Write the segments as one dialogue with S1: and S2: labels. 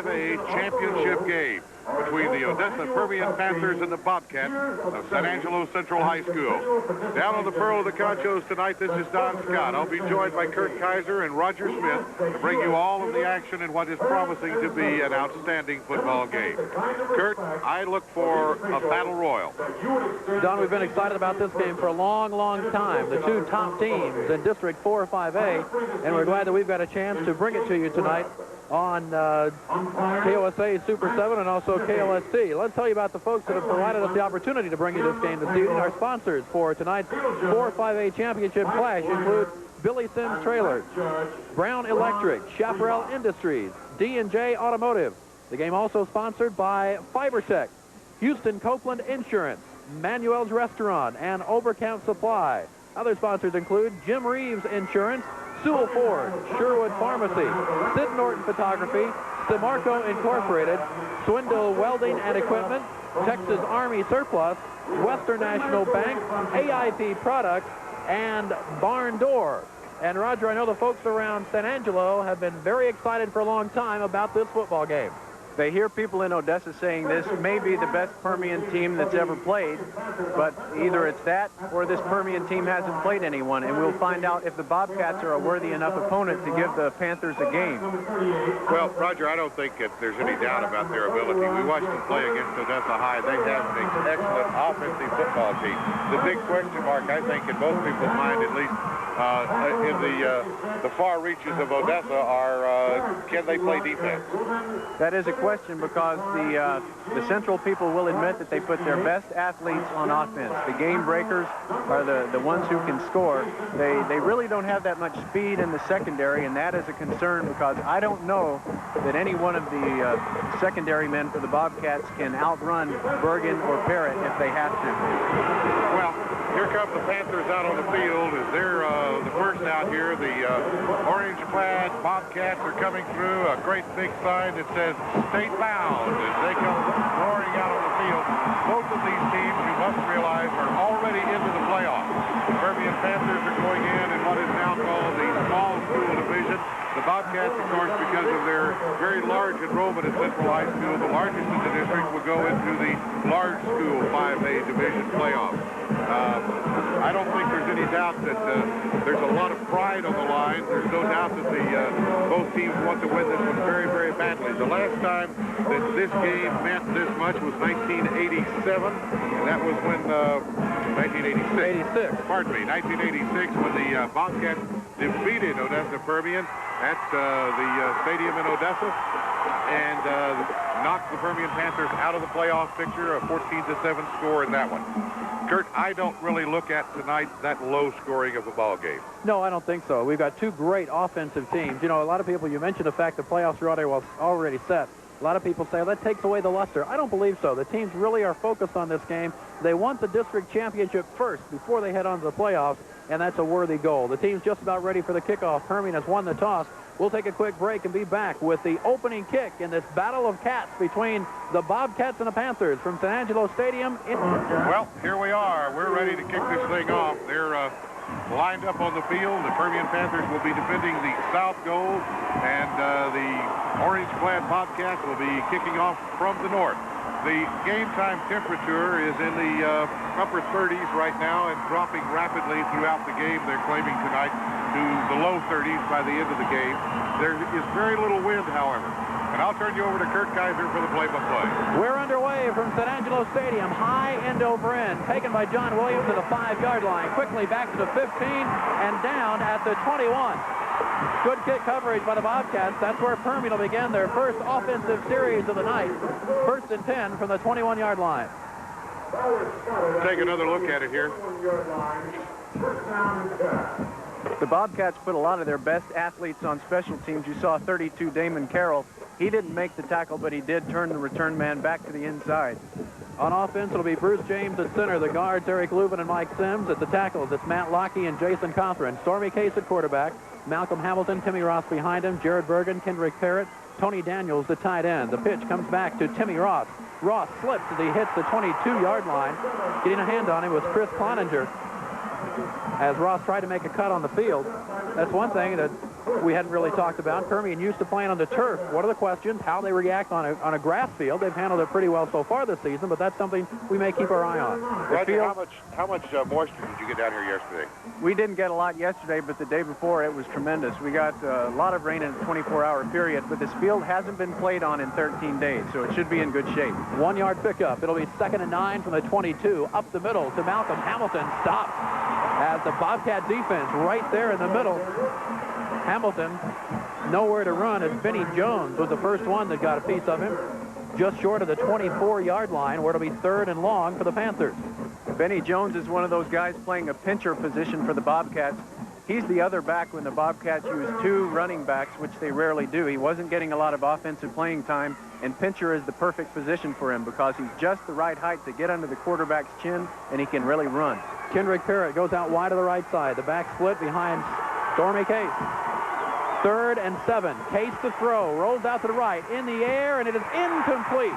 S1: 5A championship game between the Odessa Permian Panthers and the Bobcats of San Angelo Central High School. Down on the Pearl of the Conchos tonight, this is Don Scott. I'll be joined by Kurt Kaiser and Roger Smith to bring you all of the action in what is promising to be an outstanding football game. Kurt, I look for a battle royal.
S2: Don, we've been excited about this game for a long, long time. The two top teams in District 4 or 5A, and we're glad that we've got a chance to bring it to you tonight on KOSA Super 7 and also KLST. Let's tell you about the folks that have provided us the opportunity to bring you this game this evening. Our sponsors for tonight's 4-5A championship clash include Billy Sims Trailers, Brown Electric, Chaparral Industries, D&J Automotive. The game also sponsored by FiberTech, Houston Copeland Insurance, Manuel's Restaurant, and Overcount Supply. Other sponsors include Jim Reeves Insurance, Sewell Ford, Sherwood Pharmacy, Sid Norton Photography, Simarco Incorporated, Swindle Welding and Equipment, Texas Army Surplus, Western National Bank, AIP Products, and Barn Door. And Roger, I know the folks around San Angelo have been very excited for a long time about this football game.
S3: They hear people in Odessa saying this may be the best Permian team that's ever played, but either it's that or this Permian team hasn't played anyone, and we'll find out if the Bobcats are a worthy enough opponent to give the Panthers a game.
S1: Well, Roger, I don't think there's any doubt about their ability. We watched them play against Odessa High. They have an excellent offensive football team. The big question mark, I think, in most people's mind, at least in the far reaches of Odessa, are can they play defense?
S3: That is a question because the Central people will admit that they put their best athletes on offense. The game breakers are the ones who can score. They really don't have that much speed in the secondary, and that is a concern because I don't know that any one of the secondary men for the Bobcats can outrun Bergen or Parrott if they have to.
S1: Well, here come the Panthers out on the field as they're the first out here. The orange-clad Bobcats are coming through. A great big sign that says "State Bound" as they come roaring out on the field. Both of these teams, you must realize, are already into the playoffs. The Permian Panthers are going in what is now called the small school division. The Bobcats, of course, because of their very large enrollment at Central High School, the largest in the district, will go into the large school 5A division playoff. I don't think there's any doubt that there's a lot of pride on the line. There's no doubt that both teams want to win this one very, very badly. The last time that this game meant this much was 1987, and that was when 1986. Pardon me, 1986, when the Bobcats defeated Odessa Permian at the stadium in Odessa and knocked the Permian Panthers out of the playoff picture, a 14-7 score in that one. Kurt, I don't really look at tonight that low scoring of a ball game.
S2: No, I don't think so. We've got two great offensive teams. You know, a lot of people, you mentioned the fact the playoffs are already set. A lot of people say that takes away the luster. I don't believe so. The teams really are focused on this game. They want the district championship first before they head on to the playoffs, and that's a worthy goal. The team's just about ready for the kickoff. Permian has won the toss. We'll take a quick break and be back with the opening kick in this battle of cats between the Bobcats and the Panthers from San Angelo Stadium.
S1: Well, here we are. We're ready to kick this thing off. They're lined up on the field. The Permian Panthers will be defending the south goal, and the orange-clad Bobcats will be kicking off from the north. The game time temperature is in the upper 30s right now and dropping rapidly throughout the game. They're claiming tonight to the low 30s by the end of the game. There is very little wind, however. And I'll turn you over to Kurt Kaiser for the play-by-play.
S2: We're underway from San Angelo Stadium. High end over end. Taken by John Williams at the 5-yard line. Quickly back to the 15 and down at the 21. Good kick coverage by the Bobcats. That's where Permian will begin their first offensive series of the night. 1st and 10 from the 21-yard line.
S1: Take another look at it here.
S3: The Bobcats put a lot of their best athletes on special teams. You saw 32 Damon Carroll. He didn't make the tackle, but he did turn the return man back to the inside.
S2: On offense, it'll be Bruce James at center. The guards, Eric Lubin and Mike Sims. At the tackles, it's Matt Lockey and Jason Cothran. Stormy Case at quarterback. Malcolm Hamilton, Timmy Ross behind him. Jared Bergen, Kendrick Parrott, Tony Daniels, the tight end. The pitch comes back to Timmy Ross. Ross slips as he hits the 22-yard line. Getting a hand on him was Chris Cloninger. As Ross tried to make a cut on the field. That's one thing that we hadn't really talked about. Permian used to playing on the turf. What are the questions? How they react on a grass field. They've handled it pretty well so far this season, but that's something we may keep our eye on.
S1: Roger, how much moisture did you get down here yesterday?
S3: We didn't get a lot yesterday, but the day before it was tremendous. We got a lot of rain in a 24-hour period, but this field hasn't been played on in 13 days, so it should be in good shape.
S2: 1-yard pickup. It'll be 2nd and 9 from the 22. Up the middle to Malcolm Hamilton. Stopped as the Bobcat defense right there in the middle. Hamilton nowhere to run as Benny Jones was the first one that got a piece of him. Just short of the 24-yard line, where it'll be 3rd and long for the Panthers.
S3: Benny Jones is one of those guys playing a pincher position for the Bobcats. He's the other back when the Bobcats use 2 running backs, which they rarely do. He wasn't getting a lot of offensive playing time, and pincher is the perfect position for him because he's just the right height to get under the quarterback's chin, and he can really run.
S2: Kendrick Parrott goes out wide to the right side. The back split behind Stormy Case. 3rd and 7. Case to throw. Rolls out to the right. In the air, and it is incomplete.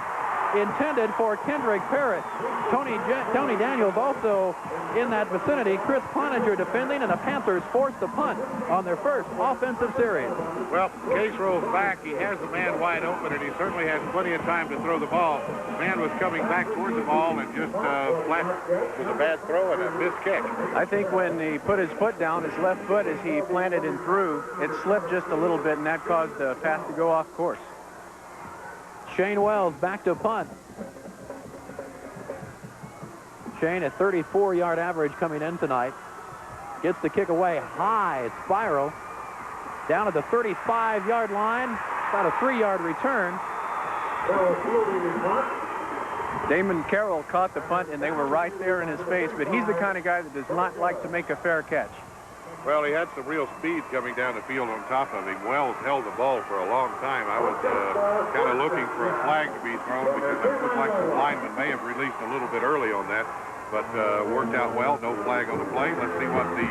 S2: Intended for Kendrick Parrott. Tony Daniels also in that vicinity. Chris Cloninger defending, and the Panthers forced the punt on their first offensive series.
S1: Well, Case rolls back. He has the man wide open, and he certainly has plenty of time to throw the ball. The man was coming back towards the ball and just flat with a bad throw and a missed catch.
S3: I think when he put his foot down, his left foot, as he planted and threw, it slipped just a little bit, and that caused the pass to go off course.
S2: Shane Wells back to punt. Shane, a 34-yard average coming in tonight. Gets the kick away high, spiral. Down at the 35-yard line. About a 3-yard return.
S3: Damon Carroll caught the punt, and they were right there in his face, but he's the kind of guy that does not like to make a fair catch.
S1: Well, he had some real speed coming down the field on top of him. Wells held the ball for a long time. I was kind of looking for a flag to be thrown because it looked like the lineman may have released a little bit early on that, but worked out well. No flag on the play. Let's see what the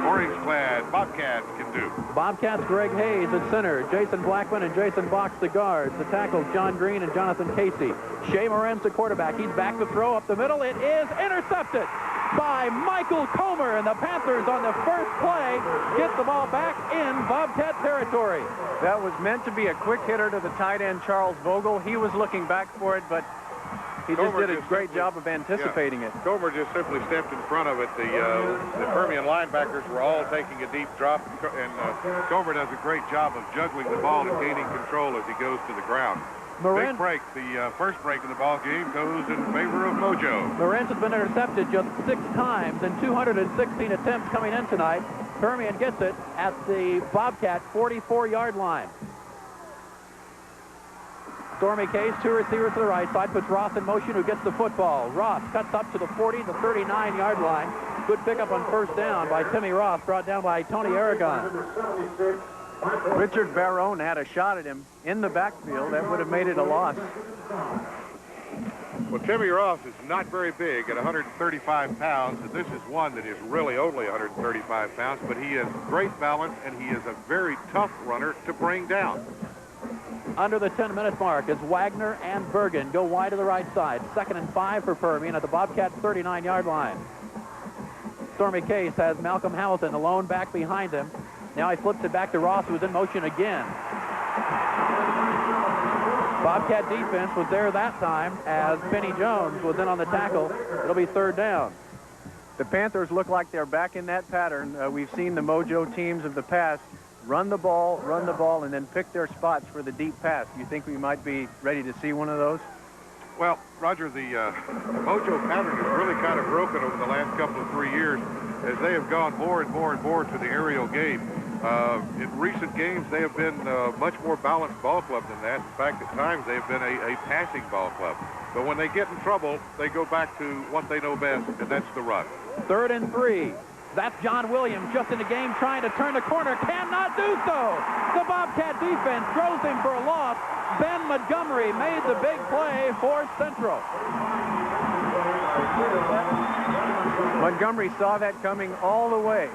S1: orange-clad Bobcats can do.
S2: Bobcats, Greg Hayes at center. Jason Blackman and Jason Box the guards. The tackles, John Green and Jonathan Casey. Shea Morenz the quarterback. He's back to throw up the middle. It is intercepted by Michael Comer, and the Panthers on the first play get the ball back in Bobcat territory.
S3: That was meant to be a quick hitter to the tight end, Charles Vogel. He was looking back for it, but he just did a great job of anticipating it.
S1: Comer just simply stepped in front of it. The Permian linebackers were all taking a deep drop, and Comer does a great job of juggling the ball and gaining control as he goes to the ground. Big break. The first break of the ball game goes in favor of Mojo.
S2: Morenz has been intercepted just 6 times in 216 attempts coming in tonight. Permian gets it at the Bobcat 44-yard line. Stormy Case, 2 receivers to the right side, puts Ross in motion, who gets the football. Ross cuts up to the 40, the 39-yard line. Good pickup on first down by Timmy Ross, brought down by Tony Aragon.
S3: Richard Barone had a shot at him in the backfield. That would have made it a loss.
S1: Well, Timmy Ross is not very big at 135 pounds, and this is one that is really only 135 pounds, but he has great balance, and he is a very tough runner to bring down.
S2: Under the 10-minute mark as Wagner and Bergen go wide to the right side. 2nd and 5 for Permian at the Bobcat 39-yard line. Stormy Case has Malcolm Hamilton alone back behind him. Now he flips it back to Ross, who was in motion again. Bobcat defense was there that time as Benny Jones was in on the tackle. It'll be 3rd down.
S3: The Panthers look like they're back in that pattern. We've seen the Mojo teams of the past run the ball, and then pick their spots for the deep pass. Do you think we might be ready to see one of those?
S1: Well, Roger, the Mojo pattern has really kind of broken over the last couple of 3 years as they have gone more and more and more to the aerial game. In recent games, they have been much more balanced ball club than that. In fact, at times, they have been a passing ball club. But when they get in trouble, they go back to what they know best, and that's the run.
S2: 3rd and 3. That's John Williams just in the game trying to turn the corner. Cannot do so. The Bobcat defense throws him for a loss. Ben Montgomery made the big play for Central.
S3: Montgomery saw that coming all the way.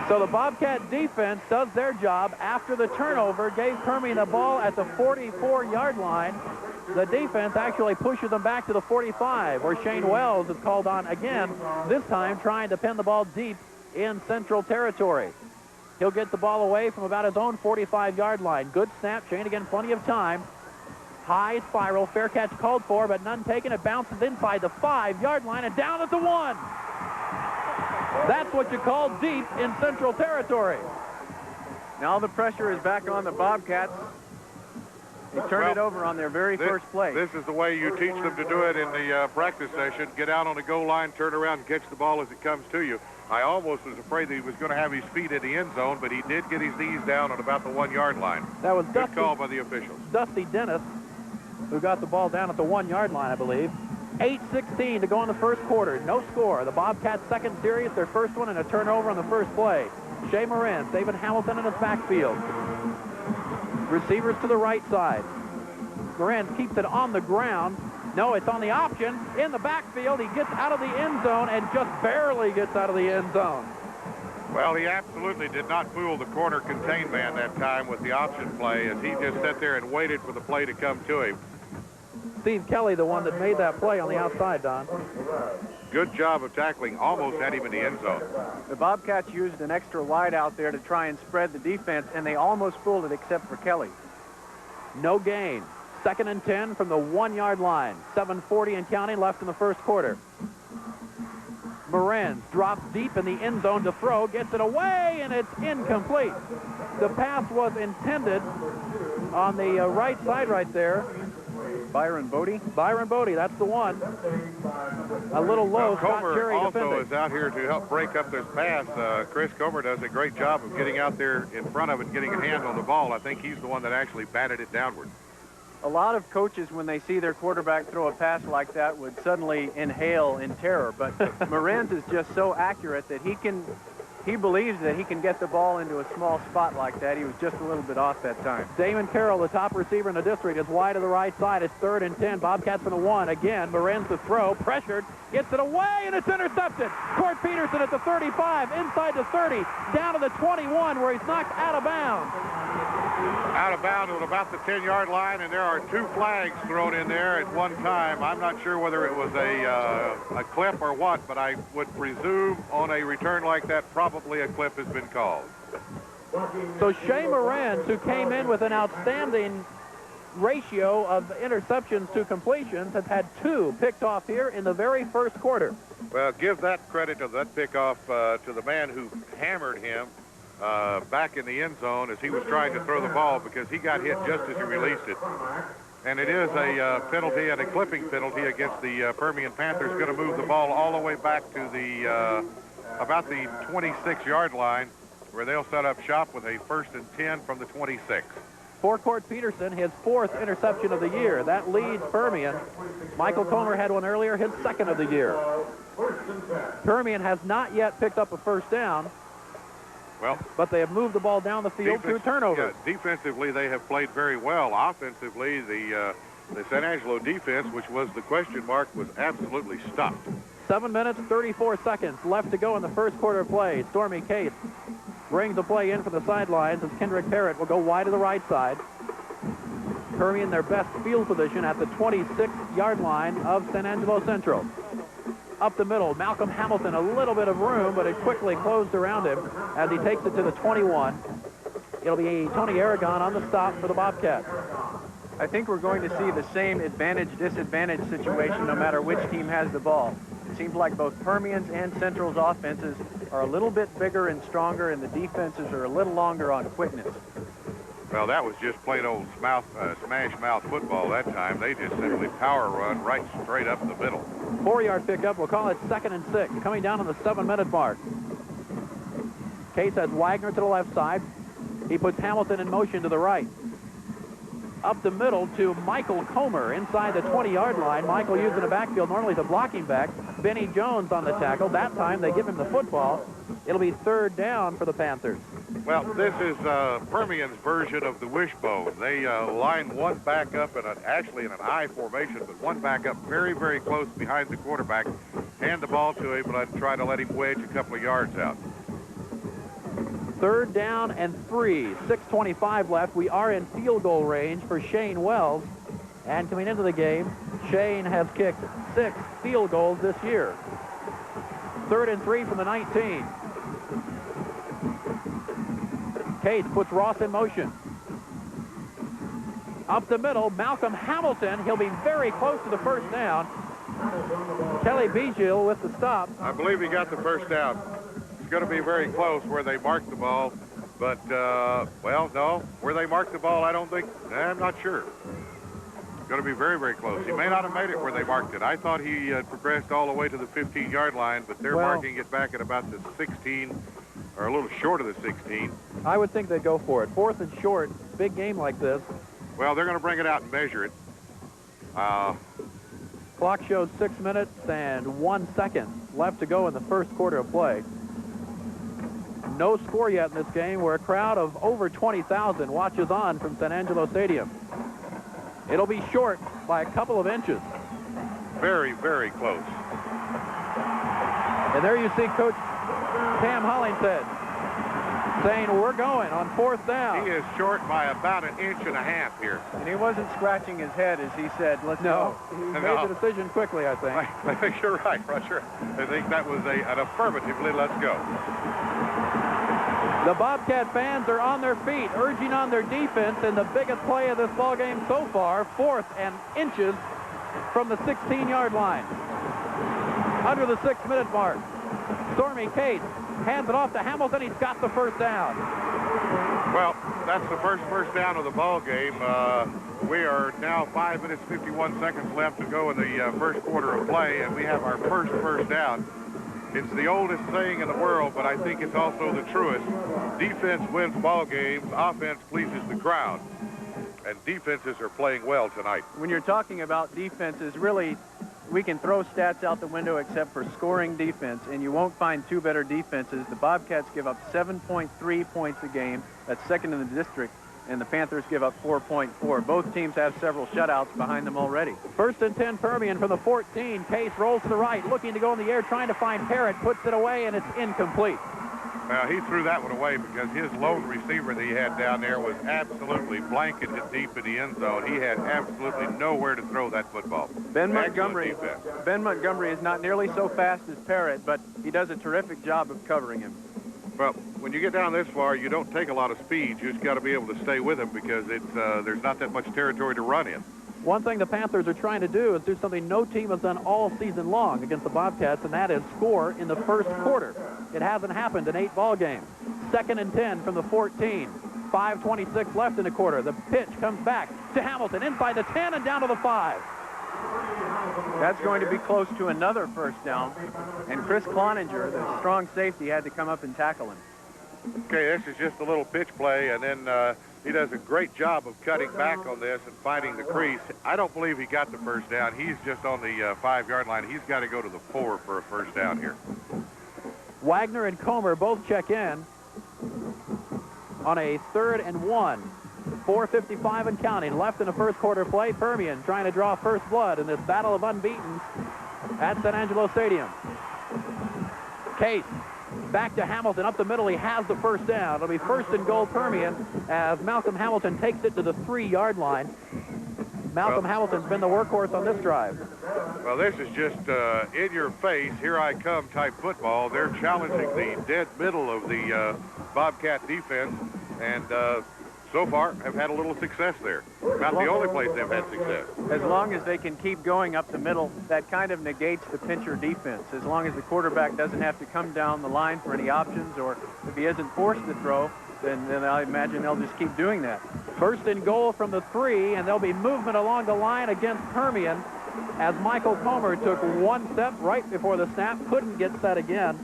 S2: So the Bobcat defense does their job after the turnover, gave Permian the ball at the 44-yard line. The defense actually pushes them back to the 45, where Shane Wells is called on again, this time trying to pin the ball deep in Central territory. He'll get the ball away from about his own 45-yard line. Good snap. Shane again, plenty of time. High spiral. Fair catch called for, but none taken. It bounces inside the 5-yard line and down at the 1. That's what you call deep in Central territory.
S3: Now the pressure is back on the Bobcats. They turned it over on their very first play.
S1: This is the way you teach them to do it in the practice session. Get out on the goal line, turn around, and catch the ball as it comes to you. I almost was afraid that he was going to have his feet in the end zone, but he did get his knees down at about the 1-yard line.
S2: That was
S1: good call by the officials.
S2: Dusty Dennis, who got the ball down at the 1-yard line, I believe. 8:16 to go in the first quarter. No score. The Bobcats' second series, their first one, and a turnover on the first play. Shea Moran, David Hamilton in his backfield. Receivers to the right side. Moran keeps it on the ground. No, it's on the option. In the backfield, he gets out of the end zone and just barely gets out of the end zone.
S1: Well, he absolutely did not fool the corner contain man that time with the option play, as he just sat there and waited for the play to come to him.
S2: Steve Kelly, the one that made that play on the outside, Don.
S1: Good job of tackling. Almost had him in the end zone.
S3: The Bobcats used an extra wide out there to try and spread the defense, and they almost fooled it except for Kelly.
S2: No gain. 2nd and 10 from the 1-yard line. 7:40 and counting left in the first quarter. Moran drops deep in the end zone to throw, gets it away, and it's incomplete. The pass was intended on the right side right there.
S3: Byron Bodie?
S2: Byron Bodie, that's the one. A little low. Scott
S1: Comer
S2: Cherry
S1: also
S2: defending.
S1: is out here to help break up this pass. Chris Comer does a great job of getting out there in front of it, getting a hand on the ball. I think he's the one that actually batted it downward.
S3: A lot of coaches, when they see their quarterback throw a pass like that, would suddenly inhale in terror. But Moran's is just so accurate that he believes that he can get the ball into a small spot like that. He was just a little bit off that time.
S2: Damon Carroll, the top receiver in the district, is wide to the right side. It's 3rd and 10. Bobcats from the 1. Again, Moran's to throw. Pressured. Gets it away, and it's intercepted. Court Peterson at the 35. Inside the 30. Down to the 21, where he's knocked out of bounds.
S1: Out of bounds at about the 10-yard line, and there are 2 flags thrown in there at one time. I'm not sure whether it was a clip or what, but I would presume on a return like that, probably a clip has been called.
S2: So Shea Moran, who came in with an outstanding ratio of interceptions to completions, has had 2 picked off here in the very first quarter.
S1: Well, give that credit of that pickoff to the man who hammered him back in the end zone as he was trying to throw the ball, because he got hit just as he released it. And it is a penalty and a clipping penalty against the Permian Panthers. Going to move the ball all the way back to the about the 26-yard line, where they'll set up shop with a 1st and 10 from the 26.
S2: For Court Peterson, his 4th interception of the year. That leads Permian. Michael Comer had one earlier, his 2nd of the year. Permian has not yet picked up a first down.
S1: Well,
S2: but they have moved the ball down the field through turnovers.
S1: Yeah, defensively, they have played very well. Offensively, the San Angelo defense, which was the question mark, was absolutely stuffed.
S2: 7 minutes, 34 seconds left to go in the first quarter of play. Stormy Case brings the play in from the sidelines as Kendrick Parrott will go wide to the right side. Permian their best field position at the 26-yard line of San Angelo Central. Up the middle, Malcolm Hamilton, a little bit of room, but it quickly closed around him as he takes it to the 21. It'll be Tony Aragon on the stop for the Bobcats.
S3: I think we're going to see the same advantage-disadvantage situation no matter which team has the ball. It seems like both Permian's and Central's offenses are a little bit bigger and stronger, and the defenses are a little longer on quickness.
S1: Well, that was just plain old smash mouth football that time. They just simply power run right straight up the middle.
S2: 4-yard pickup. We'll call it 2nd and 6. Coming down on the 7-minute mark. Case has Wagner to the left side. He puts Hamilton in motion to the right. Up the middle to Michael Comer inside the 20-yard line. Michael using the backfield. Normally the blocking back. Benny Jones on the tackle. That time they give him the football. It'll be 3rd down for the Panthers.
S1: Well, this is Permian's version of the wishbone. They line one back up actually in an I formation, but one back up very, very close behind the quarterback, hand the ball to him, and try to let him wedge a couple of yards out.
S2: 3rd down and 3. 6:25 left. We are in field goal range for Shane Wells. And coming into the game, Shane has kicked 6 field goals this year. 3rd and 3 from the 19. Case puts Ross in motion. Up the middle, Malcolm Hamilton. He'll be very close to the first down. Kelly Bijil with the stop.
S1: I believe he got the first down. It's going to be very close where they marked the ball. But, well, no. Where they marked the ball, I don't think. I'm not sure. It's going to be very, very close. He may not have made it where they marked it. I thought he had progressed all the way to the 15-yard line, but they're marking it back at about the 16, or a little short of the 16.
S2: I would think they'd go for it. 4th and short, big game like this.
S1: Well, they're going to bring it out and measure it.
S2: Clock shows 6 minutes and 1 second left to go in the first quarter of play. No score yet in this game, where a crowd of over 20,000 watches on from San Angelo Stadium. It'll be short by a couple of inches.
S1: Very, very close.
S2: And there you see Coach Cam Hollington saying, we're going on 4th down.
S1: He is short by about an inch and a half here.
S3: And he wasn't scratching his head as he said, let's go.
S2: He made the decision quickly, I think.
S1: I think you're right, Roger. I think that was an affirmatively let's go.
S2: The Bobcat fans are on their feet, urging on their defense in the biggest play of this ball game so far, 4th and inches from the 16-yard line. Under the 6-minute mark. Stormy Case hands it off to Hamilton. He's got the first down.
S1: Well, that's the first down of the ball game. We are now 5 minutes, 51 seconds left to go in the first quarter of play, and we have our first down. It's the oldest saying in the world, but I think it's also the truest. Defense wins ball games. Offense pleases the crowd. And defenses are playing well tonight.
S3: When you're talking about defenses, really, we can throw stats out the window except for scoring defense, and you won't find two better defenses. The Bobcats give up 7.3 points a game. That's second in the district. And the Panthers give up 4.4. Both teams have several shutouts behind them already.
S2: 1st and 10, Permian from the 14. Case rolls to the right, looking to go in the air, trying to find Parrott, puts it away, and it's incomplete.
S1: Well, he threw that one away because his lone receiver that he had down there was absolutely blanketed deep in the end zone. He had absolutely nowhere to throw that football.
S3: Ben Montgomery is not nearly so fast as Parrott, but he does a terrific job of covering him.
S1: Well, when you get down this far, you don't take a lot of speed. You just got to be able to stay with him because there's not that much territory to run in.
S2: One thing the Panthers are trying to do is do something no team has done all season long against the Bobcats, and that is score in the first quarter. It hasn't happened in 8 ball games. 2nd and 10 from the 14. 5:26 left in the quarter. The pitch comes back to Hamilton inside the 10 and down to the 5.
S3: That's going to be close to another first down. And Chris Cloninger, the strong safety, had to come up and tackle him.
S1: Okay, this is just a little pitch play, and then he does a great job of cutting back on this and finding the crease. I don't believe he got the first down. He's just on the 5-yard line. He's got to go to the 4 for a first down here.
S2: Wagner and Comer both check in on a 3rd and 1. 4:55 and counting left in the first quarter play. Permian trying to draw first blood in this battle of unbeaten at San Angelo Stadium. Case back to Hamilton up the middle. He has the first down. It'll be 1st and goal Permian as Malcolm Hamilton takes it to the 3-yard line. Malcolm Hamilton's been the workhorse on this drive.
S1: Well, this is just in your face, here I come type football. They're challenging the dead middle of the Bobcat defense, and so far have had a little success there. Not the only place they've had success.
S3: As long as they can keep going up the middle, that kind of negates the pincher defense. As long as the quarterback doesn't have to come down the line for any options, or if he isn't forced to throw, then I imagine they'll just keep doing that. 1st and goal from the 3, and there'll be movement along the line against Permian as Michael Comer took one step right before the snap, couldn't get set again.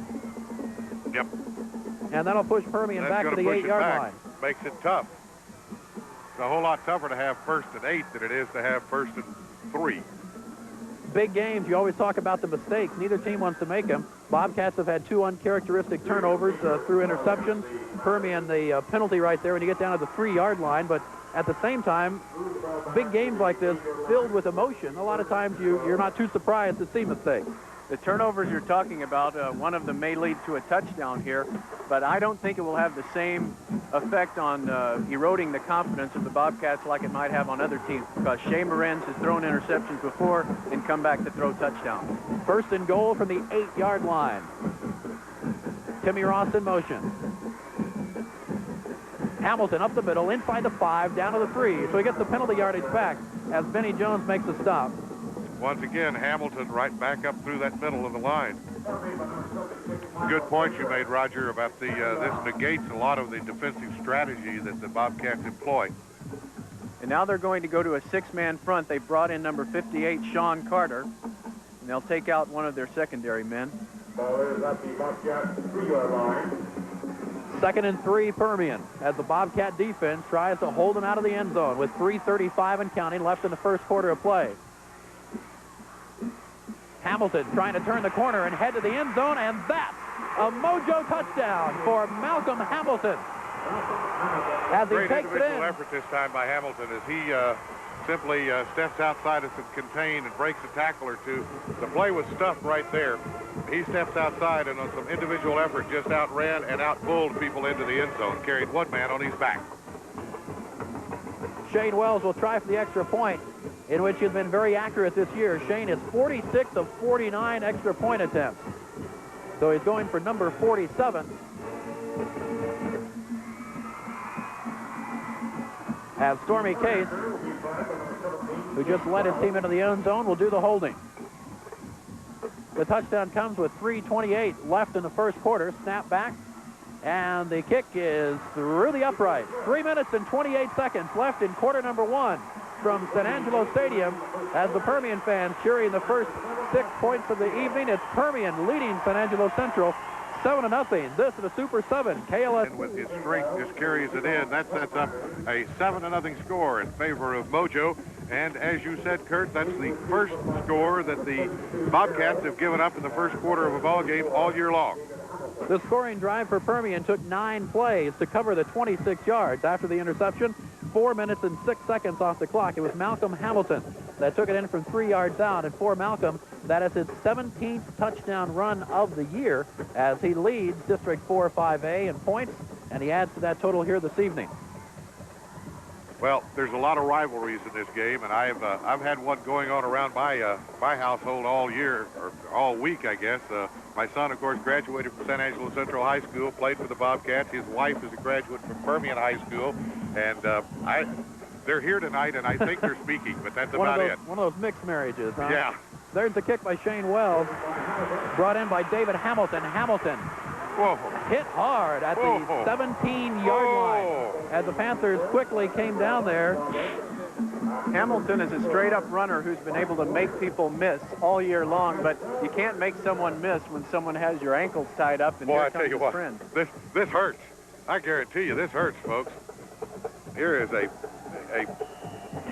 S1: Yep.
S2: And that'll push Permian back to the 8-yard line.
S1: Makes it tough. It's a whole lot tougher to have 1st and 8 than it is to have 1st and 3.
S2: Big games, you always talk about the mistakes. Neither team wants to make them. Bobcats have had 2 uncharacteristic turnovers through interceptions. Permian, the penalty right there when you get down to the 3-yard line. But at the same time, big games like this filled with emotion. A lot of times you're not too surprised to see mistakes.
S3: The turnovers you're talking about, one of them may lead to a touchdown here, but I don't think it will have the same effect on eroding the confidence of the Bobcats like it might have on other teams, because Shea Morenz has thrown interceptions before and come back to throw touchdowns. 1st and goal from the 8-yard line. Timmy Ross in motion.
S2: Hamilton up the middle, inside the 5, down to the 3. So he gets the penalty yardage back as Benny Jones makes a stop.
S1: Once again, Hamilton right back up through that middle of the line. Good point you made, Roger, about the this negates a lot of the defensive strategy that the Bobcats employ.
S3: And now they're going to go to a 6-man front. They brought in number 58, Sean Carter, and they'll take out one of their secondary men.
S4: Ball is at the Bobcat 3-yard line.
S2: 2nd and 3 Permian as the Bobcat defense tries to hold them out of the end zone with 3:35 and counting left in the first quarter of play. Hamilton trying to turn the corner and head to the end zone, and that's a mojo touchdown for Malcolm Hamilton. As he
S1: Great
S2: takes it
S1: individual
S2: in.
S1: effort this time by Hamilton as he simply steps outside of some contain and breaks a tackle or two. The play was stuffed right there. He steps outside and on some individual effort just outran and outbulled people into the end zone, carried one man on his back.
S2: Shane Wells will try for the extra point, in which he's been very accurate this year. Shane is 46 of 49 extra point attempts. So he's going for number 47. As Stormy Case, who just led his team into the end zone, will do the holding. The touchdown comes with 3:28 left in the first quarter. Snap back, and the kick is through the upright. 3 minutes and 28 seconds left in quarter number 1 from San Angelo Stadium as the Permian fans cheering the first 6 points of the evening. It's Permian leading San Angelo Central 7-0. This is a Super 7 KLS.
S1: And with his strength, just carries it in. That sets up a 7-0 score in favor of Mojo. And as you said, Kurt, that's the first score that the Bobcats have given up in the first quarter of a ball game all year long.
S2: The scoring drive for Permian took 9 plays to cover the 26 yards after the interception. 4 minutes and 6 seconds off the clock. It was Malcolm Hamilton that took it in from 3 yards out. And for Malcolm, that is his 17th touchdown run of the year as he leads District 4-5A in points, and he adds to that total here this evening.
S1: Well, there's a lot of rivalries in this game, and I've had one going on around my household all year, or all week, I guess. My son, of course, graduated from San Angelo Central High School, played for the Bobcats. His wife is a graduate from Permian High School, and they're here tonight, and I think they're speaking, but that's about it.
S2: One of those mixed marriages, huh?
S1: Yeah.
S2: There's the kick by Shane Wells, brought in by David Hamilton. Hamilton
S1: Whoa.
S2: hit hard at the 17-yard line as the Panthers quickly came down there.
S3: Hamilton is a straight-up runner who's been able to make people miss all year long, but you can't make someone miss when someone has your ankles tied up, and
S1: Boy,
S3: here
S1: I
S3: comes
S1: tell you
S3: his
S1: what,
S3: friend.
S1: this hurts. I guarantee you this hurts, folks. Here is a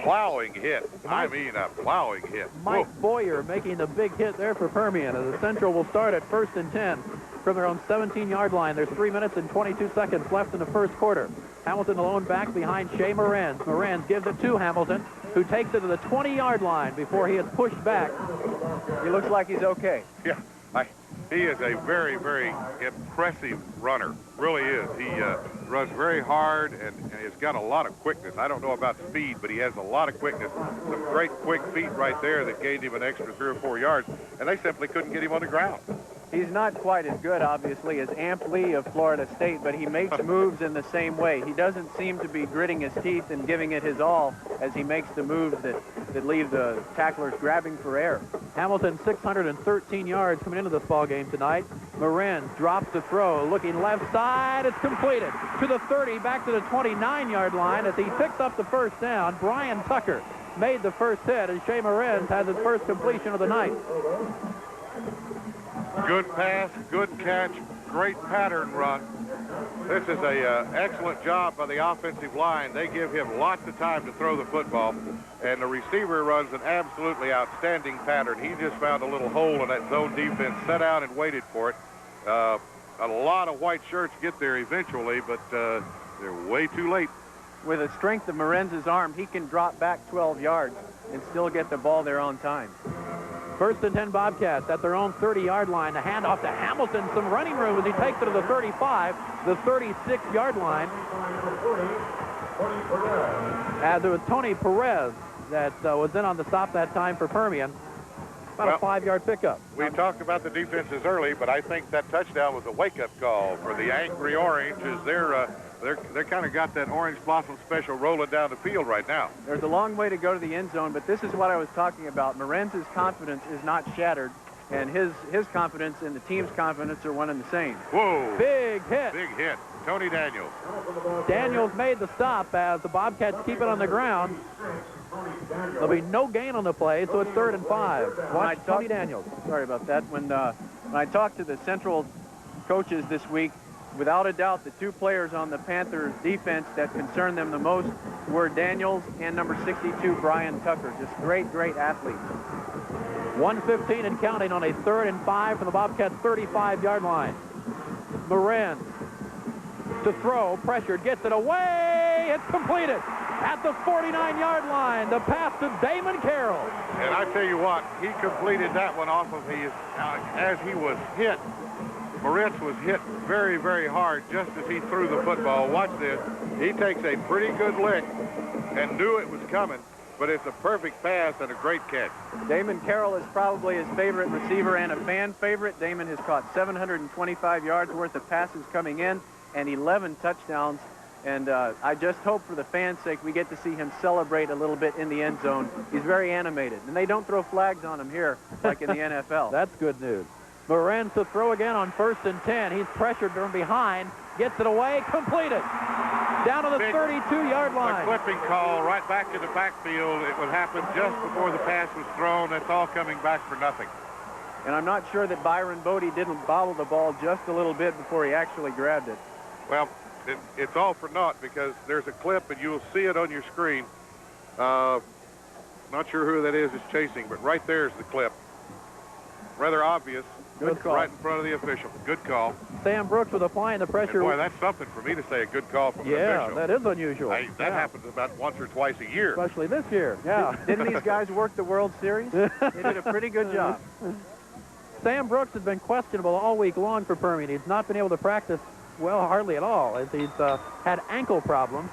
S1: plowing hit. I mean a plowing hit.
S2: Mike Boyer making the big hit there for Permian as the Central will start at 1st and 10 from their own 17-yard line. There's 3 minutes and 22 seconds left in the first quarter. Hamilton alone back behind Shea Moranz. Moranz gives it to Hamilton, who takes it to the 20-yard line before he is pushed back.
S3: He looks like he's okay.
S1: Yeah, he is a very, very impressive runner. Really is. He runs very hard and he's got a lot of quickness. I don't know about speed, but he has a lot of quickness. Some great quick feet right there that gained him an extra 3 or 4 yards, and they simply couldn't get him on the ground.
S3: He's not quite as good, obviously, as Amp Lee of Florida State, but he makes moves in the same way. He doesn't seem to be gritting his teeth and giving it his all as he makes the moves that leave the tacklers grabbing for air.
S2: Hamilton 613 yards coming into this ball game tonight. Moranz drops the throw, looking left side. It's completed to the 30, back to the 29-yard line as he picks up the first down. Brian Tucker made the first hit, and Shea Moranz has his first completion of the night.
S1: Good pass, good catch, great pattern run. This is a excellent job by the offensive line. They give him lots of time to throw the football, and the receiver runs an absolutely outstanding pattern. He just found a little hole in that zone defense, sat out and waited for it. A lot of white shirts get there eventually, but they're way too late.
S3: With the strength of Morenz's arm, he can drop back 12 yards and still get the ball there on time.
S2: 1st and 10 Bobcats at their own 30-yard line. The handoff to Hamilton. Some running room as he takes it to the 35, the 36-yard line. As it was Tony Perez that was in on the stop that time for Permian. About a 5-yard pickup.
S1: We talked about the defenses early, but I think that touchdown was a wake-up call for the Angry Orange as they're they're kind of got that orange blossom special rolling down the field right now.
S3: There's a long way to go to the end zone, but this is what I was talking about. Morenz's confidence is not shattered, and his confidence and the team's confidence are one and the same.
S1: Whoa.
S2: Big hit.
S1: Big hit. Tony Daniels.
S2: Daniels made the stop as the Bobcats keep it on the ground. There'll be no gain on the play, so it's 3rd and 5. Watch Tony Daniels.
S3: Sorry about that. When I talked to the Central coaches this week, without a doubt, the 2 players on the Panthers defense that concerned them the most were Daniels and number 62, Brian Tucker. Just great, great athletes.
S2: 1:15 and counting on a 3rd and 5 from the Bobcats' 35-yard line. Morenz to throw, pressured, gets it away. It's completed at the 49-yard line. The pass to Damon Carroll.
S1: And I tell you what, he completed that one off of his, as he was hit. Moritz was hit very, very hard just as he threw the football. Watch this. He takes a pretty good lick and knew it was coming, but it's a perfect pass and a great catch.
S3: Damon Carroll is probably his favorite receiver and a fan favorite. Damon has caught 725 yards worth of passes coming in and 11 touchdowns. And I just hope for the fans' sake we get to see him celebrate a little bit in the end zone. He's very animated. And they don't throw flags on him here like in the NFL.
S2: That's good news. Morenz to throw again on 1st and 10. He's pressured from behind. Gets it away. Completed. Down to the 32-yard line.
S1: A clipping call right back to the backfield. It would happen just before the pass was thrown. That's all coming back for nothing.
S3: And I'm not sure that Byron Bodie didn't bobble the ball just a little bit before he actually grabbed it.
S1: Well, it's all for naught because there's a clip and you'll see it on your screen. Not sure who that is chasing, but right there's the clip. Rather obvious.
S2: Good call.
S1: Right in front of the official. Good call.
S2: Sam Brooks was applying the pressure.
S1: And boy, that's something for me to say a good call from an official.
S2: Yeah, that is unusual.
S1: That happens about once or twice a year.
S2: Especially this year. Yeah.
S3: Didn't these guys work the World Series? They did a pretty good job.
S2: Sam Brooks has been questionable all week long for Permian. He's not been able to practice, well, hardly at all, as he's had ankle problems.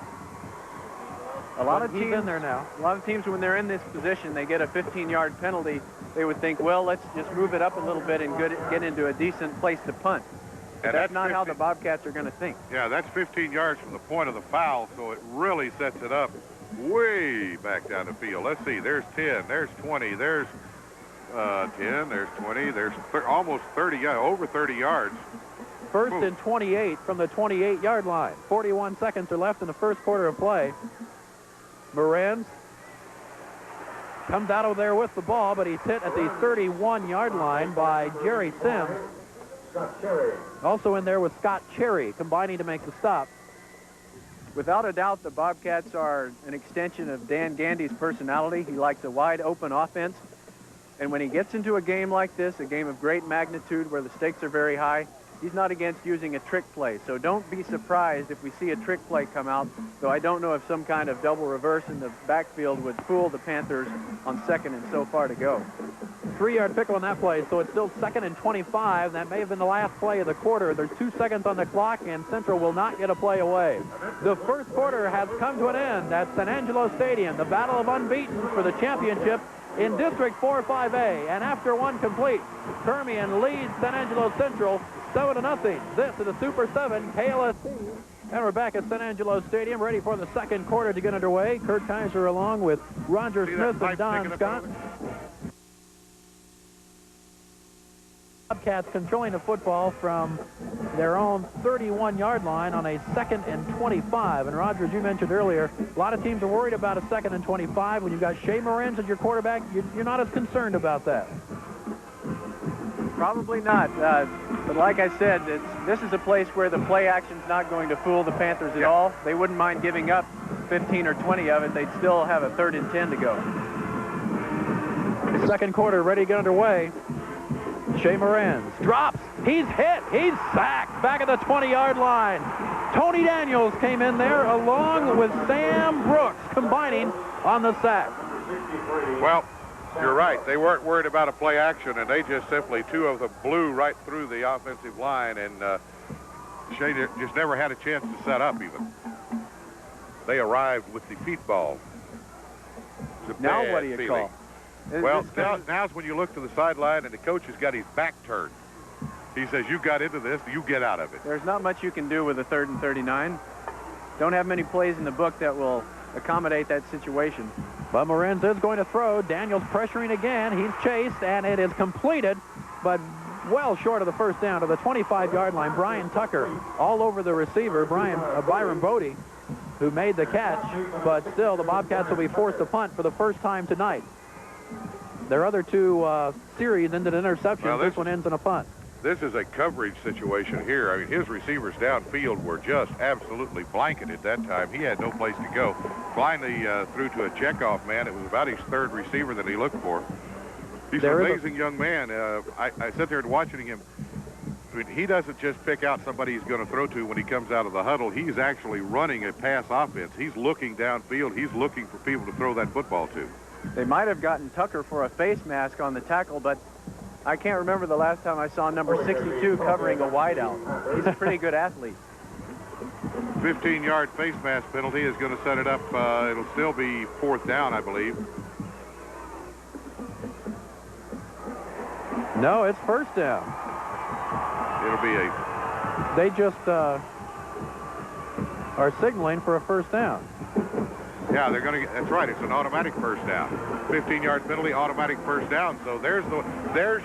S3: A lot of
S2: he's
S3: teams
S2: in there now.
S3: A lot of teams, when they're in this position, they get a 15-yard penalty. They would think, well, let's just move it up a little bit and get into a decent place to punt. But that's not how the Bobcats are going to think.
S1: Yeah, that's 15 yards from the point of the foul, so it really sets it up way back down the field. Let's see. There's 10. There's 20. There's 10. There's 20. There's almost 30. Yeah, over 30 yards.
S2: 1st and 28 from the 28-yard line. 41 seconds are left in the first quarter of play. Morenz comes out of there with the ball, but he's hit at the 31-yard line by Jerry Sims. Also in there was Scott Cherry, combining to make the stop.
S3: Without a doubt, the Bobcats are an extension of Dan Gandy's personality. He likes a wide-open offense. And when he gets into a game like this, a game of great magnitude where the stakes are very high, he's not against using a trick play. So don't be surprised if we see a trick play come out, though I don't know if some kind of double reverse in the backfield would fool the Panthers on 2nd and so far to go.
S2: 3-yard pickle on that play, so it's still 2nd and 25. That may have been the last play of the quarter. There's 2 seconds on the clock, and Central will not get a play away. The first quarter has come to an end at San Angelo Stadium, the battle of unbeaten for the championship in District 4-5A. And after one complete, Permian leads San Angelo Central 7-0. This is the Super 7 KLSC. And we're back at San Angelo Stadium, ready for the second quarter to get underway. Kurt Kaiser along with Roger Smith and Don Scott. Bobcats controlling the football from their own 31-yard line on a 2nd and 25. And Roger, as you mentioned earlier, a lot of teams are worried about a 2nd and 25. When you've got Shea Morenz as your quarterback, you're not as concerned about that.
S3: Probably not. But like I said, this is a place where the play action's not going to fool the Panthers at all. They wouldn't mind giving up 15 or 20 of it. They'd still have a 3rd and 10 to go.
S2: Second quarter ready to get underway. Shea Morenz drops. He's hit. He's sacked back at the 20-yard line. Tony Daniels came in there along with Sam Brooks combining on the sack.
S1: Well, you're right. They weren't worried about a play action, and they just simply, 2 of them blew right through the offensive line, and Shea just never had a chance to set up even. They arrived with the feet ball.
S3: Now what do you call?
S1: Well, now's when you look to the sideline and the coach has got his back turned. He says, you got into this, you get out of it.
S3: There's not much you can do with a 3rd and 39. don't have many plays in the book that will accommodate that situation.
S2: But Morenz is going to throw. Daniels pressuring again. He's chased, and it is completed, but well short of the first down to the 25-yard line. Brian Tucker all over the receiver, Byron Bodie, who made the catch, but still the Bobcats will be forced to punt for the first time tonight. Their other two series ended in interception.
S1: Well,
S2: this one ends in a punt.
S1: This is a coverage situation here. I mean, his receivers downfield were just absolutely blanketed that time. He had no place to go. Finally threw to a checkoff man. It was about his third receiver that he looked for. He's an amazing young man. I sit there and watching him. I mean, he doesn't just pick out somebody he's going to throw to when he comes out of the huddle. He's actually running a pass offense. He's looking downfield. He's looking for people to throw that football to.
S3: They might have gotten Tucker for a face mask on the tackle, but I can't remember the last time I saw number 62 covering a wideout. He's a pretty good athlete.
S1: 15-yard face mask penalty is going to set it up. It'll still be 4th down, I believe.
S2: No, it's first down.
S1: It'll be a...
S2: They just are signaling for a first down.
S1: Yeah, they're going to get... That's right. It's an automatic first down. 15-yard penalty, automatic first down. So there's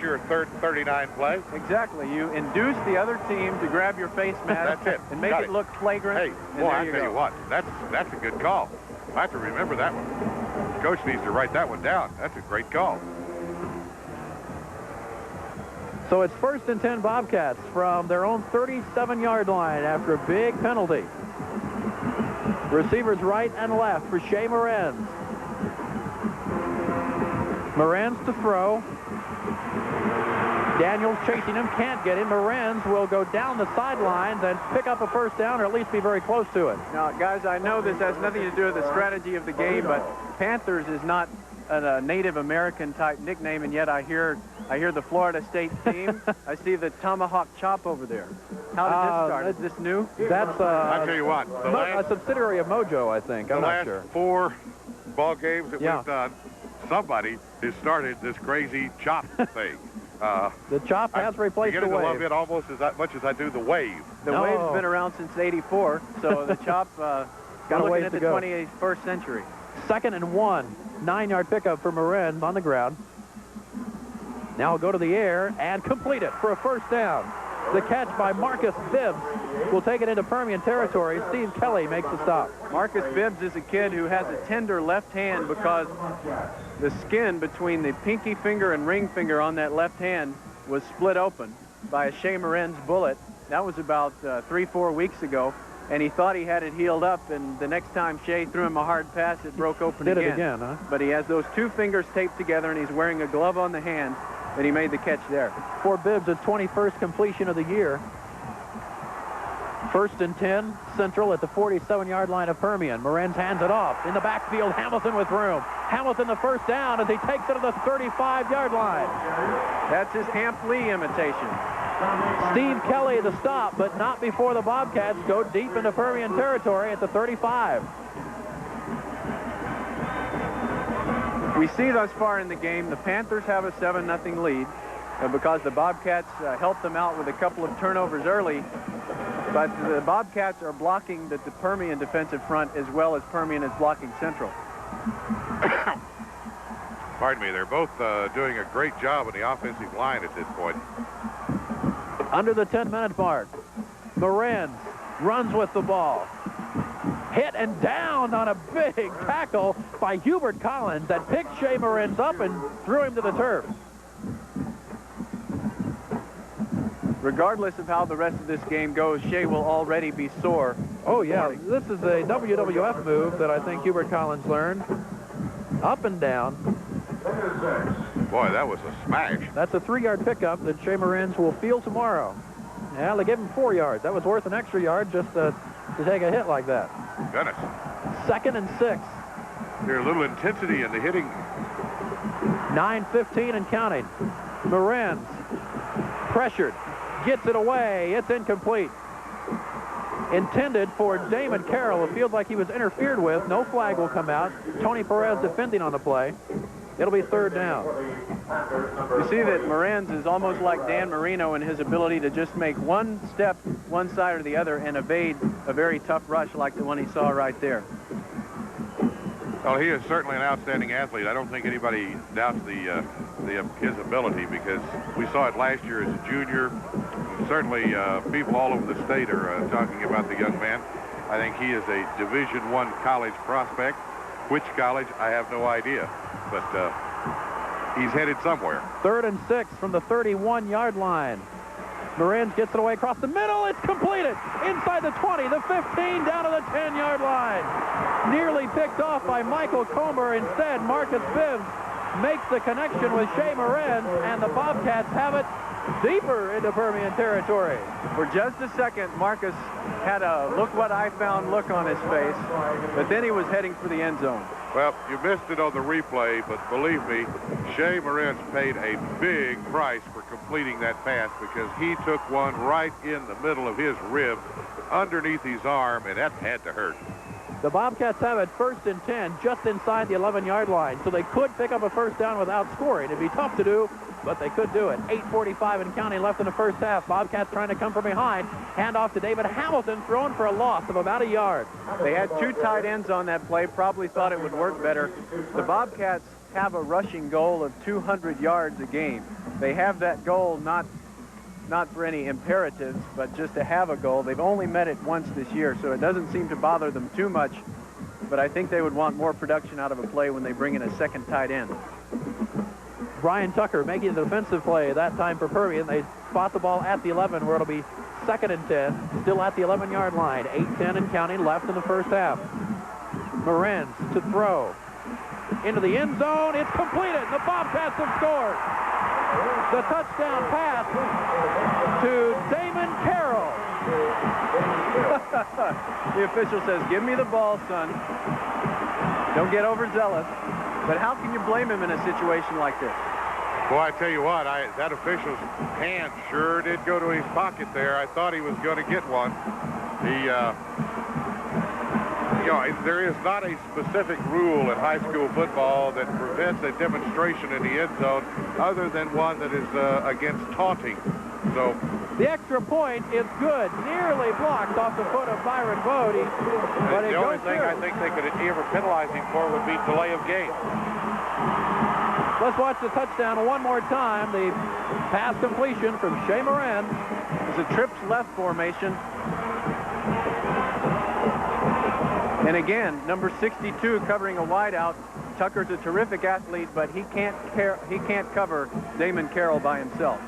S1: your third 39 play.
S3: Exactly. You induce the other team to grab your face mask.
S1: That's it.
S3: And make it look flagrant.
S1: Hey, boy, I tell you what, that's a good call. I have to remember that one. Coach needs to write that one down. That's a great call.
S2: So it's 1st and 10 Bobcats from their own 37-yard line after a big penalty. Receivers right and left for Shea Morenz. Morenz to throw. Daniels chasing him, can't get him. Morenz will go down the sidelines and pick up a first down, or at least be very close to it.
S3: Now, guys, I know this has nothing to do with the strategy of the game, but Panthers is not a Native American type nickname, and yet I hear the Florida State team. I see the tomahawk chop over there. How did this start? Is this new?
S2: That's
S1: I'll tell you what,
S2: a subsidiary of Mojo, I think. I'm not sure.
S1: The last 4 ball games that we've done, somebody has started this crazy chop thing.
S2: The chop has replaced the wave.
S1: I'm beginning to love it almost as much as I do the wave.
S3: The wave's been around since '84, so the chop got looking at the 21st century.
S2: 2nd and 1, 9-yard pickup for Morenz on the ground. Now he'll go to the air and complete it for a first down. The catch by Marcus Bibbs will take it into Permian territory. Steve Kelly makes the stop.
S3: Marcus Bibbs is a kid who has a tender left hand because the skin between the pinky finger and ring finger on that left hand was split open by a Shea Morenz bullet. That was about 3-4 weeks ago, and he thought he had it healed up, and the next time Shea threw him a hard pass, it broke open again.
S2: Did it again, huh?
S3: But he has those 2 fingers taped together, and he's wearing a glove on the hand, and he made the catch there.
S2: For Bibbs, his 21st completion of the year. 1st and 10, Central at the 47-yard line of Permian. Morenz hands it off. In the backfield, Hamilton with room. Hamilton the first down as he takes it to the 35-yard line.
S3: That's his Hamp Lee imitation.
S2: Steve Kelly the stop, but not before the Bobcats go deep into Permian territory at the 35.
S3: We see thus far in the game, the Panthers have a 7-0 lead because the Bobcats helped them out with a couple of turnovers early. But the Bobcats are blocking the Permian defensive front as well as Permian is blocking Central.
S1: Pardon me, they're both doing a great job on the offensive line at this point.
S2: Under the 10-minute mark, Morenz runs with the ball. Hit and down on a big tackle by Hubert Collins that picked Shea Morenz up and threw him to the turf.
S3: Regardless of how the rest of this game goes, Shea will already be sore.
S2: Oh, yeah. This is a WWF move that I think Hubert Collins learned. Up and down.
S1: Boy, that was a smash.
S2: That's a 3-yard pickup that Shea Morenz will field tomorrow. Yeah, they gave him 4 yards. That was worth an extra yard just to take a hit like that.
S1: Goodness.
S2: 2nd and 6.
S1: There's a little intensity in the hitting.
S2: 9:15 and counting. Morenz pressured. Gets it away. It's incomplete. Intended for Damon Carroll. It feels like he was interfered with. No flag will come out. Tony Perez defending on the play. It'll be 3rd down.
S3: You see that Morenz is almost like Dan Marino in his ability to just make one step one side or the other and evade a very tough rush like the one he saw right there.
S1: Well, he is certainly an outstanding athlete. I don't think anybody doubts his ability, because we saw it last year as a junior. And certainly people all over the state are talking about the young man. I think he is a Division I college prospect. Which college, I have no idea. But he's headed somewhere.
S2: 3rd and 6 from the 31-yard line. Marins gets it away across the middle. It's completed inside the 20, the 15, down to the 10-yard line. Nearly picked off by Michael Comer. Instead, Marcus Bibbs makes the connection with Shea Marins, and the Bobcats have it deeper into Permian territory.
S3: For just a second, Marcus had a look what I found look on his face, but then he was heading for the end zone.
S1: Well, you missed it on the replay, but believe me, Shea Marins paid a big price for completing that pass, because he took one right in the middle of his rib, underneath his arm, and that had to hurt.
S2: The Bobcats have it 1st and 10, just inside the 11-yard line, so they could pick up a first down without scoring. It'd be tough to do, but they could do it. 8:45 and counting left in the first half. Bobcats trying to come from behind. Handoff to David Hamilton, thrown for a loss of about a yard.
S3: They had 2 tight ends on that play, probably thought it would work better. The Bobcats have a rushing goal of 200 yards a game. They have that goal not for any imperatives, but just to have a goal. They've only met it once this year, so it doesn't seem to bother them too much, but I think they would want more production out of a play when they bring in a second tight end.
S2: Brian Tucker making the defensive play that time for Permian. They spot the ball at the 11, where it'll be 2nd and 10, still at the 11-yard line. 8:10 and counting left in the first half. Marins to throw into the end zone. It's completed. The Bobcats have scored. The touchdown pass to Damon Carroll.
S3: The official says, "Give me the ball, son. Don't get overzealous." But how can you blame him in a situation like this?
S1: Boy, I tell you what, that official's hand sure did go to his pocket there. I thought he was going to get one. There is not a specific rule in high school football that prevents a demonstration in the end zone, other than one that is against taunting. So
S2: the extra point is good. Nearly blocked off the foot of Byron Bodie. But
S1: the only thing I think they could ever penalize him for would be delay of game.
S2: Let's watch the touchdown one more time. The pass completion from Shea Marins.
S3: It's a trips left formation. And again, number 62 covering a wideout. Tucker's a terrific athlete, but he can't cover Damon Carroll by himself.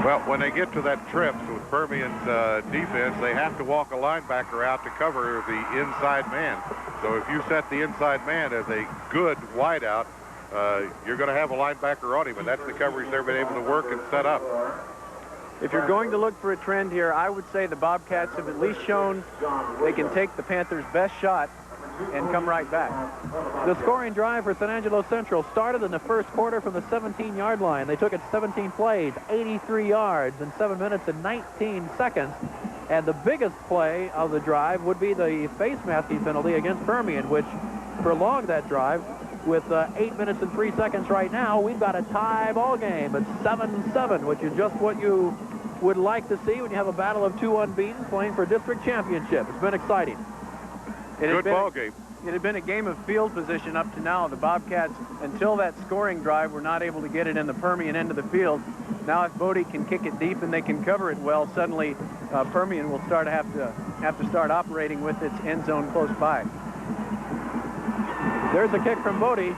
S1: Well, when they get to that trips with Permian's defense, they have to walk a linebacker out to cover the inside man. So if you set the inside man as a good wideout, you're going to have a linebacker on him, and that's the coverage they've been able to work and set up.
S3: If you're going to look for a trend here, I would say the Bobcats have at least shown they can take the Panthers' best shot and come right back.
S2: The scoring drive for San Angelo Central started in the first quarter from the 17-yard line. They took it 17 plays, 83 yards in 7 minutes and 19 seconds. And the biggest play of the drive would be the face masking penalty against Permian, which prolonged that drive. With 8 minutes and 3 seconds right now, we've got a tie ball game at 7-7, which is just what you would like to see when you have a battle of 2 unbeaten playing for district championship. It's been exciting.
S1: Good ball game.
S3: It had been a game of field position up to now. The Bobcats, until that scoring drive, were not able to get it in the Permian end of the field. Now, if Bodie can kick it deep and they can cover it well, suddenly Permian will have to start operating with its end zone close by.
S2: There's a kick from Bodie.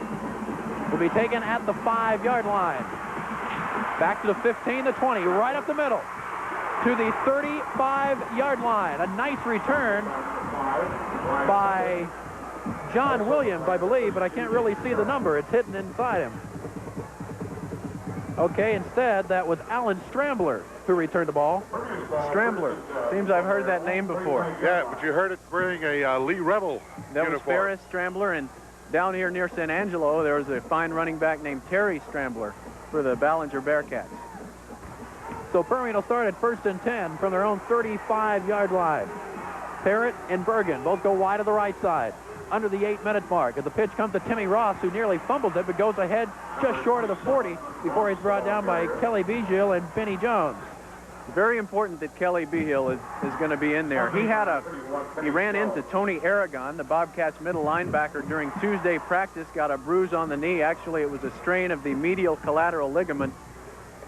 S2: Will be taken at the 5-yard line. Back to the 15, the 20, right up the middle to the 35-yard line. A nice return by John Williams, I believe, but I can't really see the number. It's hidden inside him. Okay, instead, that was Alan Strambler who returned the ball.
S3: Strambler. Seems I've heard that name before.
S1: Yeah, but you heard it wearing a Lee Rebel
S3: That
S1: uniform.
S3: was Ferris Strambler, and down here near San Angelo, there was a fine running back named Terry Strambler for the Ballinger Bearcats.
S2: So Permian will start at 1st and 10 from their own 35-yard line. Parrott and Bergen both go wide to the right side. under the 8-minute mark. As the pitch comes to Timmy Ross, who nearly fumbles it, but goes ahead just short of the 40 before he's brought down by Kelly Beagill and Benny Jones.
S3: Very important that Kelly Beagill is going to be in there. He ran into Tony Aragon, the Bobcats middle linebacker, during Tuesday practice, got a bruise on the knee. Actually, it was a strain of the medial collateral ligament,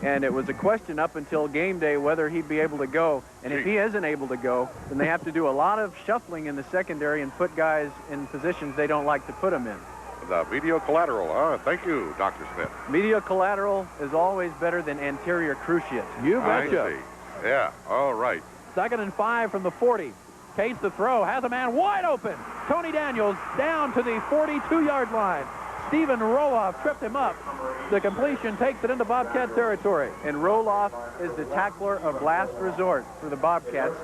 S3: and it was a question up until game day whether he'd be able to go. And if he isn't able to go, then they have to do a lot of shuffling in the secondary and put guys in positions they don't like to put them in.
S1: The medial collateral. Thank you, Dr. Smith.
S3: Medial collateral is always better than anterior cruciate.
S2: You betcha.
S1: I see. Yeah, all right.
S2: 2nd and 5 from the 40. Case to throw, has a man wide open. Tony Daniels down to the 42-yard line. Stephen Roloff tripped him up. The completion takes it into Bobcat territory.
S3: And Roloff is the tackler of last resort for the Bobcats.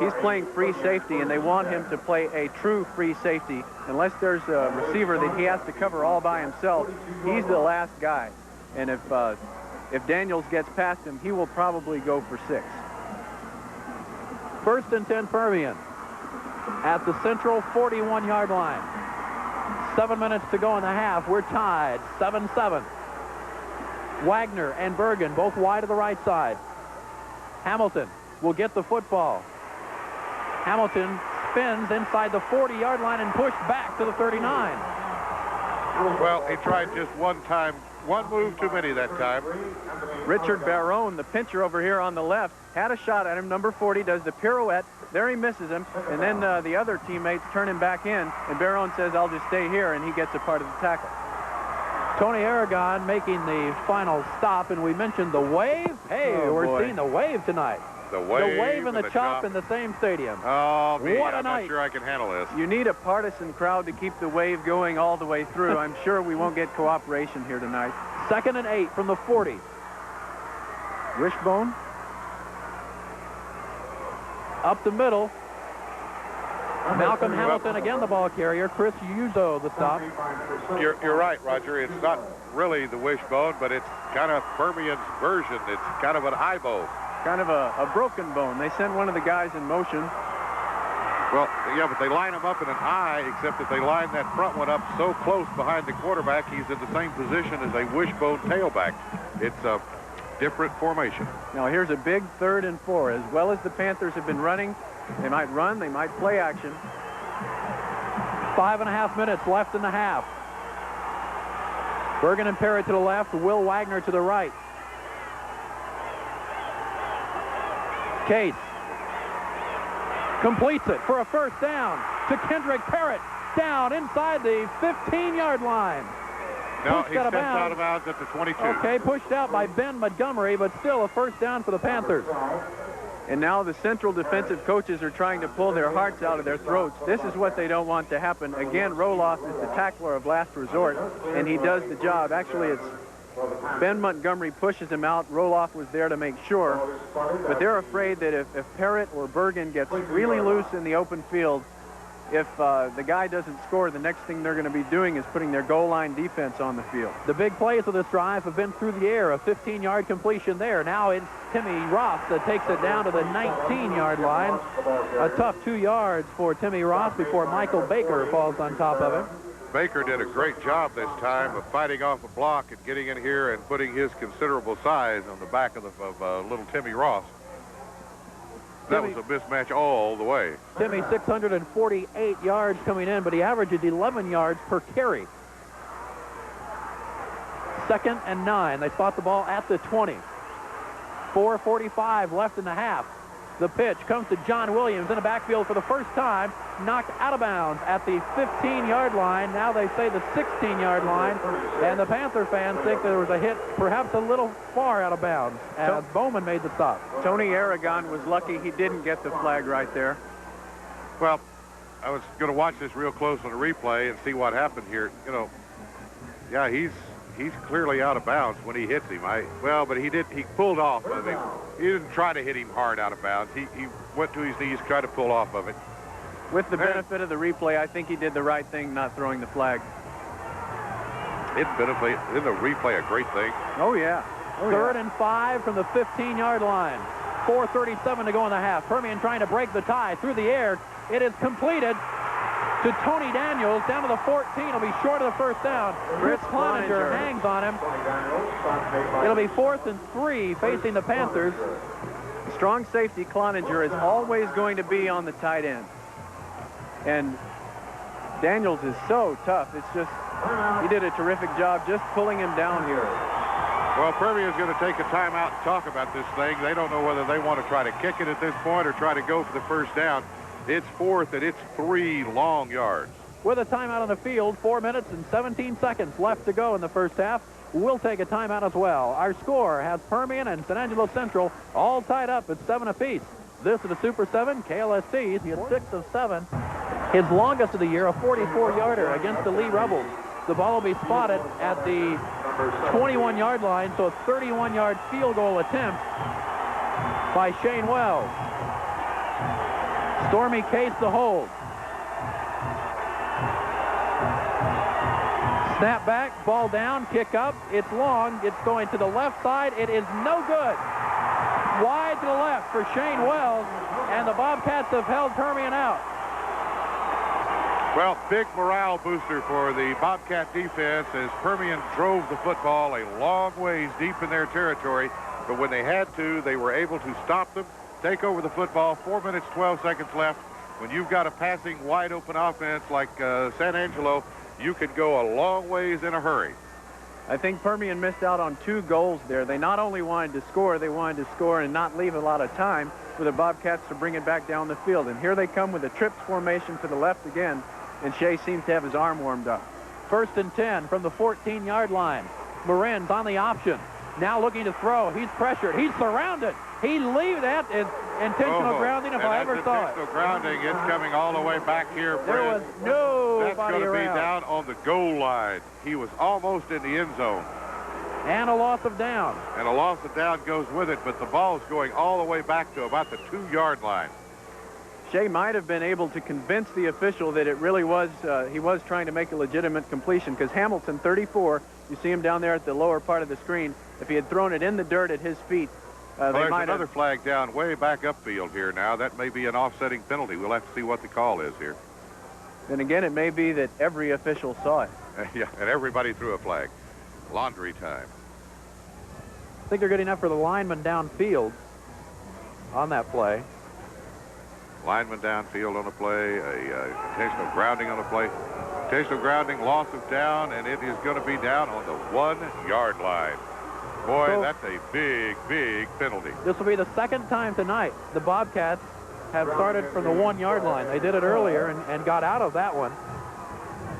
S3: He's playing free safety, and they want him to play a true free safety. Unless there's a receiver that he has to cover all by himself, he's the last guy. And if Daniels gets past him, he will probably go for 6.
S2: 1st and 10 Permian at the central 41-yard line. 7 minutes to go in the half. We're tied 7-7. Wagner and Bergen both wide to the right side. Hamilton will get the football. Hamilton spins inside the 40-yard line and pushed back to the 39.
S1: Well, he tried just one time. One move too many that time.
S3: Richard Barone, the pitcher over here on the left, had a shot at him. Number 40 does the pirouette. There he misses him. And then the other teammates turn him back in. And Barone says, I'll just stay here. And he gets a part of the tackle.
S2: Tony Aragon making the final stop. And we mentioned the wave. Hey, we're seeing the wave tonight.
S1: The wave
S2: and the chop in the same stadium.
S1: Oh, me.
S2: What a
S1: I'm
S2: night.
S1: not sure I can handle this.
S3: You need a partisan crowd to keep the wave going all the way through. I'm sure we won't get cooperation here tonight.
S2: 2nd and 8 from the 40.
S3: Wishbone.
S2: Up the middle. Malcolm Hamilton again the ball carrier. Chris Uzo the stop.
S1: You're right, Roger. It's not really the wishbone, but it's kind of Permian's version. It's kind of an eye bone.
S3: Kind of a broken bone. They sent one of the guys in motion.
S1: Well, yeah, but they line him up in an eye, except that they line that front one up so close behind the quarterback, he's in the same position as a wishbone tailback. It's a different formation.
S3: Now, here's a big 3rd and 4. As well as the Panthers have been running, they might run, they might play action.
S2: 5.5 minutes left in the half. Bergen and Parrott to the left, Will Wagner to the right. Case completes it for a 1st down to Kendrick Parrott, down inside the 15-yard line.
S1: No, he steps out of bounds at the 22.
S2: Okay, pushed out by Ben Montgomery, but still a 1st down for the Panthers.
S3: And now the central defensive coaches are trying to pull their hearts out of their throats. This is what they don't want to happen. Again, Roloff is the tackler of last resort, and he does the job. Actually, it's Ben Montgomery pushes him out. Roloff was there to make sure. But they're afraid that if Parrott or Bergen gets really loose in the open field, if the guy doesn't score, the next thing they're going to be doing is putting their goal line defense on the field.
S2: The big plays of this drive have been through the air. A 15-yard completion there. Now it's Timmy Ross that takes it down to the 19-yard line. A tough 2 yards for Timmy Ross before Michael Baker falls on top of it.
S1: Baker did a great job this time of fighting off a block and getting in here and putting his considerable size on the back of little Timmy Ross. That was a mismatch all the way.
S2: Timmy 648 yards coming in, but he averaged 11 yards per carry. 2nd and 9. They spot the ball at the 20. 4:45 left in the half. The pitch comes to John Williams in the backfield for the first time, knocked out of bounds at the 15-yard line. Now they say the 16-yard line, and the Panther fans think there was a hit perhaps a little far out of bounds as Bowman made the stop.
S3: Tony Aragon was lucky he didn't get the flag right there.
S1: Well, I was going to watch this real close on the replay and see what happened here. You know, yeah, he's clearly out of bounds when he hits him. But he pulled off of him. He didn't try to hit him hard out of bounds. He went to his knees, tried to pull off of it.
S3: With the benefit of the replay, I think he did the right thing not throwing the flag.
S1: Isn't the replay a great thing?
S3: Oh, yeah.
S2: 3rd and 5 from the 15-yard line. 4:37 to go in the half. Permian trying to break the tie through the air. It is completed to Tony Daniels down to the 14. It'll be short of the first down. Chris Cloninger hangs on him. It'll be 4th and 3 facing the Panthers.
S3: Strong safety Cloninger is always going to be on the tight end. And Daniels is so tough. It's just, he did a terrific job just pulling him down here.
S1: Well, Permian is going to take a timeout and talk about this thing. They don't know whether they want to try to kick it at this point or try to go for the first down. It's 4th and it's 3 long yards.
S2: With a timeout on the field, 4 minutes and 17 seconds left to go in the first half. We'll take a timeout as well. Our score has Permian and San Angelo Central all tied up at 7 apiece. This is the Super 7 KLSC. He had 6 of 7. His longest of the year, a 44-yarder against the Lee Rebels. The ball will be spotted at the 21-yard line, so a 31-yard field goal attempt by Shane Wells. Stormy Case the hold. Snap back, ball down, kick up. It's long. It's going to the left side. It is no good. Wide to the left for Shane Wells, and the Bobcats have held Permian out.
S1: Well, big morale booster for the Bobcat defense as Permian drove the football a long ways deep in their territory. But when they had to, they were able to stop them, take over the football. 4 minutes, 12 seconds left. When you've got a passing, wide-open offense like San Angelo, you can go a long ways in a hurry.
S3: I think Permian missed out on 2 goals there. They not only wanted to score, they wanted to score and not leave a lot of time for the Bobcats to bring it back down the field. And here they come with a trips formation to the left again. And Shea seems to have his arm warmed up.
S2: 1st and 10 from the 14-yard line. Marin's on the option. Now looking to throw. He's pressured. He's surrounded. He leaves that. It's intentional grounding if I ever saw it.
S1: Intentional grounding. It's coming all the way back here, Fred.
S2: There was nobody
S1: That's going to be
S2: around.
S1: down on the goal line. He was almost in the end zone.
S2: And a loss of down.
S1: And a loss of down goes with it, but the ball is going all the way back to about the 2-yard line.
S3: Shea might have been able to convince the official that it really was, he was trying to make a legitimate completion, because Hamilton, 34, you see him down there at the lower part of the screen. If he had thrown it in the dirt at his feet, they
S1: there's
S3: might
S1: another
S3: have...
S1: flag down way back upfield here now. That may be an offsetting penalty. We'll have to see what the call is here.
S3: Then again, it may be that every official saw it.
S1: Yeah, and everybody threw a flag. Laundry time.
S2: I think they're good enough for the lineman downfield on that play.
S1: Lineman downfield on a play, a intentional grounding on a play. Intentional grounding, loss of down, and it is going to be down on the 1-yard line. Boy,
S2: So,
S1: that's a big, big penalty.
S2: This will be the second time tonight the Bobcats have started from the 1-yard line. They did it earlier and got out of that one.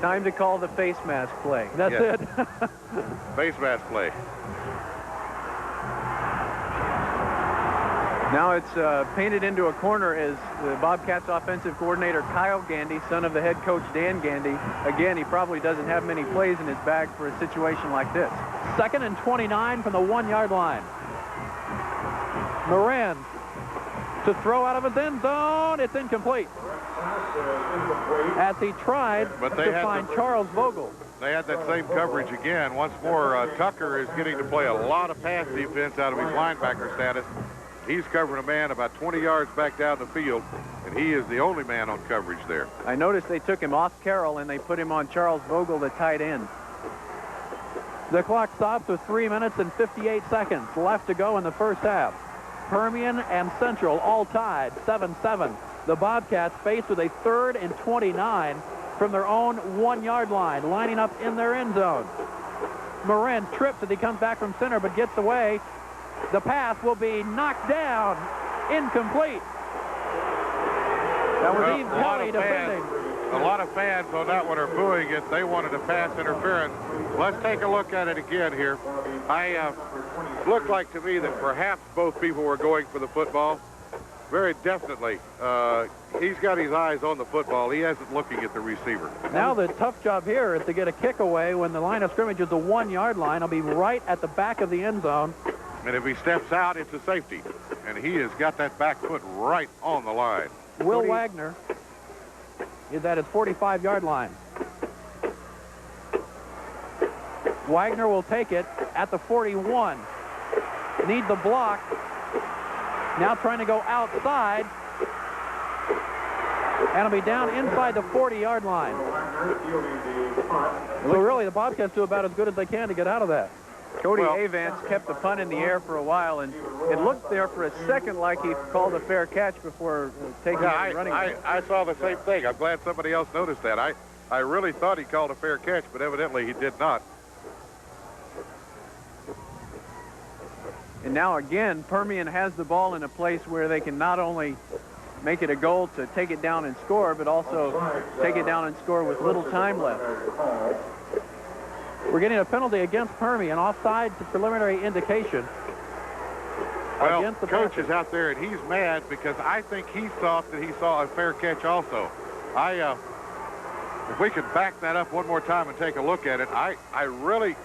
S3: Time to call the face mask play.
S2: That's
S1: Yes.
S2: it.
S1: Face mask play.
S3: Now it's painted into a corner as the Bobcats offensive coordinator Kyle Gandy, son of the head coach Dan Gandy. Again, he probably doesn't have many plays in his bag for a situation like this.
S2: 2nd and 29 from the 1-yard line. Moran to throw out of his end zone. It's incomplete. As he tried
S1: But they
S2: to
S1: had
S2: find
S1: the-
S2: Charles Vogel.
S1: They had that same coverage again. Once more, Tucker is getting to play a lot of pass defense out of his linebacker status. He's covering a man about 20 yards back down the field, and he is the only man on coverage there.
S3: I noticed they took him off Carroll and they put him on Charles Vogel, the tight end.
S2: The clock stops with 3 minutes and 58 seconds left to go in the first half. Permian and Central all tied 7-7. The Bobcats faced with a 3rd and 29 from their own 1-yard line, lining up in their end zone. Moran trips as he comes back from center but gets away. The pass will be knocked down, incomplete. That was
S1: Well,
S2: Eve
S1: a lot
S2: Kelly
S1: of fans-
S2: defending.
S1: A lot of fans on that one are booing it. They wanted a pass interference. Let's take a look at it again here. Looked like to me that perhaps both people were going for the football. Very definitely. He's got his eyes on the football. He isn't looking at the receiver.
S2: Now the tough job here is to get a kick away when the line of scrimmage is the 1-yard line. He'll be right at the back of the end zone.
S1: And if he steps out, it's a safety. And he has got that back foot right on the line.
S2: Will Wagner is at his 45-yard line. Wagner will take it at the 41. Need the block. Now trying to go outside. And it'll be down inside the 40-yard line. So really, the Bobcats do about as good as they can to get out of that.
S3: Cody Avance kept the punt in the air for a while, and it looked there for a second like he called a fair catch before taking it and running.
S1: I saw the same thing. I'm glad somebody else noticed that. I really thought he called a fair catch, but evidently he did not.
S3: And now again, Permian has the ball in a place where they can not only make it a goal to take it down and score, but also take it down and score with little time left.
S2: We're getting a penalty against Permian, offside to preliminary indication.
S1: Well, the coach is out there, and he's mad because I think he thought that he saw a fair catch also. If we could back that up one more time and take a look at it, I really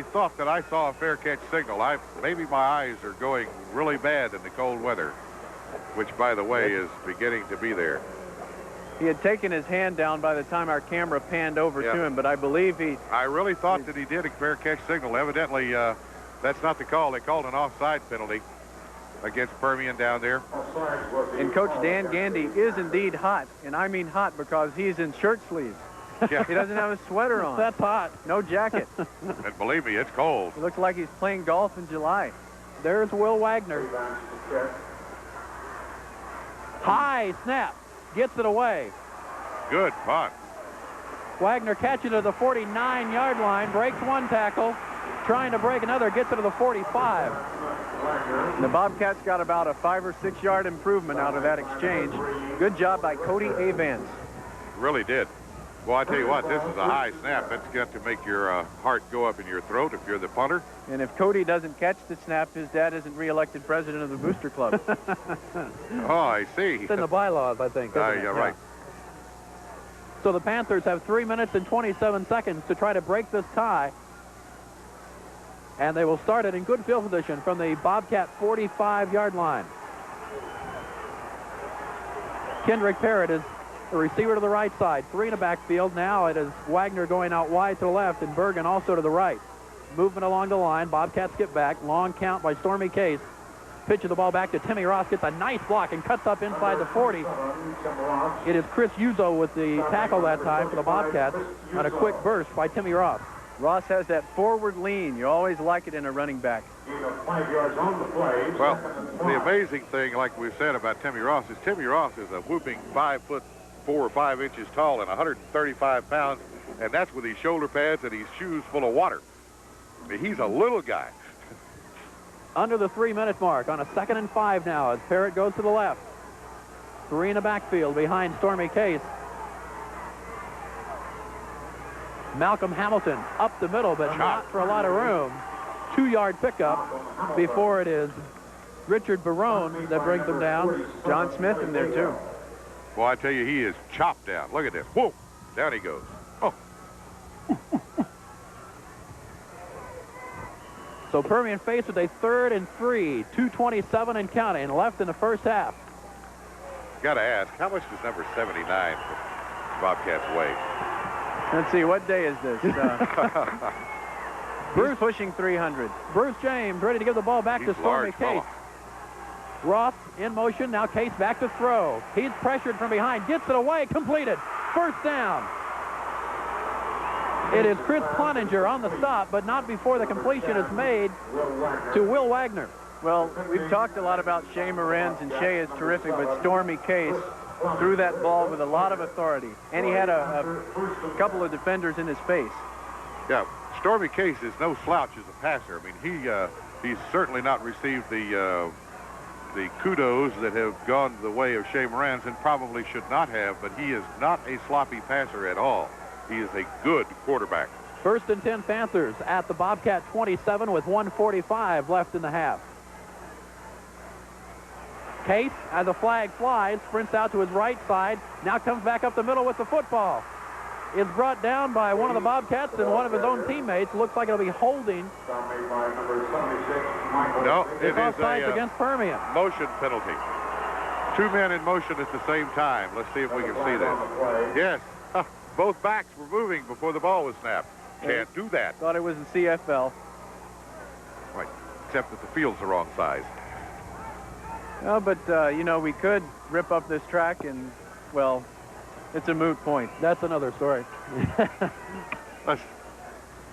S1: thought that I saw a fair catch signal. Maybe my eyes are going really bad in the cold weather, which, by the way, is beginning to be there.
S3: He had taken his hand down by the time our camera panned over to him, but I believe
S1: I really thought that he did a fair catch signal. Evidently, that's not the call. They called an offside penalty against Permian down there.
S3: And Coach Dan Gandy is indeed hot, and I mean hot because he's in shirt sleeves.
S1: Yeah.
S3: He doesn't have a sweater on.
S2: That's hot.
S3: No jacket.
S1: And believe me, it's cold.
S3: It looks like he's playing golf in July.
S2: There's Will Wagner. High snap. Gets it away.
S1: Good punt.
S2: Wagner catches it to the 49-yard line, breaks one tackle, trying to break another, gets it to the 45.
S3: The Bobcats got about a 5 or 6 yard improvement out of that exchange. Good job by Cody Avance.
S1: Really did. Well, I tell you what, this is a high snap. That's got to make your heart go up in your throat if you're the punter.
S3: And if Cody doesn't catch the snap, his dad isn't reelected president of the Booster Club.
S1: Oh, I see.
S2: It's in the bylaws, I think.
S1: Yeah, right.
S2: So the Panthers have 3 minutes and 27 seconds to try to break this tie. And they will start it in good field position from the Bobcat 45-yard line. Kendrick Parrott is the receiver to the right side. 3 in the backfield. Now it is Wagner going out wide to the left and Bergen also to the right. Movement along the line. Bobcats get back. Long count by Stormy Case. Pitches the ball back to Timmy Ross. Gets a nice block and cuts up inside the 40. It is Chris Uzo with the tackle that time for the Bobcats on a quick burst by Timmy Ross.
S3: Ross has that forward lean. You always like it in a running back.
S1: Well, the amazing thing, like we've said about Timmy Ross is a whooping 5'4" or 5 inches tall and 135 pounds, and that's with his shoulder pads and his shoes full of water. I mean, he's a little guy.
S2: Under the 3-minute mark on a 2nd and 5 now as Parrott goes to the left. 3 in the backfield behind Stormy Case. Malcolm Hamilton up the middle, but not for a lot of room. 2-yard pickup before it is Richard Barone that brings them down.
S3: John Smith in there too.
S1: Well, I tell you, he is chopped down. Look at this. Whoa, down he goes. Oh.
S2: So Permian faced with a 3rd and 3, 2:27 and counting left in the first half.
S1: Got to ask, how much does number 79 for Bobcats weigh?
S3: Let's see, what day is this? Bruce pushing 300.
S2: Bruce James ready to give the ball back to Stormy Case.
S1: Fella.
S2: Ross in motion, now Case back to throw. He's pressured from behind, gets it away, completed. First down. It is Chris Cloninger on the stop, but not before the completion is made to Will Wagner.
S3: Well, we've talked a lot about Shea Morenz, and Shea is terrific, but Stormy Case threw that ball with a lot of authority, and he had a couple of defenders in his face.
S1: Yeah, Stormy Case is no slouch as a passer. I mean, he's certainly not received the kudos that have gone the way of Shea Morenz and probably should not have, but he is not a sloppy passer at all. He is a good quarterback.
S2: 1st and 10 Panthers at the Bobcat 27 with 1:45 left in the half. Case, as the flag flies, sprints out to his right side, now comes back up the middle with the football. Is brought down by one of the Bobcats and one of his own teammates. Looks like it'll be holding.
S1: No, it is
S2: offsides against Permian.
S1: Motion penalty. 2 men in motion at the same time. Let's see if we can see that. Yes, both backs were moving before the ball was snapped. Can't do that.
S3: Thought it was the CFL.
S1: Right, except that the field's the wrong size.
S3: Oh, but, you know, we could rip up this track and well, it's a moot point.
S2: That's another story.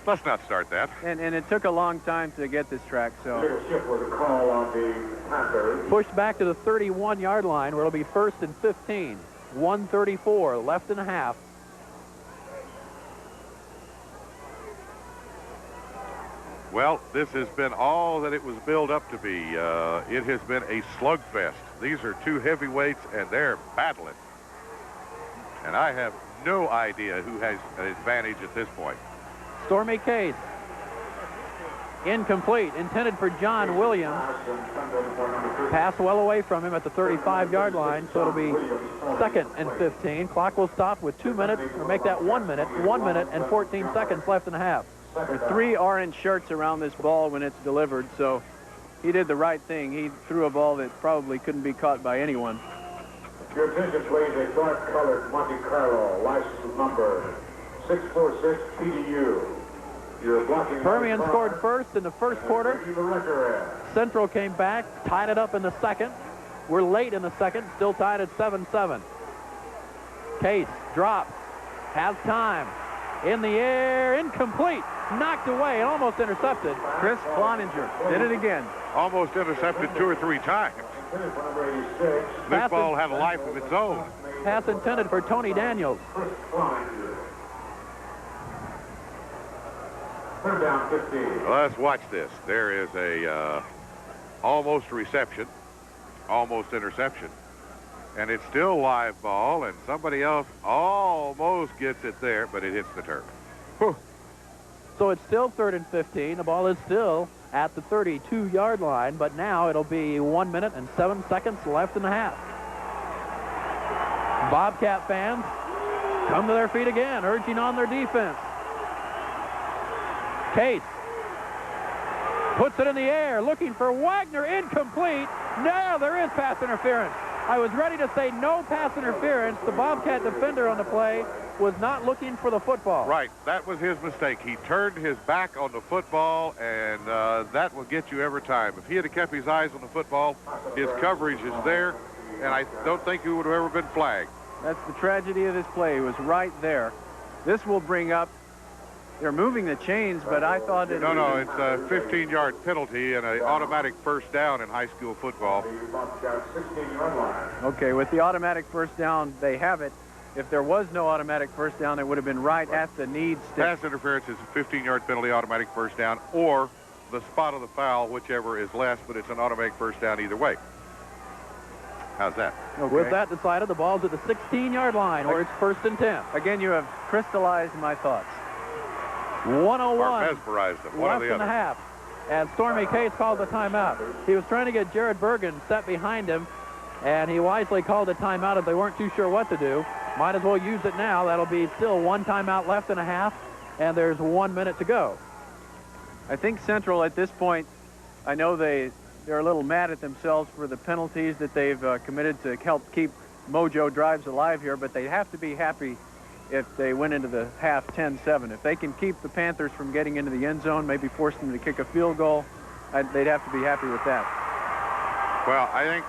S1: Let's not start that.
S3: And it took a long time to get this track, so.
S4: Leadership was a call on the Panthers.
S2: Pushed back to the 31-yard line where it'll be 1st and 15. 1:34 left in a half.
S1: Well, this has been all that it was billed up to be. It has been a slugfest. These are two heavyweights, and they're battling. And I have no idea who has an advantage at this point.
S2: Stormy Case. Incomplete. Intended for John Williams. Pass well away from him at the 35-yard line, so it'll be 2nd and 15. Clock will stop with 2 minutes, or make that 1 minute. 1 minute and 14 seconds left in a half.
S3: There are 3 orange shirts around this ball when it's delivered, so he did the right thing. He threw a ball that probably couldn't be caught by anyone.
S4: Your attention, please, a dark-colored Monte Carlo, license number 646 PDU. You're blocking.
S2: Permian scored first in the first quarter. Central came back, tied it up in the second. We're late in the second, still tied at 7-7. Case drops, has time. In the air, incomplete. Knocked away and almost intercepted.
S3: Chris Cloninger did it again.
S1: Almost intercepted 2 or 3 times. This ball had a life of its own.
S2: Pass intended for Tony Daniels.
S4: Third down, 15.
S1: Let's watch this. There is a almost reception, almost interception. And it's still live ball, and somebody else almost gets it there, but it hits the turf. Whew.
S2: So it's still 3rd and 15. The ball is still at the 32-yard line, but now it'll be 1 minute and 7 seconds left in the half. Bobcat fans come to their feet again, urging on their defense. Case puts it in the air, looking for Wagner, incomplete. Now there is pass interference. I was ready to say no pass interference. The Bobcat defender on the play was not looking for the football.
S1: Right, that was his mistake. He turned his back on the football, and that will get you every time. If he had kept his eyes on the football, his coverage is there, and I don't think he would have ever been flagged.
S3: That's the tragedy of this play. It was right there. This will bring up. They're moving the chains, but I thought it.
S1: No, it's a 15-yard penalty and an automatic first down in high school football.
S3: Okay, with the automatic first down, they have it. If there was no automatic first down, it would have been right at the need stick.
S1: Pass interference is a 15-yard penalty, automatic first down, or the spot of the foul, whichever is less, but it's an automatic first down either way. How's that?
S3: Okay.
S2: With that decided, the ball's at the 16-yard line, where it's 1st and 10.
S3: Again, you have crystallized my thoughts.
S2: 101
S1: Or mesmerized them, one or
S2: left
S1: the
S2: in the
S1: other.
S2: half. And Stormy Case called the timeout. He was trying to get Jared Bergen set behind him, and he wisely called a timeout if they weren't too sure what to do. Might as well use it now. That'll be still 1 timeout left in a half, and there's 1 minute to go.
S3: I think Central at this point, I know they're a little mad at themselves for the penalties that they've committed to help keep Mojo Drives alive here, but they have to be happy if they went into the half 10-7. If they can keep the Panthers from getting into the end zone, maybe force them to kick a field goal, they'd have to be happy with that.
S1: Well, I think,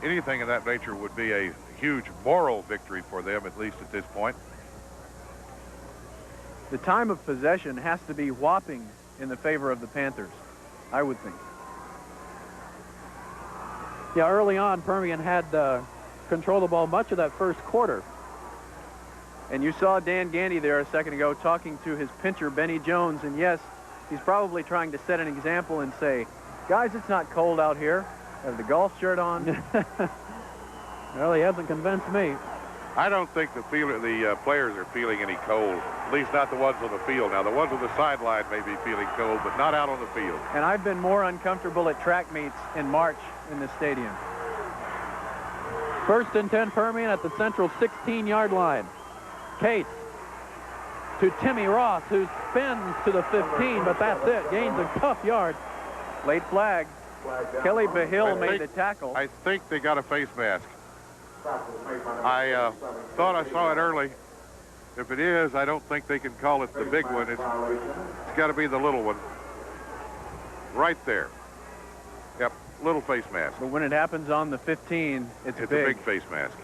S1: anything of that nature would be a huge moral victory for them, at least at this point.
S3: The time of possession has to be whopping in the favor of the Panthers, I would think.
S2: Yeah, early on, Permian had control of the ball much of that first quarter.
S3: And you saw Dan Gandy there a second ago talking to his pitcher, Benny Jones, and yes, he's probably trying to set an example and say, guys, it's not cold out here. I have the golf shirt on.
S2: Well, he hasn't convinced me.
S1: I don't think the players are feeling any cold, at least not the ones on the field. Now, the ones on the sideline may be feeling cold, but not out on the field.
S3: And I've been more uncomfortable at track meets in March in the stadium.
S2: 1st and 10 Permian at the Central 16-yard line. Case to Timmy Ross, who spins to the 15, but that's it. Gains a tough yard.
S3: Late flag. Kelly Bahill made the tackle.
S1: I think they got a face mask. I thought I saw it early. If it is, I don't think they can call it the big one. It's got to be the little one. Right there. Yep, little face mask.
S3: But when it happens on the 15, it's
S1: a
S3: big.
S1: big face mask.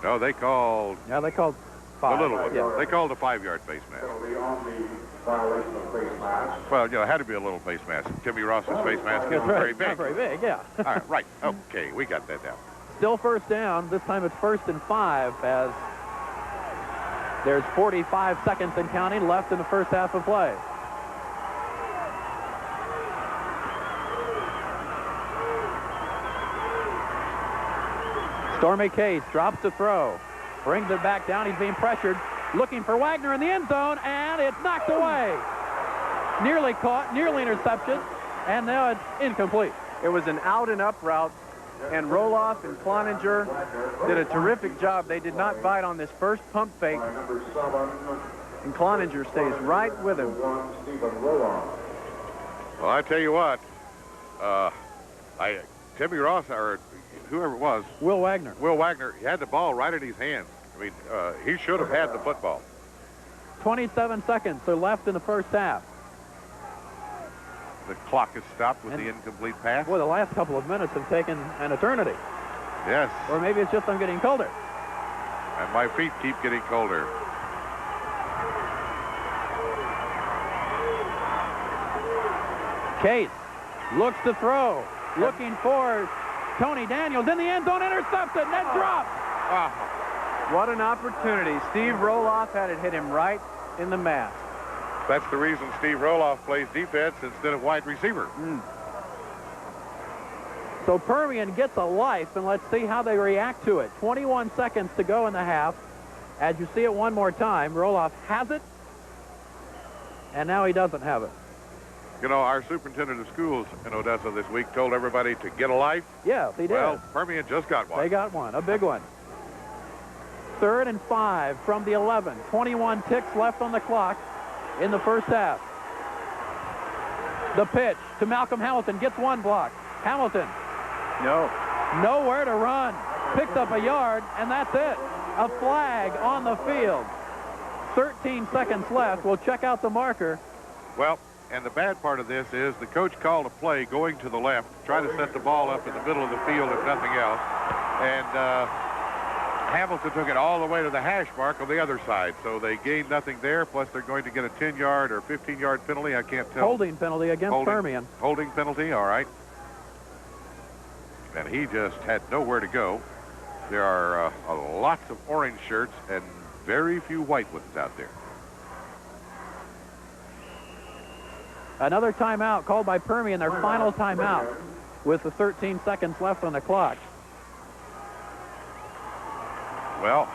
S1: No, they called
S2: Yeah, they called
S1: the
S2: 5.
S1: little one.
S2: Yeah.
S1: They called a 5-yard face mask.
S4: Penalty on the violation of face mask.
S1: Well, it had to be a little face mask. Timmy Ross's face mask
S2: That's
S1: is
S2: right.
S1: very big.
S2: Not very big, yeah.
S1: All right, right. Okay, we got that down.
S2: Still first down. This time it's 1st and 5 as there's 45 seconds and counting left in the first half of play. Stormy Case drops to throw. Brings it back down. He's being pressured. Looking for Wagner in the end zone, and it's knocked away. Nearly caught, nearly interception, and now it's incomplete.
S3: It was an out and up route, and Roloff and Cloninger did a terrific job. They did not bite on this first pump fake,
S4: By number 7,
S3: and Cloninger stays right with him.
S4: 1, Stephen Roloff.
S1: Well, I tell you what, Timmy Ross, or whoever it was,
S2: Will Wagner.
S1: Will Wagner, he had the ball right in his hands. I mean, he should have had the football.
S2: 27 seconds are left in the first half.
S1: The clock has stopped with the incomplete pass.
S2: Boy, the last couple of minutes have taken an eternity.
S1: Yes,
S2: Or maybe it's just I'm getting colder.
S1: and my feet keep getting colder.
S2: Case looks to throw. Looking for Tony Daniels in the end zone. Intercepted. Net drop.
S3: What an opportunity. Steve Roloff had it hit him right in the mask.
S1: That's the reason Steve Roloff plays defense instead of wide receiver.
S2: So Permian gets a life, and let's see how they react to it. 21 seconds to go in the half. As you see it one more time, Roloff has it, and now he doesn't have it.
S1: You know, our superintendent of schools in Odessa this week told everybody to get a life.
S2: Yeah, he did.
S1: Well, Permian just got one.
S2: They got one, a big one. 3rd and 5 from the 11. 21 ticks left on the clock in the first half. The pitch to Malcolm Hamilton, gets one block. Hamilton, nowhere to run. Picks up a yard, and that's it. A flag on the field. 13 seconds left. We'll check out the marker.
S1: Well, and the bad part of this is the coach called a play going to the left, try to set the ball up in the middle of the field if nothing else. And Hamilton took it all the way to the hash mark on the other side. So they gained nothing there, plus they're going to get a 10-yard or 15-yard penalty. I can't tell.
S2: Holding penalty against Permian.
S1: Holding penalty, all right. And he just had nowhere to go. There are lots of orange shirts and very few white ones out there.
S2: Another timeout called by Permian, their final timeout with the 13 seconds left on the clock.
S1: Well,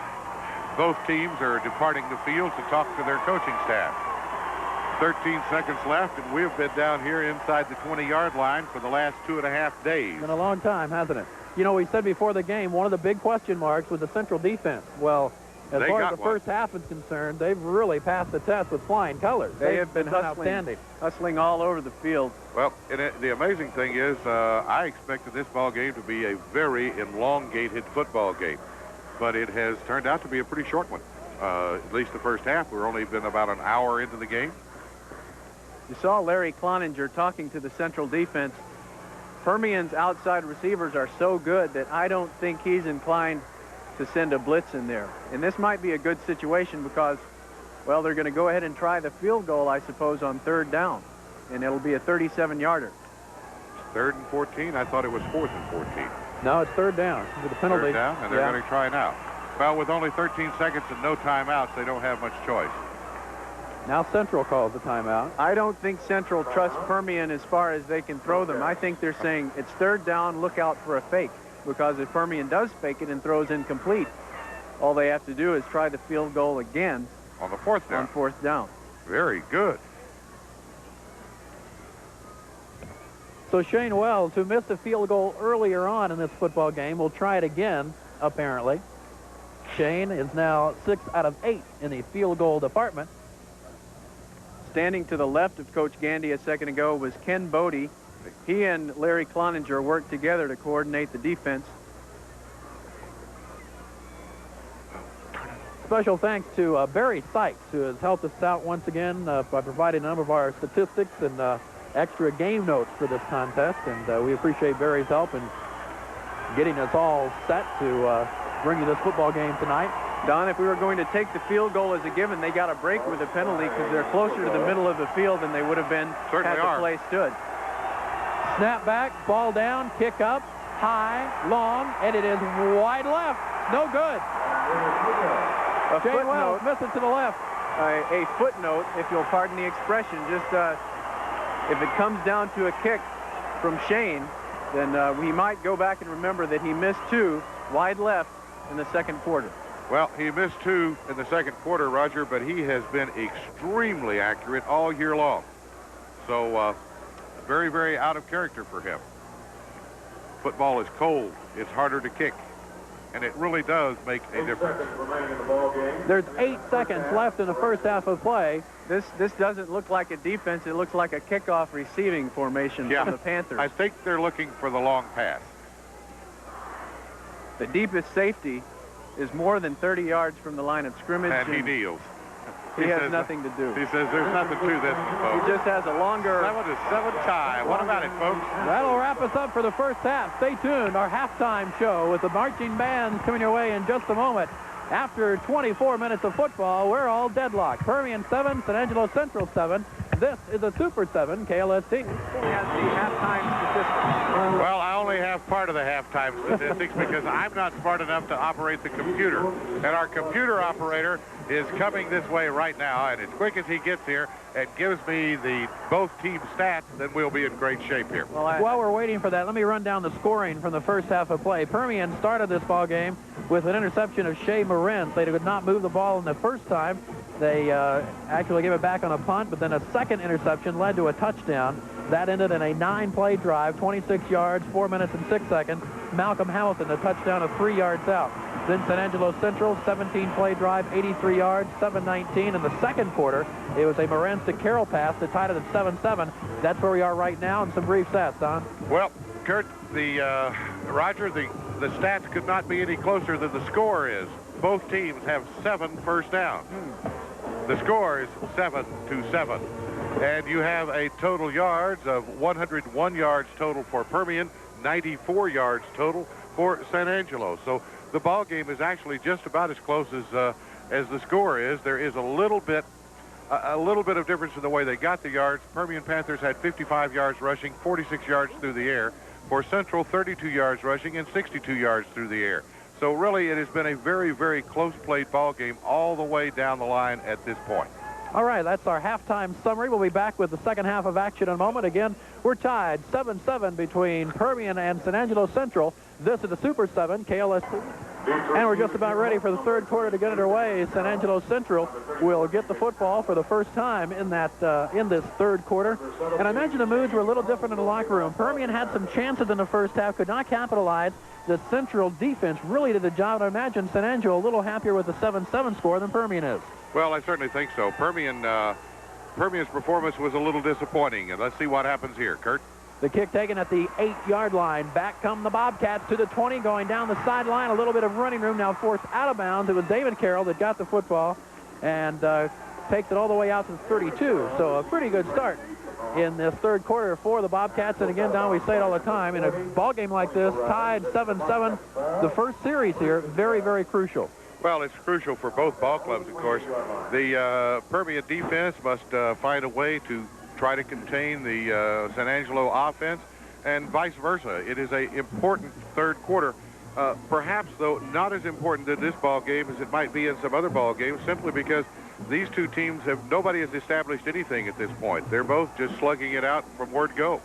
S1: both teams are departing the field to talk to their coaching staff. 13 seconds left, and we've been down here inside the 20-yard line for the last 2.5 days.
S2: It's been a long time, hasn't it? You know, we said before the game, one of the big question marks was the Central defense. Well, as far as the first half is concerned, they've really passed the test with flying colors.
S3: They have been
S2: outstanding.
S3: hustling all over the field.
S1: Well, and the amazing thing is I expected this ball game to be a very elongated football game, but it has turned out to be a pretty short one. At least the first half. We've only been about an hour into the game.
S3: You saw Larry Cloninger talking to the Central defense. Permian's outside receivers are so good that I don't think he's inclined to send a blitz in there. And this might be a good situation because, well, they're going to go ahead and try the field goal, I suppose, on 3rd down. And it'll be a 37-yarder.
S1: 3rd and 14. I thought it was 4th and 14.
S2: No, it's 3rd down with the penalty.
S1: 3rd down, and they're going to try now. Well, with only 13 seconds and no timeouts, they don't have much choice.
S2: Now Central calls the timeout.
S3: I don't think Central trusts Permian as far as they can throw them. I think they're saying it's 3rd down, look out for a fake. Because if Permian does fake it and throws incomplete, all they have to do is try the field goal again.
S1: On the 4th down.
S3: On 4th down.
S1: Very good.
S2: So Shane Wells, who missed a field goal earlier on in this football game, will try it again, apparently. Shane is now 6 out of 8 in the field goal department.
S3: Standing to the left of Coach Gandy a second ago was Ken Bodie. He and Larry Cloninger worked together to coordinate the defense.
S2: Special thanks to Barry Sykes, who has helped us out once again by providing a number of our statistics and extra game notes for this contest. And we appreciate Barry's help in getting us all set to bring you this football game tonight.
S3: Don, if we were going to take the field goal as a given, they got a break with a penalty because they're closer to the middle of the field than they would have been had the play stood.
S2: Snap back, ball down, kick up, high, long, and it is wide left. No good. Jay Wells missed it to the left.
S3: A footnote, if you'll pardon the expression, just if it comes down to a kick from Shane, then we might go back and remember that he missed 2 wide left in the second quarter.
S1: Well, he missed 2 in the second quarter, Roger, but he has been extremely accurate all year long. So very, very out of character for him. Football is cold. It's harder to kick. And it really does make a difference.
S2: There's 8 seconds left in the first half of play.
S3: This doesn't look like a defense. It looks like a kickoff receiving formation for the Panthers.
S1: I think they're looking for the long pass.
S3: The deepest safety is more than 30 yards from the line of scrimmage.
S1: And he kneels.
S3: He has nothing to do.
S1: He says there's nothing to this, folks.
S3: He just has a longer...
S1: 7-7 tie. What about it, folks?
S2: That'll wrap us up for the first half. Stay tuned. Our halftime show with the marching band coming your way in just a moment. After 24 minutes of football, we're all deadlocked. Permian 7, San Angelo Central 7. This is a Super 7 KLST.
S3: Has the halftime statistics.
S1: Well, I only have part of the halftime statistics because I'm not smart enough to operate the computer. And our computer operator is coming this way right now, and as quick as he gets here and gives me the both team stats, then we'll be in great shape here.
S2: While we're waiting for that, let me run down the scoring from the first half of play. Permian started this ball game with an interception of Shea Morin. They did not move the ball in the first time. They actually gave it back on a punt, but then a second interception led to a touchdown. That ended in a 9-play drive, 26 yards, 4 minutes and 6 seconds. Malcolm Hamilton, a touchdown of 3 yards out. Then San Angelo Central, 17-play drive, 83 yards, 7:19. In the second quarter, it was a Morenz to Carroll pass that tied it at 7-7. That's where we are right now, and some brief stats, Don.
S1: Well, Kurt, Roger, the stats could not be any closer than the score is. Both teams have 7 first downs. The score is 7-7. And you have a total yards of 101 yards total for Permian, 94 yards total for San Angelo. So the ball game is actually just about as close as the score is. There is a little bit of difference in the way they got the yards. Permian Panthers had 55 yards rushing, 46 yards through the air. For Central, 32 yards rushing and 62 yards through the air. So really, it has been a very, very close-played ball game all the way down the line at this point.
S2: All right, that's our halftime summary. We'll be back with the second half of action in a moment. Again, we're tied 7-7 between Permian and San Angelo Central. This is the Super 7 KLST. And we're just about ready for the third quarter to get underway. San Angelo Central will get the football for the first time in this third quarter. And I mentioned the moods were a little different in the locker room. Permian had some chances in the first half, could not capitalize. The Central defense really did the job. I imagine San Angelo a little happier with the 7-7 score than Permian is.
S1: Well, I certainly think so. Permian's performance was a little disappointing, and let's see what happens here. Kurt?
S2: The kick taken at the 8-yard line. Back come the Bobcats to the 20, going down the sideline. A little bit of running room, now forced out of bounds. It was David Carroll that got the football and takes it all the way out to the 32. So a pretty good start in this third quarter for the Bobcats. And again, Don, we say it all the time, in a ball game like this, tied 7-7, the first series here, very, very crucial.
S1: Well, it's crucial for both ball clubs, of course. The Permian defense must find a way to try to contain the San Angelo offense, and vice versa. It is an important third quarter. Perhaps, though, not as important in this ball game as it might be in some other ball games, simply because these two teams nobody has established anything at this point. They're both just slugging it out from word go.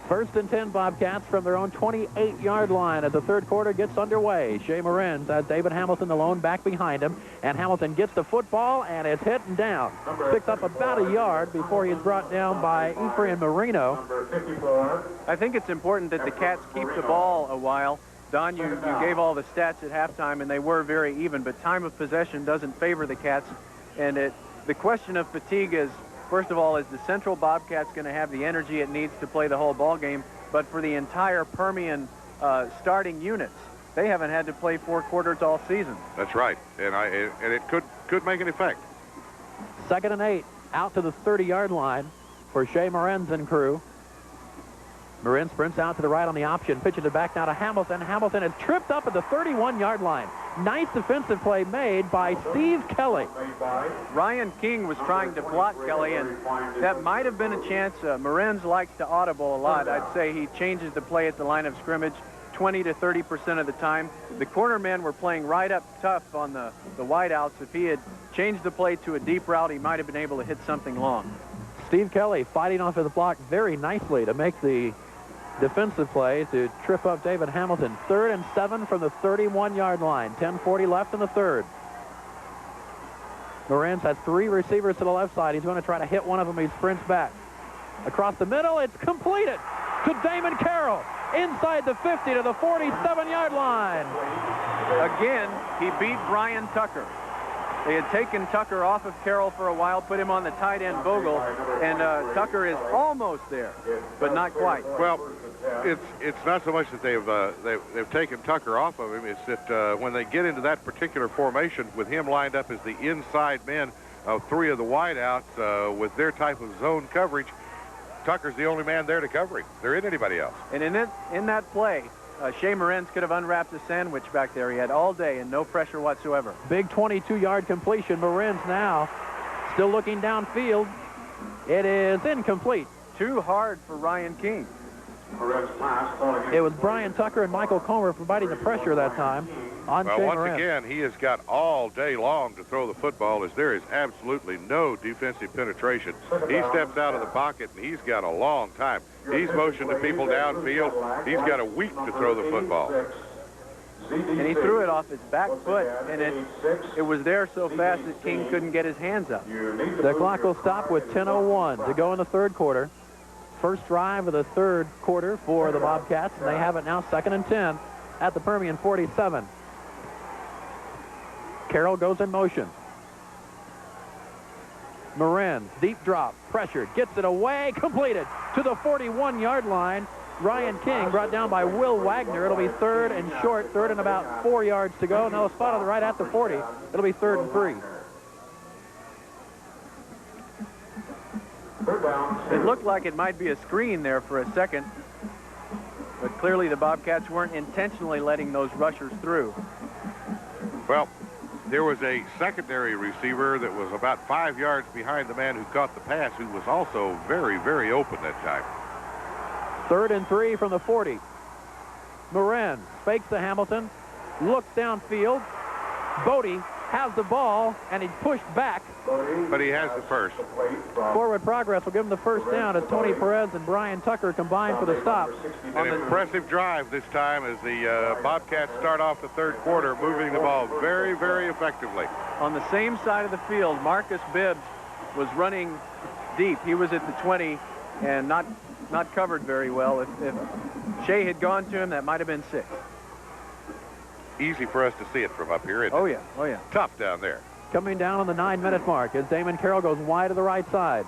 S2: First and 10 Bobcats from their own 28-yard line as the third quarter gets underway. Shea Morin has David Hamilton alone back behind him, and Hamilton gets the football and it's hit and down. Picks up about a yard before he's brought down by Ephraim Marino.
S3: I think it's important that the Cats keep the ball a while. Don, you gave all the stats at halftime, and they were very even, but time of possession doesn't favor the Cats. And the question of fatigue is, first of all, is the Central Bobcats going to have the energy it needs to play the whole ball game? But for the entire Permian starting units, they haven't had to play 4 quarters all season.
S1: That's right, and it could make an effect.
S2: 2nd and 8, out to the 30-yard line for Shea Morenz and crew. Marin sprints out to the right on the option, pitches it back now to Hamilton. Hamilton is tripped up at the 31-yard line. Nice defensive play made by Steve Kelly.
S3: Ryan King was trying to block Kelly, and that might have been a chance. Marin's likes to audible a lot. I'd say he changes the play at the line of scrimmage 20 to 30% of the time. The corner men were playing right up tough on the wideouts. If he had changed the play to a deep route, he might have been able to hit something long.
S2: Steve Kelly fighting off of the block very nicely to make the defensive play to trip up David Hamilton. 3rd and 7 from the 31-yard line. 10:40 left in the third. Moranz has 3 receivers to the left side. He's going to try to hit one of them. He sprints back. Across the middle, it's completed to Damon Carroll. Inside the 50 to the 47-yard line.
S3: Again, he beat Brian Tucker. They had taken Tucker off of Carroll for a while, put him on the tight end Bogle, and Tucker is almost there, but not quite.
S1: Well, it's not so much that they've taken Tucker off of him. It's that when they get into that particular formation with him lined up as the inside men of 3 of the wideouts with their type of zone coverage, Tucker's the only man there to cover him. There isn't anybody else.
S3: And in that play, Shea Morenz could have unwrapped a sandwich back there. He had all day and no pressure whatsoever.
S2: Big 22-yard completion. Morenz now still looking downfield. It is incomplete.
S3: Too hard for Ryan King.
S2: It was Brian Tucker and Michael Comer providing the pressure that time on Shea
S1: once
S2: Morenz.
S1: again, he has got all day long to throw the football, as there is absolutely no defensive penetration. He steps out of the pocket, and he's got a long time. He's motioned to people downfield. He's got a week to throw the football.
S3: And he threw it off his back foot, and it was there so fast that King couldn't get his hands up.
S2: The clock will stop with 10:01 to go in the third quarter. First drive of the third quarter for the Bobcats, and they have it now 2nd and 10 at the Permian 47. Carroll goes in motion. Morin, deep drop, pressured, gets it away, completed to the 41-yard line. Ryan King brought down by Will Wagner. It'll be 3rd and short, 3rd and about 4 yards to go. Now a spot on the right at the 40. It'll be 3rd and 3.
S3: It looked like it might be a screen there for a second, but clearly the Bobcats weren't intentionally letting those rushers through.
S1: Well, there was a secondary receiver that was about 5 yards behind the man who caught the pass, who was also very, very open that time.
S2: 3rd and 3 from the 40. Morin fakes to Hamilton, looks downfield. Bodie has the ball, and he's pushed back.
S1: But he has the first.
S2: Forward progress will give him the first down as Tony Perez and Brian Tucker combine for the stop.
S1: An impressive drive this time as the Bobcats start off the third quarter, moving the ball very, very effectively.
S3: On the same side of the field, Marcus Bibbs was running deep. He was at the 20 and not covered very well. If Shea had gone to him, that might have been 6.
S1: Easy for us to see it from up here, isn't it?
S3: Oh, yeah. Oh, yeah.
S1: Tough down there.
S2: Coming down on the 9-minute mark as Damon Carroll goes wide to the right side.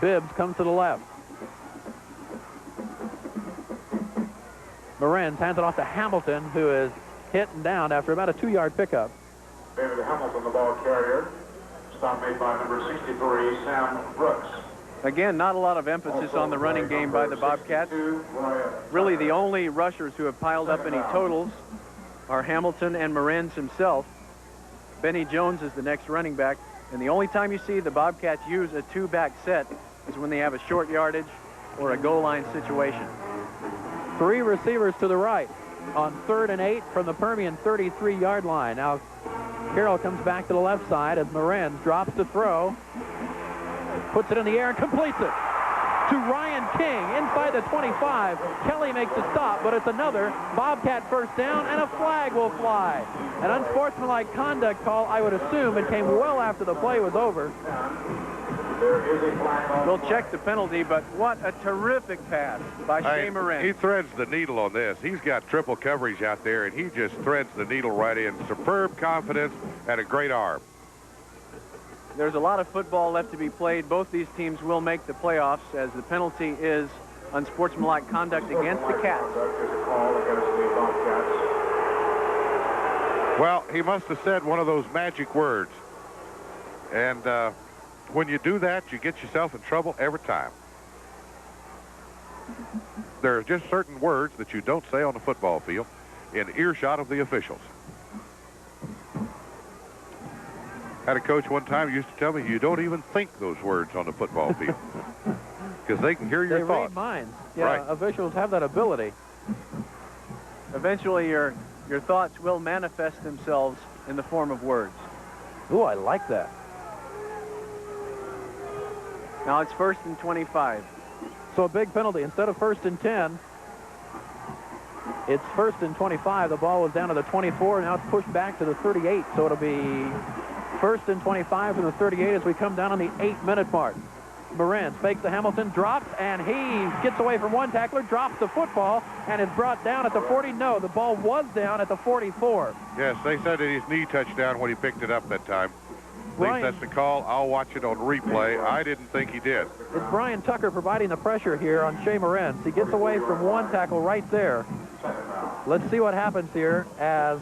S2: Bibbs comes to the left. Morenz hands it off to Hamilton, who is hit and down after about a 2-yard pickup.
S4: David Hamilton, the ball carrier. Stop made by number 63, Sam Brooks.
S3: Again, not a lot of emphasis on the running game by the Bobcats. Really, the only rushers who have piled up any totals are Hamilton and Morenz himself. Benny Jones is the next running back, and the only time you see the Bobcats use a 2-back set is when they have a short yardage or a goal line situation.
S2: 3 receivers to the right on 3rd and 8 from the Permian 33-yard line. Now Carroll comes back to the left side as Morenz drops to throw, puts it in the air and completes it to Ryan King inside the 25. Kelly makes a stop, but it's another Bobcat first down, and a flag will fly. An unsportsmanlike conduct call, I would assume. It came well after the play was over.
S3: We'll check the penalty, but what a terrific pass by Shea Morenz.
S1: He threads the needle on this. He's got triple coverage out there, and he just threads the needle right in. Superb confidence and a great arm.
S3: There's a lot of football left to be played. Both these teams will make the playoffs, as the penalty is unsportsmanlike conduct against the Cats.
S1: Well, he must have said one of those magic words. And when you do that, you get yourself in trouble every time. there are just certain words that you don't say on the football field in earshot of the officials. Had a coach one time used to tell me, you don't even think those words on the football field because they can hear your thoughts.
S2: They read minds. Yeah,
S1: right.
S2: Officials have that ability.
S3: Eventually, your thoughts will manifest themselves in the form of words.
S2: Ooh, I like that.
S3: Now it's 1st and 25.
S2: So a big penalty. Instead of 1st and 10, it's 1st and 25. The ball was down to the 24. Now it's pushed back to the 38. So it'll be 1st and 25 from the 38 as we come down on the 8-minute mark. Moran fakes the Hamilton, drops, and he gets away from one tackler, drops the football, and is brought down at the 40. No, the ball was down at the 44.
S1: Yes, they said that his knee touched down when he picked it up that time. I think
S2: Brian,
S1: that's the call. I'll watch it on replay. I didn't think he did.
S2: it's Brian Tucker providing the pressure here on Shea Moran. He gets away from one tackle right there. Let's see what happens here as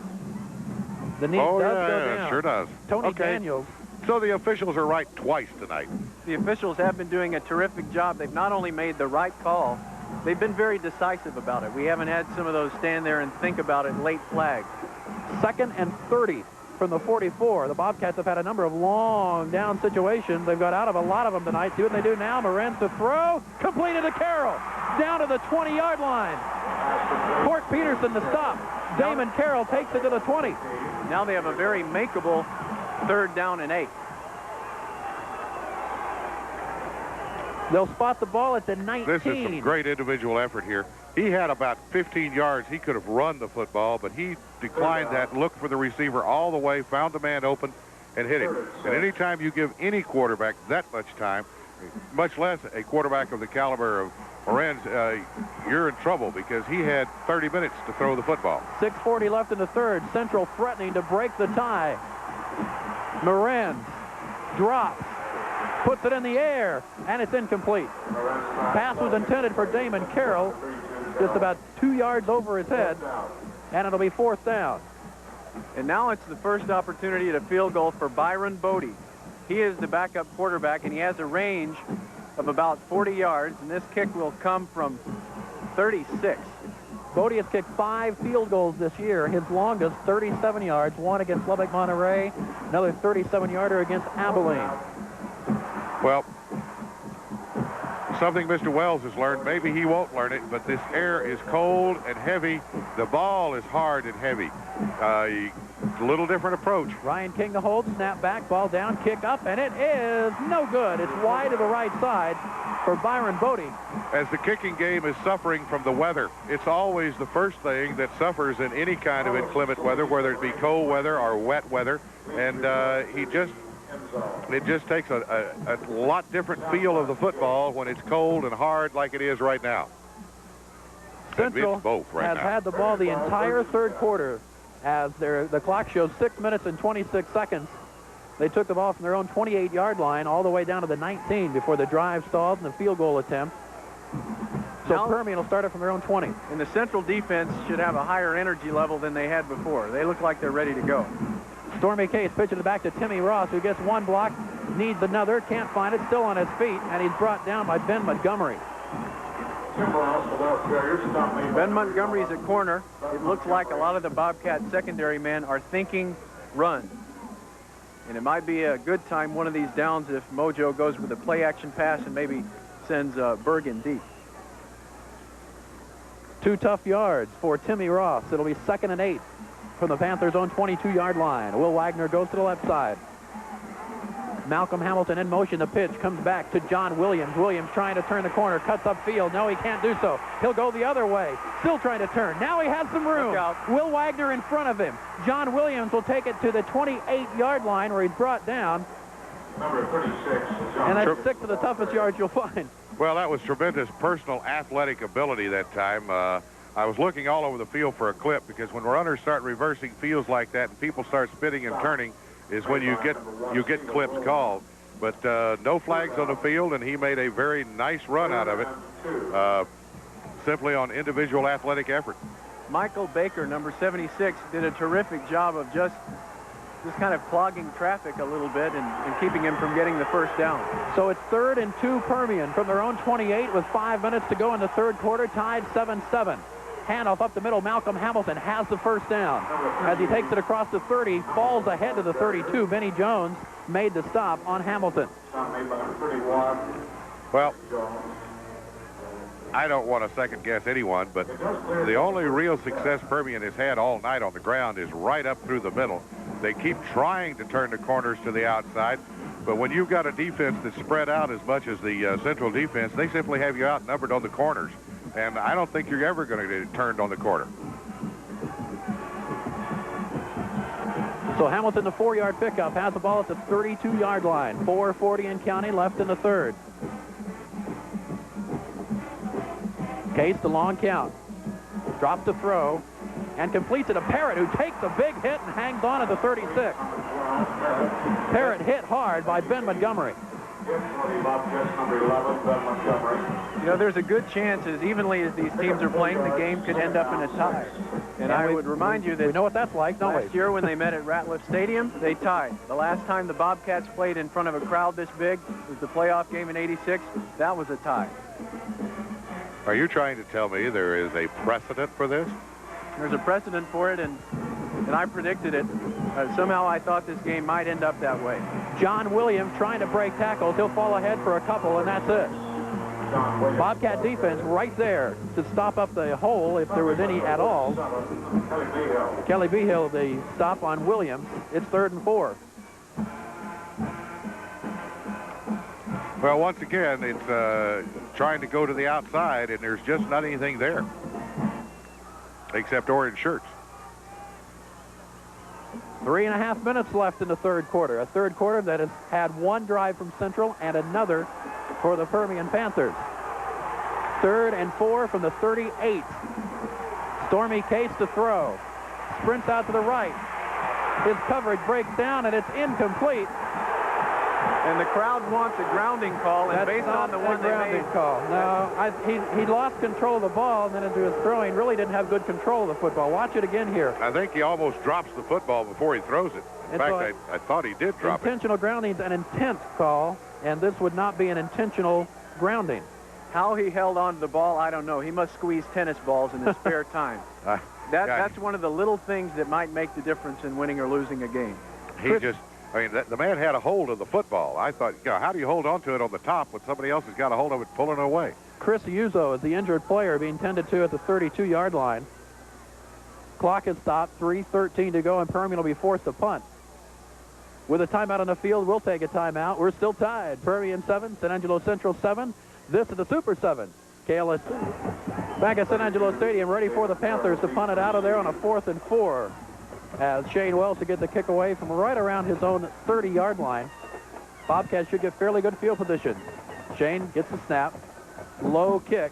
S2: the knee does go down.
S1: Sure does.
S2: Tony
S1: Okay.
S2: Daniels.
S1: So the officials are right twice tonight.
S3: The officials have been doing a terrific job. They've not only made the right call, they've been very decisive about it. We haven't had some of those stand there and think about it late flags.
S2: 2nd and 30 from the 44. The Bobcats have had a number of long down situations. They've got out of a lot of them tonight. See what they do now. Moran to throw. Completed to Carroll. Down to the 20-yard line. Court Peterson to stop. Damon Carroll takes it to the 20.
S3: Now they have a very makeable 3rd down and 8.
S2: They'll spot the ball at the 19.
S1: This is some great individual effort here. He had about 15 yards. He could have run the football, but he declined that, looked for the receiver all the way, found the man open, and hit him. And anytime you give any quarterback that much time, much less a quarterback of the caliber of Moran's, you're in trouble because he had 30 minutes to throw the football.
S2: 6:40 left in the 3rd. Central threatening to break the tie. Moran drops, puts it in the air, and it's incomplete. Pass was intended for Damon Carroll, just about 2 yards over his head, and it'll be 4th down.
S3: And now it's the first opportunity at a field goal for Byron Bodie. He is the backup quarterback, and he has a range of about 40 yards, and this kick will come from 36.
S2: Bodie has kicked 5 field goals this year. His longest, 37 yards, one against Lubbock Monterey, another 37-yarder against Abilene.
S1: Well, something Mr. Wells has learned, maybe he won't learn it, but this air is cold and heavy. The ball is hard and heavy. A little different approach.
S2: Ryan King to hold, snap back, ball down, kick up, and it is no good. It's wide to the right side for Byron Bodie.
S1: As the kicking game is suffering from the weather, it's always the first thing that suffers in any kind of inclement weather, whether it be cold weather or wet weather. And it just takes a lot different feel of the football when it's cold and hard like it is right now.
S2: Central
S1: both right
S2: has
S1: now.
S2: had the ball the entire 3rd quarter as the clock shows 6 minutes and 26 seconds. They took the ball from their own 28-yard line all the way down to the 19 before the drive stalled and the field goal attempt. So
S3: Now,
S2: Permian will start it from their own 20.
S3: And the Central defense should have a higher energy level than they had before. They look like they're ready to go.
S2: Stormy Case pitching it back to Timmy Ross, who gets one block, needs another, can't find it, still on his feet, and he's brought down by Ben Montgomery.
S3: Ben Montgomery's at corner. It looks like a lot of the Bobcat secondary men are thinking run. And it might be a good time one of these downs if Mojo goes with a play-action pass and maybe sends Bergen deep.
S2: 2 tough yards for Timmy Ross. It'll be 2nd and 8 from the Panthers' own 22-yard line. Will Wagner goes to the left side. Malcolm Hamilton in motion. The pitch comes back to John Williams. Williams trying to turn the corner, cuts upfield. No, he can't do so. He'll go the other way. Still trying to turn. Now he has some room. Will Wagner in front of him. John Williams will take it to the 28-yard line where he's brought down.
S4: Number 36.
S2: And that's 6 of the toughest yards you'll find.
S1: Well, that was tremendous personal athletic ability that time. I was looking all over the field for a clip because when runners start reversing fields like that and people start spinning and turning is when you get clips called. But no flags on the field, and he made a very nice run out of it, simply on individual athletic effort.
S3: Michael Baker, number 76, did a terrific job of just just kind of clogging traffic a little bit and keeping him from getting the first down.
S2: So it's 3rd and 2 Permian from their own 28 with 5 minutes to go in the third quarter, tied 7-7. Handoff up the middle. Malcolm Hamilton has the first down. As he takes it across the 30, falls ahead to the 32. Benny Jones made the stop on Hamilton.
S1: Well, I don't want to second guess anyone, but the only real success Permian has had all night on the ground is right up through the middle. They keep trying to turn the corners to the outside, but when you've got a defense that's spread out as much as the Central defense, they simply have you outnumbered on the corners. And I don't think you're ever going to get turned on the corner.
S2: So Hamilton, the 4-yard pickup, has the ball at the 32-yard line. 4:40 in counting left in the third. Case, the long count. Drops the throw and completes it to Parrott, who takes a big hit and hangs on at the 36. Parrott hit hard by Ben Montgomery.
S3: You know, there's a good chance, as evenly as these teams are playing, the game could end up in a tie. And I would remind you that
S2: we know what that's like, don't we?
S3: Last year when they met at Ratliff Stadium, they tied. The last time the Bobcats played in front of a crowd this big was the playoff game in '86. That was a tie.
S1: Are you trying to tell me there is a precedent for this?
S3: There's a precedent for it, and I predicted it. Somehow I thought this game might end up that way.
S2: John Williams trying to break tackles. He'll fall ahead for a couple, and that's it. Bobcat defense right there to stop up the hole if there was any at all. Kelly Behill, the stop on Williams. It's 3rd and 4.
S1: Well, once again, it's trying to go to the outside, and there's just not anything there except orange shirts.
S2: 3.5 minutes left in the third quarter. A third quarter that has had one drive from Central and another for the Permian Panthers. 3rd and 4 from the 38. Stormy Case to throw. Sprints out to the right. His coverage breaks down, and it's incomplete.
S3: And the crowd wants a grounding call, and based on the one they made.
S2: Call. No, he lost control of the ball, and then into his throwing, really didn't have good control of the football. Watch it again here.
S1: I think he almost drops the football before he throws it. In fact, I thought he did drop it.
S2: Intentional grounding is an intent call, and this would not be an intentional grounding.
S3: How he held on to the ball, I don't know. He must squeeze tennis balls in his spare time. That's one of the little things that might make the difference in winning or losing a game.
S1: The man had a hold of the football. I thought, how do you hold on to it on the top when somebody else has got a hold of it pulling it away?
S2: Chris Uzo is the injured player being tended to at the 32-yard line. Clock is stopped, 3:13 to go, and Permian will be forced to punt. With a timeout on the field, we'll take a timeout. We're still tied. Permian 7, San Angelo Central 7. This is the Super 7. KLSC back at San Angelo Stadium, ready for the Panthers to punt it out of there on a 4th and 4. As Shane Wells to get the kick away from right around his own 30-yard line. Bobcats should get fairly good field position. Shane gets the snap. Low kick.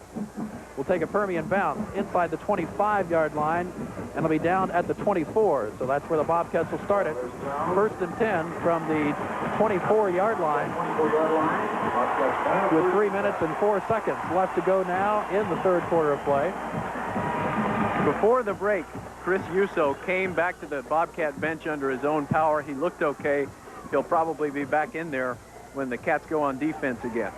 S2: Will take a Permian bounce inside the 25-yard line, and it'll be down at the 24. So that's where the Bobcats will start it. 1st and 10 from the 24-yard line. With 3 minutes and 4 seconds left to go now in the third quarter of play.
S3: Before the break, Chris Uso came back to the Bobcat bench under his own power. He looked okay. He'll probably be back in there when the Cats go on defense again.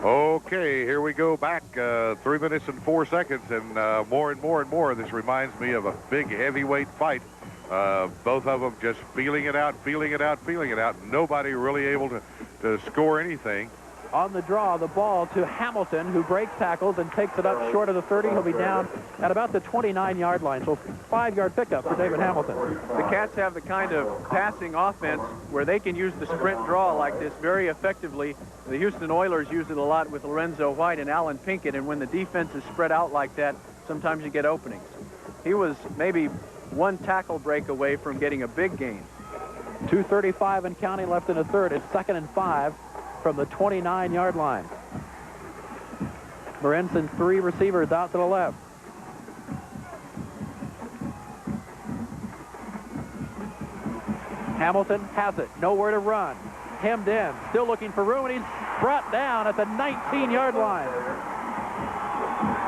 S1: Okay, here we go back. 3 minutes and 4 seconds, and more and more and more. This reminds me of a big heavyweight fight. Both of them just feeling it out. Nobody really able to score anything.
S2: On the draw, the ball to Hamilton, who breaks tackles and takes it up short of the 30. He'll be down at about the 29-yard line. So 5-yard pickup for David Hamilton.
S3: The Cats have the kind of passing offense where they can use the sprint draw like this very effectively. The Houston Oilers use it a lot with Lorenzo White and Alan Pinkett, and when the defense is spread out like that, sometimes you get openings. He was maybe one tackle break away from getting a big gain.
S2: 2:35 and counting left in the third. It's 2nd and 5 from the 29-yard line. Morenson, 3 receivers out to the left. Hamilton has it, nowhere to run. Hemmed in, still looking for room, and he's brought down at the 19-yard line.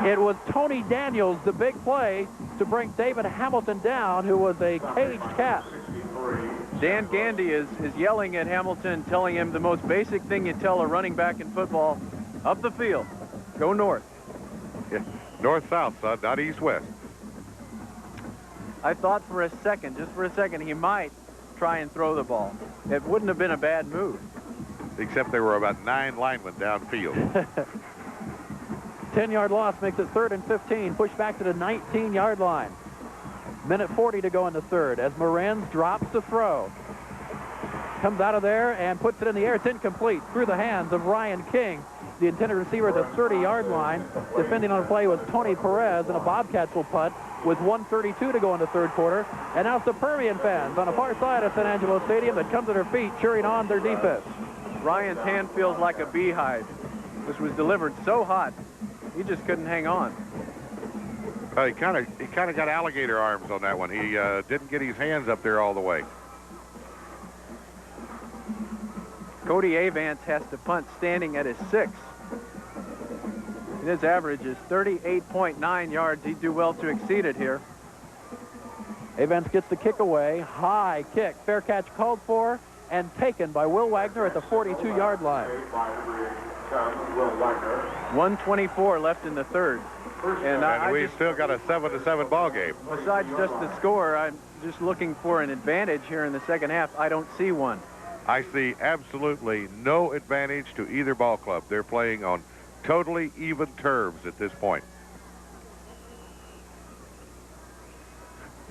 S2: It was Tony Daniels, the big play, to bring David Hamilton down, who was a caged cat.
S3: Dan Gandy is yelling at Hamilton, telling him the most basic thing you tell a running back in football: up the field, go north.
S1: Yeah. North-south, son, not east-west.
S3: I thought for a second, just for a second, he might try and throw the ball. It wouldn't have been a bad move.
S1: Except there were about 9 linemen downfield.
S2: 10-yard loss makes it 3rd and 15. Push back to the 19-yard line. Minute 40 to go in the third as Morenz drops the throw. Comes out of there and puts it in the air. It's incomplete through the hands of Ryan King, the intended receiver at the 30-yard line. Defending on the play was Tony Perez, and a Bobcats will punt with 1:32 to go in the third quarter. And now it's the Permian fans on the far side of San Angelo Stadium that come to their feet cheering on their defense.
S3: Ryan's hand feels like a beehive. This was delivered so hot, he just couldn't hang on.
S1: He kind of got alligator arms on that one. He didn't get his hands up there all the way.
S3: Cody Avance has to punt standing at his 6. His average is 38.9 yards. He'd do well to exceed it here.
S2: Avance gets the kick away. High kick. Fair catch called for and taken by Will Wagner at the 42-yard line.
S3: 1:24 left in the third.
S1: And we've still got a 7-7 ball game.
S3: Besides just the score, I'm just looking for an advantage here in the second half. I don't see one.
S1: I see absolutely no advantage to either ball club. They're playing on totally even terms at this point.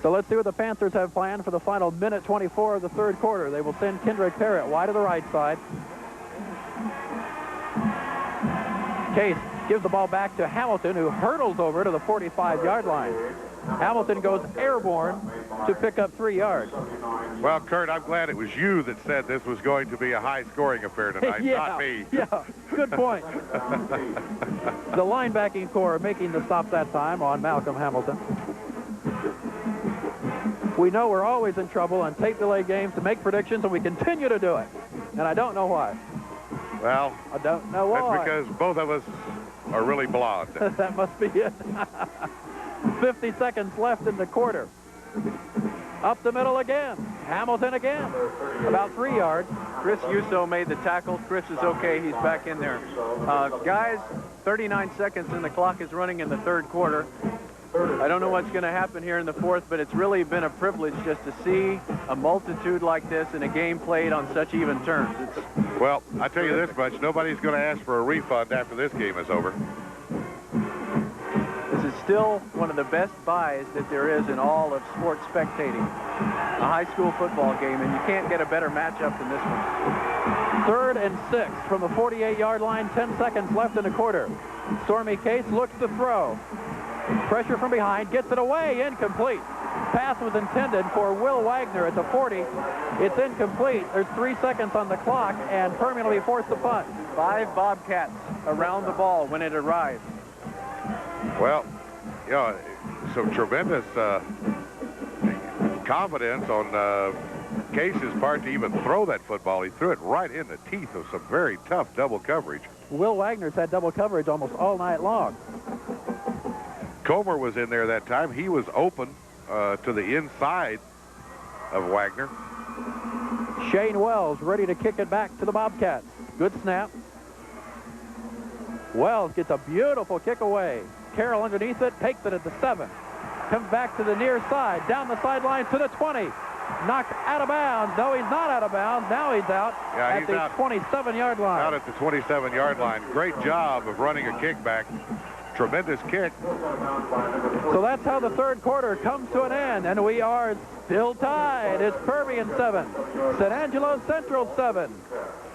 S2: So let's see what the Panthers have planned for the final minute 24 of the third quarter. They will send Kendrick Parrott wide to the right side. Case gives the ball back to Hamilton, who hurdles over to the 45-yard line. Hamilton goes airborne to pick up 3 yards.
S1: Well, Kurt, I'm glad it was you that said this was going to be a high-scoring affair tonight, not me.
S2: Yeah, good point. The linebacking core making the stop that time on Malcolm Hamilton. We know we're always in trouble on tape delay games to make predictions, and we continue to do it. And I don't know why.
S1: Well,
S2: I don't know why.
S1: That's because both of us are really blonde.
S2: That must be it. 50 seconds left in the quarter. Up the middle again. Hamilton again. About 3 yards.
S3: Chris Yuso made the tackle. Chris is okay. He's back in there. Guys, 39 seconds and the clock is running in the third quarter. I don't know what's going to happen here in the fourth, but it's really been a privilege just to see a multitude like this in a game played on such even terms.
S1: Well, I tell you this much, nobody's going to ask for a refund after this game is over.
S3: This is still one of the best buys that there is in all of sports spectating. A high school football game, and you can't get a better matchup than this one.
S2: 3rd and 6 from the 48-yard line, 10 seconds left in the quarter. Stormy Case looks to throw. Pressure from behind, gets it away, incomplete. Pass was intended for Will Wagner at the 40. It's incomplete. There's 3 seconds on the clock, and Permian will be forced to punt.
S3: 5 Bobcats around the ball when it arrives.
S1: Well, you know, some tremendous confidence on Case's part to even throw that football. He threw it right in the teeth of some very tough double coverage.
S2: Will Wagner's had double coverage almost all night long.
S1: Comer was in there that time. He was open to the inside of Wagner.
S2: Shane Wells ready to kick it back to the Bobcats. Good snap. Wells gets a beautiful kick away. Carroll underneath it, takes it at the 7. Comes back to the near side, down the sideline to the 20. Knocked out of bounds. No, he's not out of bounds. Now he's out at the 27-yard line.
S1: Out at the 27-yard line. Great job of running a kickback. Tremendous kick.
S2: So that's how the third quarter comes to an end, and we are still tied. It's Permian 7, San Angelo Central 7.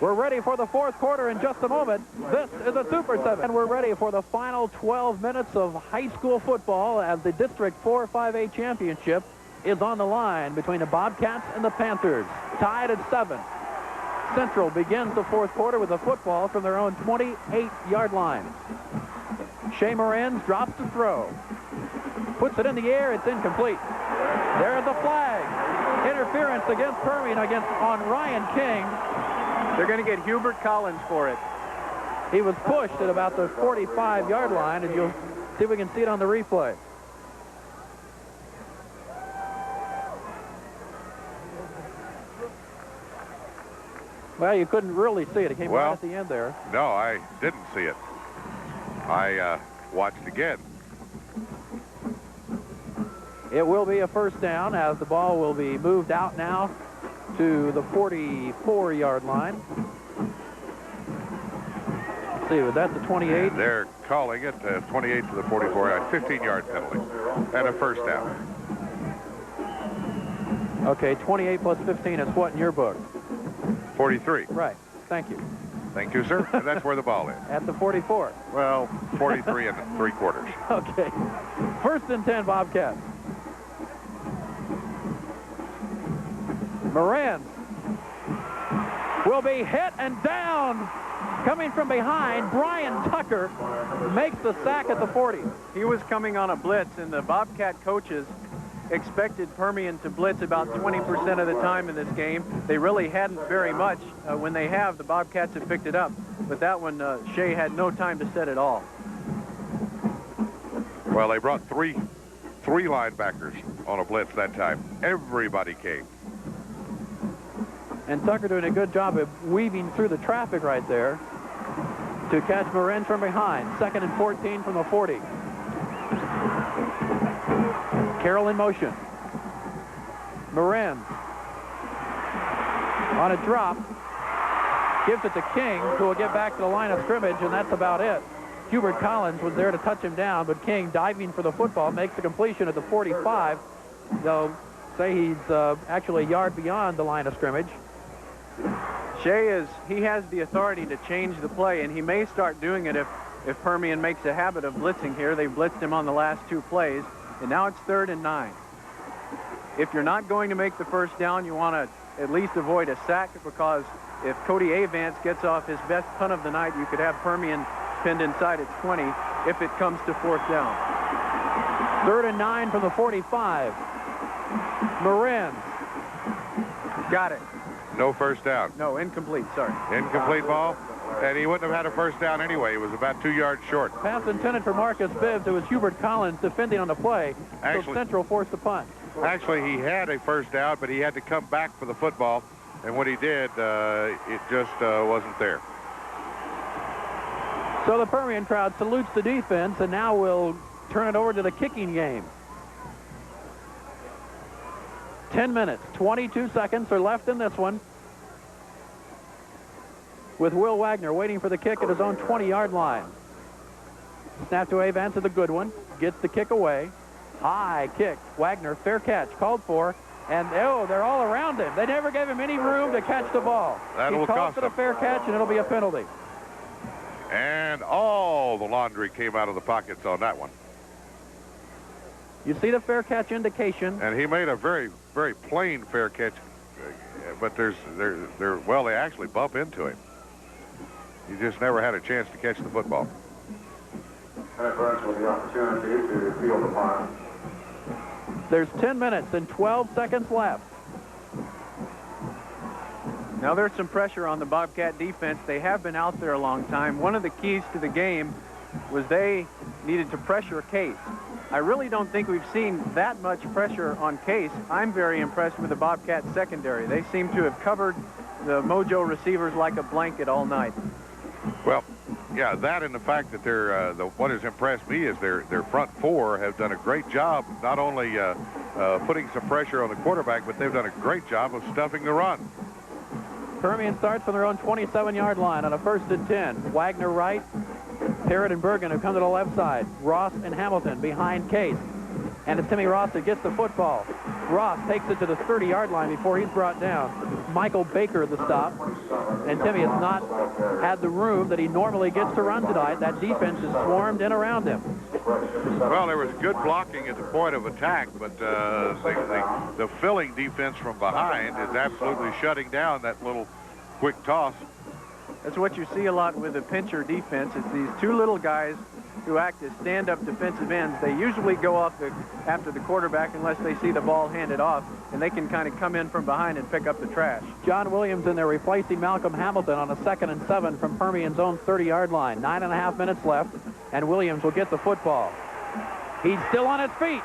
S2: We're ready for the fourth quarter in just a moment. This is a Super 7, and we're ready for the final 12 minutes of high school football as the District 4-5A championship is on the line between the Bobcats and the Panthers, tied at 7. Central begins the fourth quarter with a football from their own 28-yard line. Shea Morenz drops the throw. Puts it in the air. It's incomplete. There's a flag. Interference against Permian on Ryan King.
S3: They're going to get Hubert Collins for it.
S2: He was pushed at about the 45-yard line, and you'll See if we can see it on the replay. Well, you couldn't really see it. It came right at the end there.
S1: No, I didn't see it. I watched again.
S2: It will be a first down as the ball will be moved out now to the 44-yard line. Let's see, was that the 28?
S1: And they're calling it 28 to the 44, a 15-yard penalty and a first down.
S2: Okay, 28 plus 15 is what in your book?
S1: 43.
S2: Right. Thank you.
S1: Thank you, sir. And that's where the ball is.
S2: At the 44.
S1: Well, 43 and 3/4.
S2: Okay. First and 10, Bobcats. Moran will be hit and down. Coming from behind, Brian Tucker makes the sack at the 40.
S3: He was coming on a blitz, and the Bobcat coaches expected Permian to blitz about 20% of the time in this game. They really hadn't very much. When they have, the Bobcats have picked it up. But that one, Shea had no time to set it all.
S1: Well, they brought three linebackers on a blitz that time. Everybody came.
S2: And Tucker doing a good job of weaving through the traffic right there to catch Moran from behind. 2nd and 14 from the 40. Carroll in motion. Moran on a drop. Gives it to King, who will get back to the line of scrimmage, and that's about it. Hubert Collins was there to touch him down, but King, diving for the football, makes the completion at the 45. They'll say he's actually a yard beyond the line of scrimmage.
S3: Shea he has the authority to change the play, and he may start doing it if Permian makes a habit of blitzing here. They blitzed him on the last 2 plays, and now it's 3rd and 9. If you're not going to make the first down, you want to at least avoid a sack, because if Cody Avance gets off his best punt of the night, you could have Permian pinned inside its 20 if it comes to 4th down.
S2: 3rd and 9 from the 45. Moran.
S3: Got it.
S1: No first down.
S3: No, incomplete, sorry.
S1: Incomplete ball. And he wouldn't have had a first down anyway. He was about 2 yards short.
S2: Pass intended for Marcus Bibbs. It was Hubert Collins defending on the play. So Central forced the punt.
S1: Actually, he had a first down, but he had to come back for the football. And when he did, it just wasn't there.
S2: So the Permian crowd salutes the defense, and now we'll turn it over to the kicking game. 10 minutes, 22 seconds are left in this one, with Will Wagner waiting for the kick at his own 20-yard line. Snap to Avance is a good one. Gets the kick away. High kick. Wagner, fair catch, called for. And, oh, they're all around him. They never gave him any room to catch the ball.
S1: That'll
S2: he
S1: cost
S2: calls it a
S1: him.
S2: fair catch, and it'll be a penalty.
S1: And all the laundry came out of the pockets on that one.
S2: You see the fair catch indication.
S1: And he made a very, very plain fair catch. But they actually bump into him. He just never had a chance to catch the football.
S4: Interference with the opportunity to field the punt.
S2: There's 10 minutes and 12 seconds left.
S3: Now there's some pressure on the Bobcat defense. They have been out there a long time. One of the keys to the game was they needed to pressure Case. I really don't think we've seen that much pressure on Case. I'm very impressed with the Bobcat secondary. They seem to have covered the Mojo receivers like a blanket all night.
S1: Well, yeah, that and the fact that what has impressed me is their front four have done a great job, not only putting some pressure on the quarterback, but they've done a great job of stuffing the run.
S2: Permian starts on their own 27-yard line on a 1st and 10. Wagner right, Parrott and Bergen have come to the left side. Ross and Hamilton behind Case. And it's Timmy Ross that gets the football. Ross takes it to the 30-yard line before he's brought down. Michael Baker the stop. And Timmy has not had the room that he normally gets to run tonight. That defense is swarmed in around him.
S1: Well, there was good blocking at the point of attack, but the filling defense from behind is absolutely shutting down that little quick toss.
S3: That's what you see a lot with the pincher defense. It's these two little guys who act as stand-up defensive ends. They usually go off after the quarterback unless they see the ball handed off, and they can kind of come in from behind and pick up the trash.
S2: John Williams in there replacing Malcolm Hamilton on a 2nd and 7 from Permian's own 30-yard line. 9.5 minutes left, and Williams will get the football. He's still on his feet.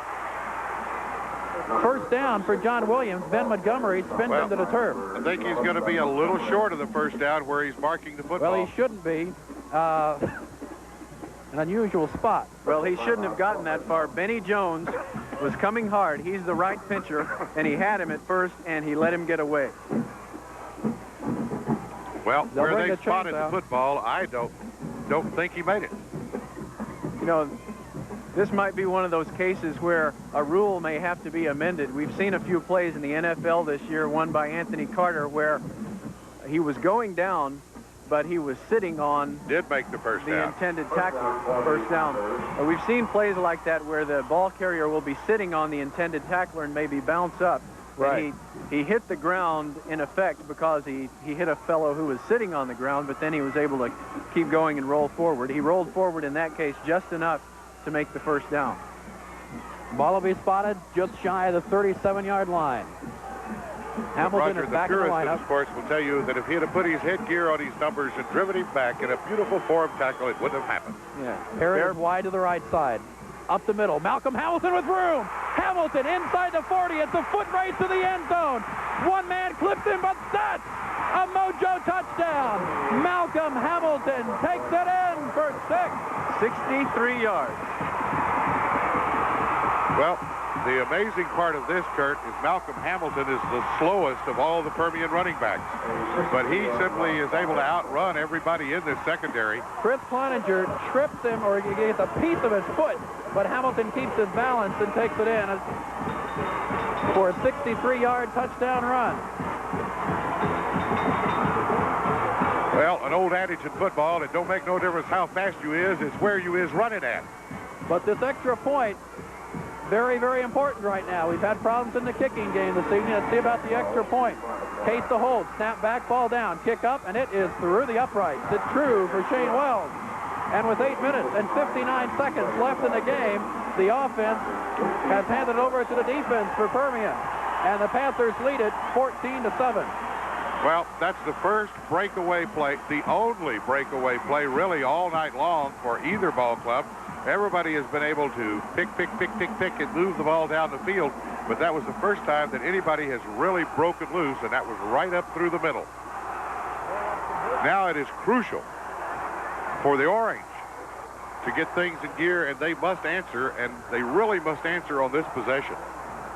S2: First down for John Williams. Ben Montgomery spins into the turf.
S1: I think he's going to be a little short of the first down where he's marking the football.
S2: Well, he shouldn't be. An unusual spot.
S3: Well, he shouldn't have gotten that far. Benny Jones was coming hard. He's the right pincher, and he had him at first, and he let him get away.
S1: Well, where they spotted the football, I don't think he made it.
S3: You know, this might be one of those cases where a rule may have to be amended. We've seen a few plays in the NFL this year, one by Anthony Carter, where he was going down, but he was sitting on
S1: did make the first
S3: down. Intended tackler, first down. We've seen plays like that where the ball carrier will be sitting on the intended tackler and maybe bounce up.
S2: Right.
S3: He hit the ground in effect because he hit a fellow who was sitting on the ground, but then he was able to keep going and roll forward. He rolled forward in that case just enough to make the first down.
S2: Ball will be spotted just shy of the 37-yard line. Hamilton is back in the lineup.
S1: Of course, will tell you that if he had put his headgear on his numbers and driven him back in a beautiful form tackle, it wouldn't have happened.
S2: Yeah. Perry wide to the right side. Up the middle. Malcolm Hamilton with room. Hamilton inside the 40. It's a foot race to the end zone. One man clips him, but that's a mojo touchdown. Malcolm Hamilton takes it in for
S3: 63 yards.
S1: Well, the amazing part of this, Kurt, is Malcolm Hamilton is the slowest of all the Permian running backs. But he simply is able to outrun everybody in this secondary.
S2: Chris Cloninger trips him, or he gets a piece of his foot, but Hamilton keeps his balance and takes it in for a 63-yard touchdown run.
S1: Well, an old adage in football, it don't make no difference how fast you is, it's where you is running at.
S2: But this extra point, very, very important right now. We've had problems in the kicking game this evening. Let's see about the extra point. Case to hold, snap back, fall down, kick up, and it is through the uprights. It's true for Shane Wells. And with 8 minutes and 59 seconds left in the game, the offense has handed over to the defense for Permian. And the Panthers lead it 14-7.
S1: Well, that's the first breakaway play, the only breakaway play really all night long for either ball club. Everybody has been able to pick, and move the ball down the field. But that was the first time that anybody has really broken loose, and that was right up through the middle. Now it is crucial for the Orange to get things in gear, and they must answer, and they really must answer on this possession.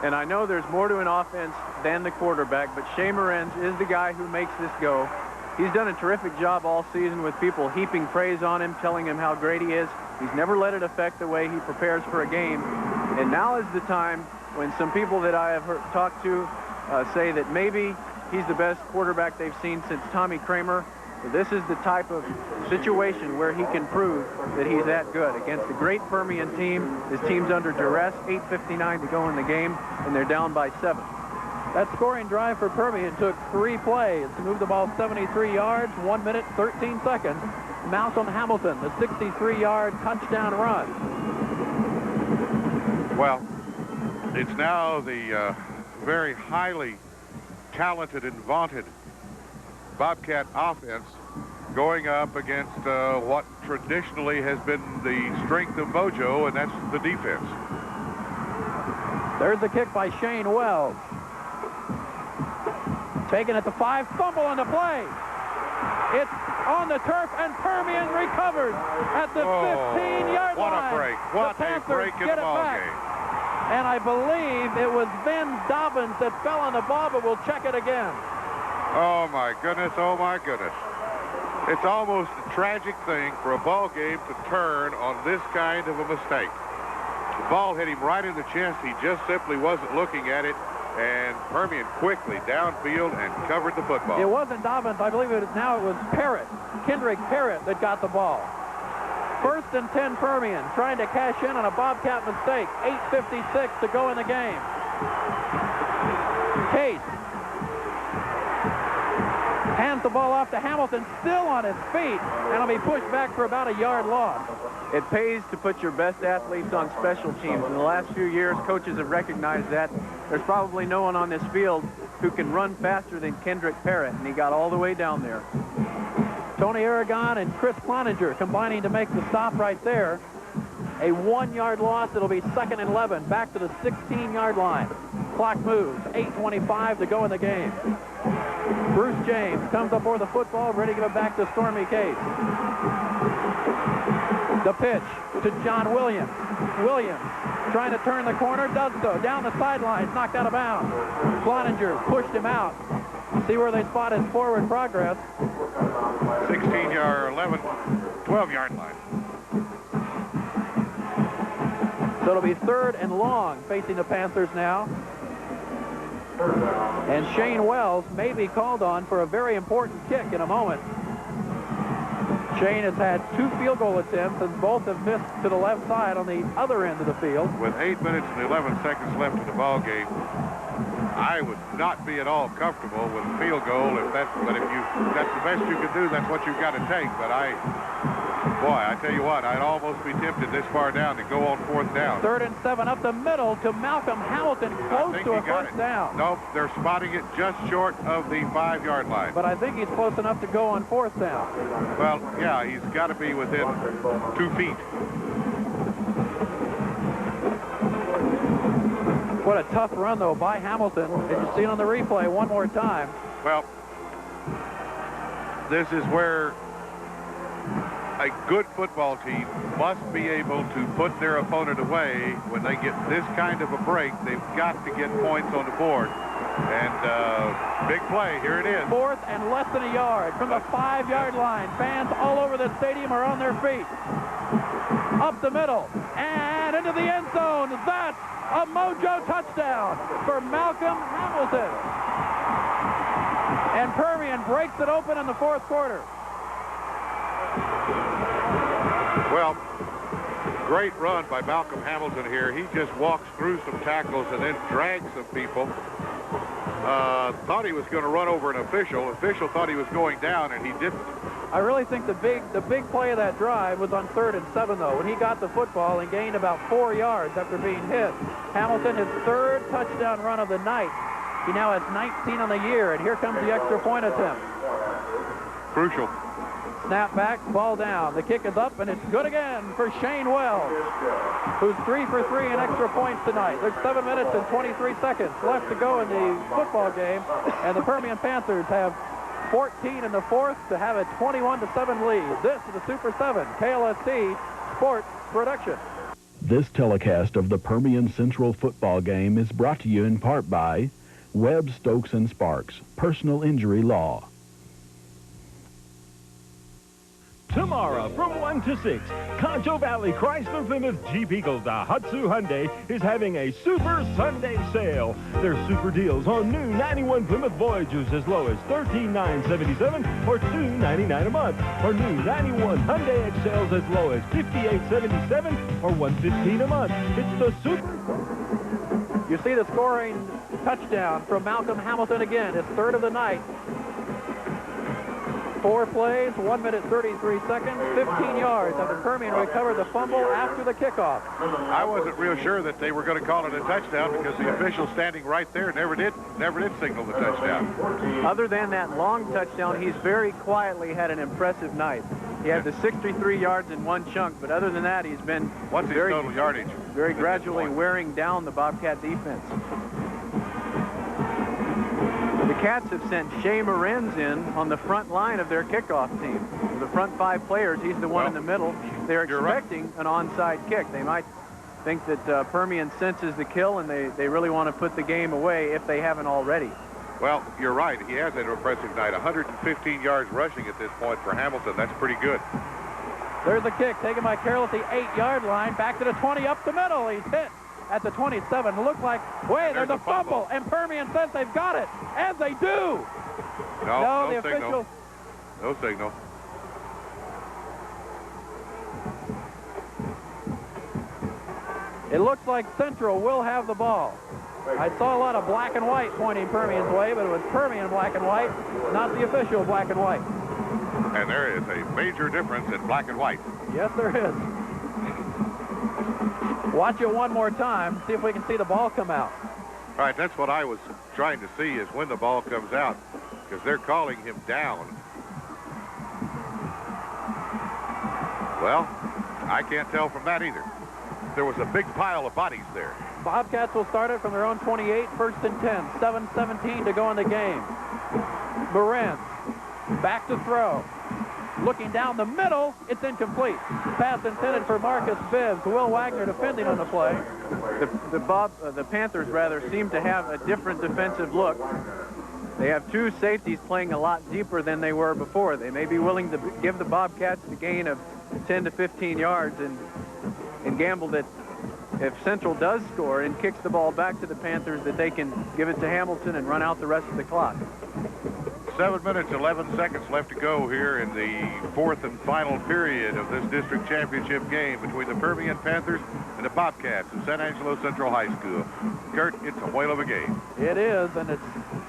S3: And I know there's more to an offense than the quarterback, but Shea Morenz is the guy who makes this go. He's done a terrific job all season with people heaping praise on him, telling him how great he is. He's never let it affect the way he prepares for a game. And now is the time when some people that I have talked to say that maybe he's the best quarterback they've seen since Tommy Kramer. This is the type of situation where he can prove that he's that good. Against a great Permian team, his team's under duress, 8:59 to go in the game, and they're down by 7.
S2: That scoring drive for Permian took 3 plays to move the ball 73 yards, 1 minute, 13 seconds. Malcolm Hamilton, the 63-yard touchdown run.
S1: Well, it's now the very highly talented and vaunted Bobcat offense going up against what traditionally has been the strength of Mojo, and that's the defense.
S2: There's the kick by Shane Wells. Taken at the 5, fumble on the play. It's on the turf, and Permian recovers at the 15-yard line.
S1: What a break. What a break in the ball game.
S2: And I believe it was Vin Dobbins that fell on the ball, but we'll check it again.
S1: Oh, my goodness. Oh, my goodness. It's almost a tragic thing for a ball game to turn on this kind of a mistake. The ball hit him right in the chest. He just simply wasn't looking at it. And Permian quickly downfield and covered the football.
S2: It wasn't Dobbins. I believe it was Parrott, Kendrick Parrott, that got the ball. 1st and 10 Permian, trying to cash in on a Bobcat mistake. 8:56 to go in the game. Case hands the ball off to Hamilton, still on his feet, and will be pushed back for about a yard loss.
S3: It pays to put your best athletes on special teams. In the last few years, coaches have recognized that. There's probably no one on this field who can run faster than Kendrick Parrott, and he got all the way down there.
S2: Tony Aragon and Chris Cloninger combining to make the stop right there. A 1-yard loss. It'll be 2nd and 11. Back to the 16-yard line. Clock moves. 8:25 to go in the game. Bruce James comes up for the football, ready to give it back to Stormy Case. The pitch to John Williams. Williams trying to turn the corner, does so. Down the sidelines, knocked out of bounds. Cloninger pushed him out. See where they spot his forward progress.
S1: 16-yard, 11, 12-yard line.
S2: So it'll be 3rd and long facing the Panthers now. And Shane Wells may be called on for a very important kick in a moment. Shane has had 2 field goal attempts, and both have missed to the left side on the other end of the field.
S1: With 8 minutes and 11 seconds left in the ball game, I would not be at all comfortable with a field goal that's the best you can do, that's what you've got to take. But I tell you what, I'd almost be tempted this far down to go on 4th down.
S2: 3rd and 7 up the middle to Malcolm Hamilton, close to a first down.
S1: Nope, they're spotting it just short of the 5-yard line.
S2: But I think he's close enough to go on 4th down.
S1: Well, yeah, he's got to be within 2 feet.
S2: What a tough run, though, by Hamilton. As you see it on the replay one more time.
S1: Well, this is where a good football team must be able to put their opponent away. When they get this kind of a break, they've got to get points on the board. And big play, here it is. 4th
S2: and less than a yard from the 5-yard line. Fans all over the stadium are on their feet. Up the middle and into the end zone. That's a mojo touchdown for Malcolm Hamilton. And Permian breaks it open in the 4th quarter.
S1: Well, great run by Malcolm Hamilton here. He just walks through some tackles and then drags some people. Thought he was going to run over an official. Official thought he was going down, and he didn't.
S2: I really think the big play of that drive was on 3rd and 7, though, when he got the football and gained about 4 yards after being hit. Hamilton, his 3rd touchdown run of the night. He now has 19 on the year, and here comes the extra point attempt.
S1: Crucial.
S2: Snap back, ball down. The kick is up, and it's good again for Shane Wells, who's 3 for 3 in extra points tonight. There's 7 minutes and 23 seconds left to go in the football game, and the Permian Panthers have 14 in the 4th to have a 21-7 lead. This is the Super 7 KLST Sports Production.
S5: This telecast of the Permian Central football game is brought to you in part by Webb, Stokes & Sparks, Personal Injury Law.
S6: Tomorrow from 1 to 6, Concho Valley Chrysler Plymouth Jeep Eagle Daihatsu Hyundai is having a Super Sunday sale. There's super deals on new 91 Plymouth Voyagers as low as $13,977 or $299 a month. Or new 91 Hyundai Excels as low as $58.77 or $115 a month. It's the Super.
S2: You see the scoring touchdown from Malcolm Hamilton again, his 3rd of the night. 4 plays, 1 minute 33 seconds, 15 yards after Permian recovered the fumble after the kickoff.
S1: I wasn't real sure that they were going to call it a touchdown because the official standing right there never did signal the touchdown.
S3: Other than that long touchdown, he's very quietly had an impressive night. He had the 63 yards in one chunk, but other than that, he's been
S1: What's his total yardage?
S3: Very gradually wearing down the Bobcat defense. The Cats have sent Shea Morenz in on the front line of their kickoff team. The front 5 players, he's the one in the middle. They're expecting an onside kick. They might think that Permian senses the kill, and they really want to put the game away if they haven't already.
S1: Well, you're right. He has an impressive night. 115 yards rushing at this point for Hamilton. That's pretty good.
S2: There's the kick taken by Carroll at the 8-yard line. Back to the 20, up the middle. He's hit at the 27. It looked like, there's a fumble. And Permian says they've got it. And they do.
S1: No,
S2: the
S1: signal.
S2: official.
S1: No signal.
S2: It looks like Central will have the ball. I saw a lot of black and white pointing Permian's way, but it was Permian black and white, not the official black and white.
S1: And there is a major difference in black and white.
S2: Yes, there is. Watch it one more time, see if we can see the ball come out.
S1: All right, that's what I was trying to see, is when the ball comes out, because they're calling him down. Well, I can't tell from that either. there was a big pile of bodies there.
S2: Bobcats will start it from their own 28, 1st and 10. 7:17 to go in the game. Moran back to throw. Looking down the middle, it's incomplete. Pass intended for Marcus Bibbs. Will Wagner defending on the play.
S3: The Panthers rather seem to have a different defensive look. They have two safeties playing a lot deeper than they were before. They may be willing to give the Bobcats the gain of 10 to 15 yards and gamble that if Central does score and kicks the ball back to the Panthers, that they can give it to Hamilton and run out the rest of the clock.
S1: 7 minutes, 11 seconds left to go here in the fourth and final period of this district championship game between the Permian Panthers and the Bobcats of San Angelo Central High School. Kurt, it's a whale of a game.
S2: It is, and it's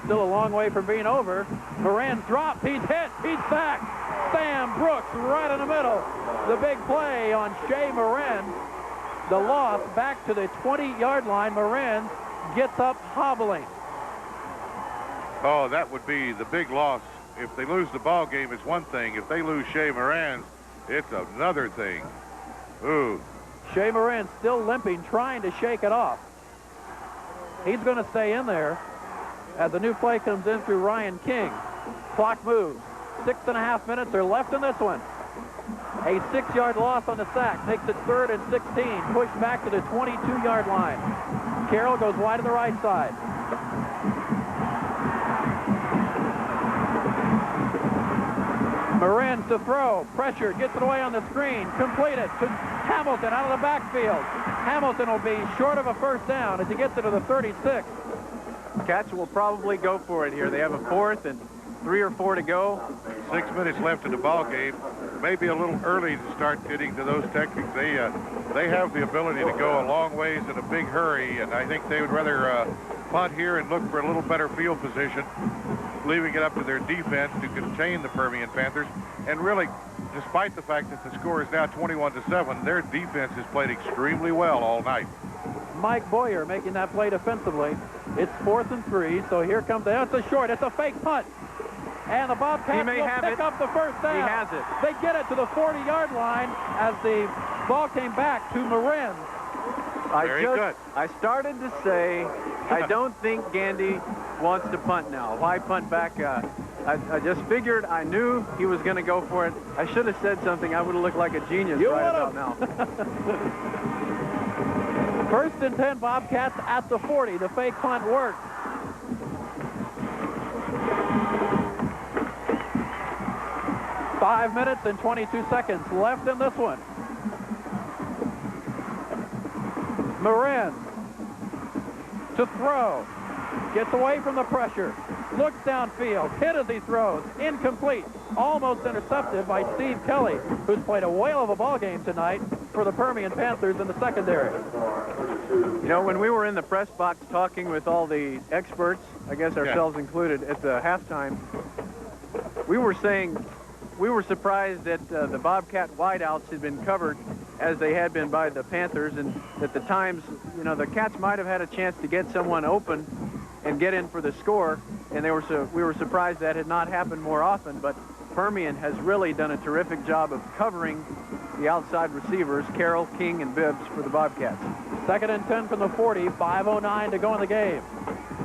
S2: still a long way from being over. Moran's dropped. He's hit. He's sacked. Sam Brooks right in the middle. The big play on Shea Moran. The loss back to the 20-yard line. Moran gets up hobbling.
S1: Oh, that would be the big loss. If they lose the ball game, it's one thing. If they lose Shea Moran, it's another thing. Ooh.
S2: Shea Moran still limping, trying to shake it off. He's going to stay in there as the new play comes in through Ryan King. Clock moves. 6.5 minutes are left in this one. A 6-yard loss on the sack makes it 3rd and 16. Pushed back to the 22-yard line. Carroll goes wide to the right side. Moran to throw. Pressure. Gets it away on the screen. Completed to Hamilton out of the backfield. Hamilton will be short of a first down as he gets it to the 36.
S3: Cats will probably go for it here. They have a 4th and 3 or 4 to go.
S1: 6 minutes left in the ball game. Maybe a little early to start getting to those techniques. They have the ability to go a long ways in a big hurry, and I think they would rather punt here and look for a little better field position, leaving it up to their defense to contain the Permian Panthers. And really, despite the fact that the score is now 21-7, their defense has played extremely well all night.
S2: Mike Boyer making that play defensively. It's 4th and 3, so here comes it's a short. It's a fake punt. And the Bobcats will pick up the first down.
S3: He has it.
S2: They get it to the 40-yard line as the ball came back to Moran.
S1: Very good.
S3: I started to say, I don't think Gandy wants to punt now. Why punt back? I just figured, I knew he was going to go for it. I should have said something. I would have looked like a genius about now.
S2: 1st and 10 Bobcats at the 40. The fake punt worked. Five minutes and 22 seconds left in this one. Moran to throw. Gets away from the pressure. Looks downfield. Hit as he throws. Incomplete. Almost intercepted by Steve Kelly, who's played a whale of a ball game tonight for the Permian Panthers in the secondary.
S3: You know, when we were in the press box talking with all the experts, I guess ourselves included, at the halftime, we were saying we were surprised that the Bobcat wideouts had been covered as they had been by the Panthers, and at the times, you know, the Cats might have had a chance to get someone open and get in for the score, and we were surprised that had not happened more often. But Permian has really done a terrific job of covering the outside receivers, Carroll, King, and Bibbs for the Bobcats.
S2: 2nd and 10 from the 40, 5:09 to go in the game.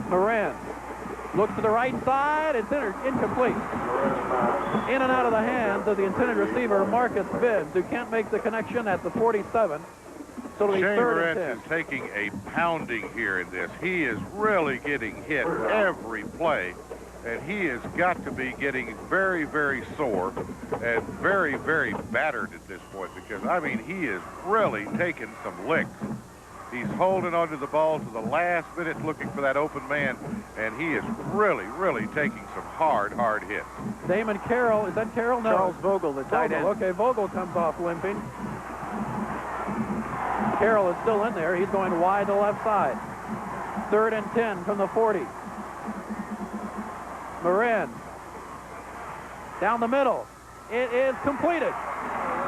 S2: Moran looks to the right side. It's incomplete. In and out of the hands of the intended receiver, Marcus Bibbs, who can't make the connection at the 47. So it'll be 3rd and 10.
S1: Is taking a pounding here in this. He is really getting hit every play, and he has got to be getting very, very sore and very, very battered at this point, because, I mean, he is really taking some licks. He's holding onto the ball to the last minute looking for that open man, and he is really, really taking some hard hits.
S2: Damon Carroll, is that Carroll? No.
S3: Charles Vogel, the tight end.
S2: Okay, Vogel comes off limping. Carroll is still in there. He's going wide to the left side. 3rd and 10 from the 40. Moran down the middle. It is completed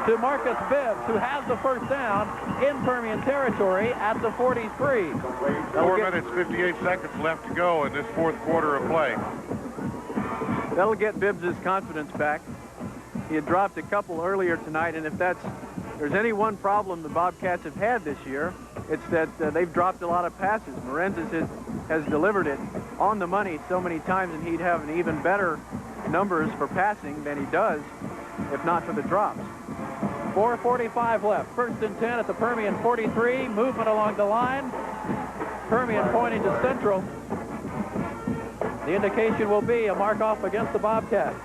S2: to Marcus Bibbs, who has the first down in Permian territory at the 43.
S1: 4 minutes, 58 seconds left to go in this fourth quarter of play.
S3: That'll get Bibbs' confidence back. He had dropped a couple earlier tonight, and if that's there's any one problem the Bobcats have had this year, it's that they've dropped a lot of passes. Morenzis has delivered it on the money so many times, and he'd have an even better numbers for passing than he does if not for the drops.
S2: 4:45 left. 1st and 10 at the Permian 43. Movement along the line. Permian pointing to Central. The indication will be a mark-off against the Bobcats.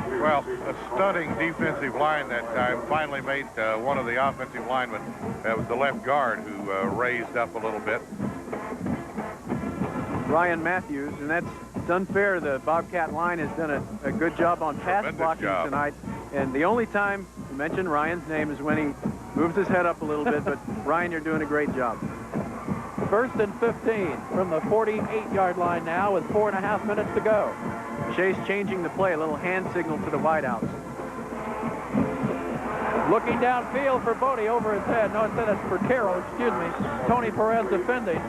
S1: Well, a stunning defensive line that time finally made one of the offensive linemen, that was the left guard, who raised up a little bit.
S3: Ryan Matthews, and that's unfair. The Bobcat line has done a good job on pass blocking tonight. And the only time you mention Ryan's name is when he moves his head up a little bit, but Ryan, you're doing a great job.
S2: 1st and 15 from the 48-yard line now with 4.5 minutes to go.
S3: Shea's changing the play, a little hand signal to the wideouts.
S2: Looking downfield for Bodie over his head. No, instead it's for Carroll, excuse me. Tony Perez defending.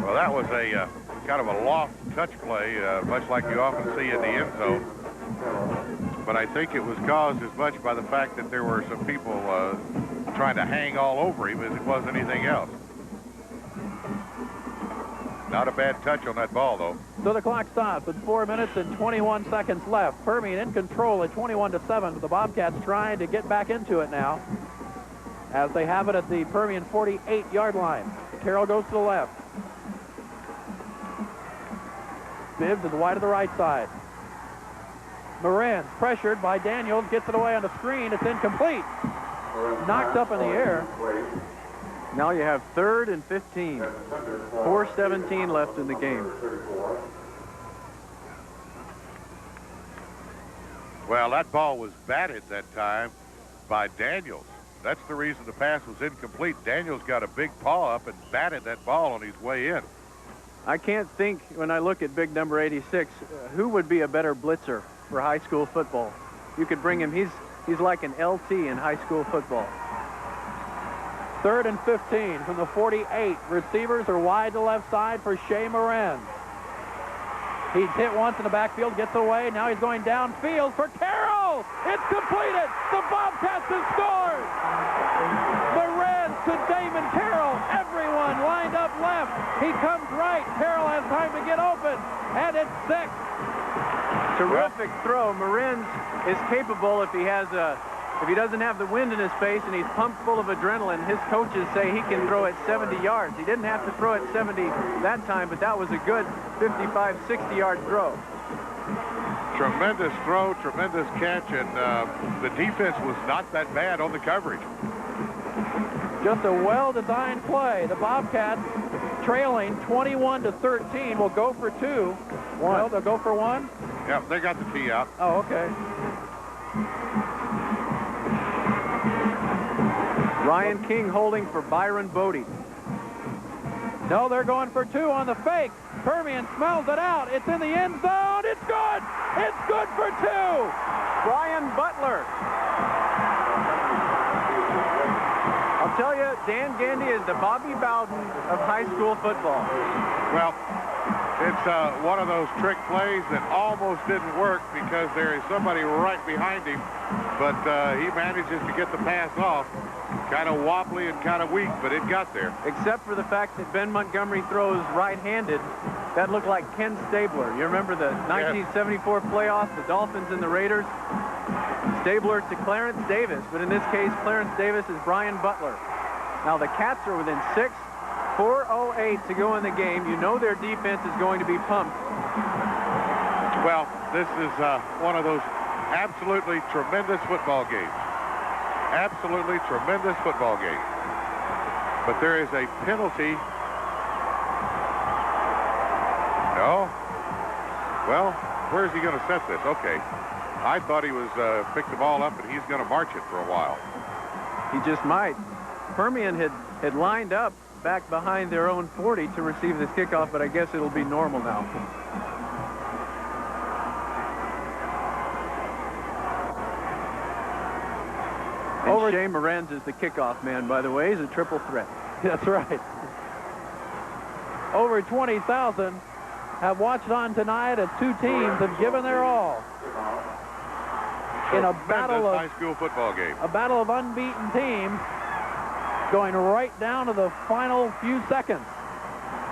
S1: Well, that was a kind of a loft touch play, much like you often see in the end zone. But I think it was caused as much by the fact that there were some people trying to hang all over him as it was anything else. Not a bad touch on that ball, though.
S2: So the clock stops with 4 minutes and 21 seconds left. Permian in control at 21-7. The Bobcats trying to get back into it now, as they have it at the Permian 48-yard line. Carroll goes to the left. Bibbs is wide to the right side. Moran pressured by Daniels, gets it away on the screen. It's incomplete. Knocked up in the air.
S3: Now you have 3rd and 15. 4:17 left in the game.
S1: Well, that ball was batted that time by Daniels. That's the reason the pass was incomplete. Daniels got a big paw up and batted that ball on his way in.
S3: I can't think, when I look at big number 86, who would be a better blitzer for high school football. You could bring him, he's like an LT in high school football.
S2: 3rd and 15 from the 48. Receivers are wide to left side for Shea Moran. He's hit once in the backfield, gets away. Now he's going downfield for Carroll. It's completed. The Bobcats have scored. Moran to Damon Carroll. Everyone lined up left. He comes right. Carroll has time to get open, and it's 6.
S3: Terrific throw. Moran is capable if he doesn't have the wind in his face and he's pumped full of adrenaline. His coaches say he can throw at 70 yards. He didn't have to throw at 70 that time, but that was a good 55, 60-yard throw.
S1: Tremendous throw, tremendous catch, and the defense was not that bad on the coverage.
S2: Just a well-designed play. The Bobcats, trailing 21-13, will go for 2. Well, they'll go for 1.
S1: Yeah, they got the tee out.
S2: Oh, okay.
S3: Ryan King holding for Byron Bodie.
S2: No, they're going for 2 on the fake. Permian smells it out. It's in the end zone. It's good. It's good for 2.
S3: Brian Butler. I'll tell you, Dan Gandy is the Bobby Bowden of high school football.
S1: Well, it's one of those trick plays that almost didn't work because there is somebody right behind him, but he manages to get the pass off. Kind of wobbly and kind of weak, but it got there. Except for the fact that Ben Montgomery throws right-handed. That looked like Ken Stabler. You remember the 1974 playoff, the Dolphins and the Raiders? Stabler to Clarence Davis, but in this case, Clarence Davis is Brian Butler. Now the Cats are within 6, 4:08 to go in the game. You know their defense is going to be pumped. Well, this is one of those absolutely tremendous football games. Absolutely tremendous football game. But there is a penalty. No. Well, where's he going to set this? Okay. I thought he was picked the ball up and he's going to march it for a while. He just might. Permian had lined up back behind their own 40 to receive this kickoff, but I guess it'll be normal now. And Shea Morenz is the kickoff man, by the way. He's a triple threat.
S2: That's right. Over 20,000 have watched on tonight as 2 teams have given their all. in a battle of
S1: high school football game.
S2: A battle of unbeaten teams going right down to the final few seconds.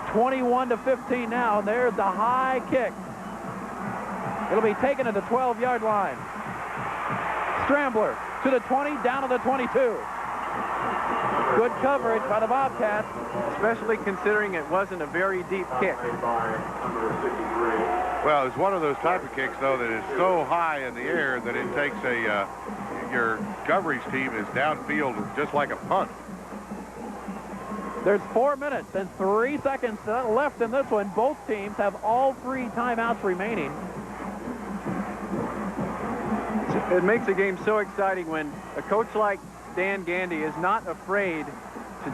S2: 21-15 now, and there's the high kick. It'll be taken at the 12-yard line. Strambler to the 20, down to the 22. Good coverage by the Bobcats.
S3: Especially considering it wasn't a very deep kick.
S1: Well, it's one of those type of kicks, though, that is so high in the air that it takes your coverage team is downfield just like a punt.
S2: There's 4 minutes and 3 seconds left in this one. Both teams have all 3 timeouts remaining.
S3: It makes the game so exciting when a coach like Dan Gandy is not afraid to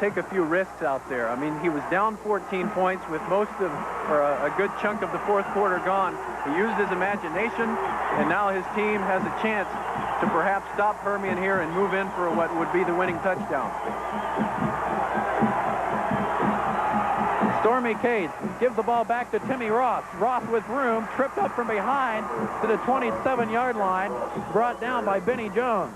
S3: take a few risks out there. I mean, he was down 14 points with a good chunk of the fourth quarter gone. He used his imagination, and now his team has a chance to perhaps stop Permian here and move in for what would be the winning touchdown.
S2: Stormy Case gives the ball back to Timmy Ross. Ross with room, tripped up from behind to the 27-yard line, brought down by Benny Jones.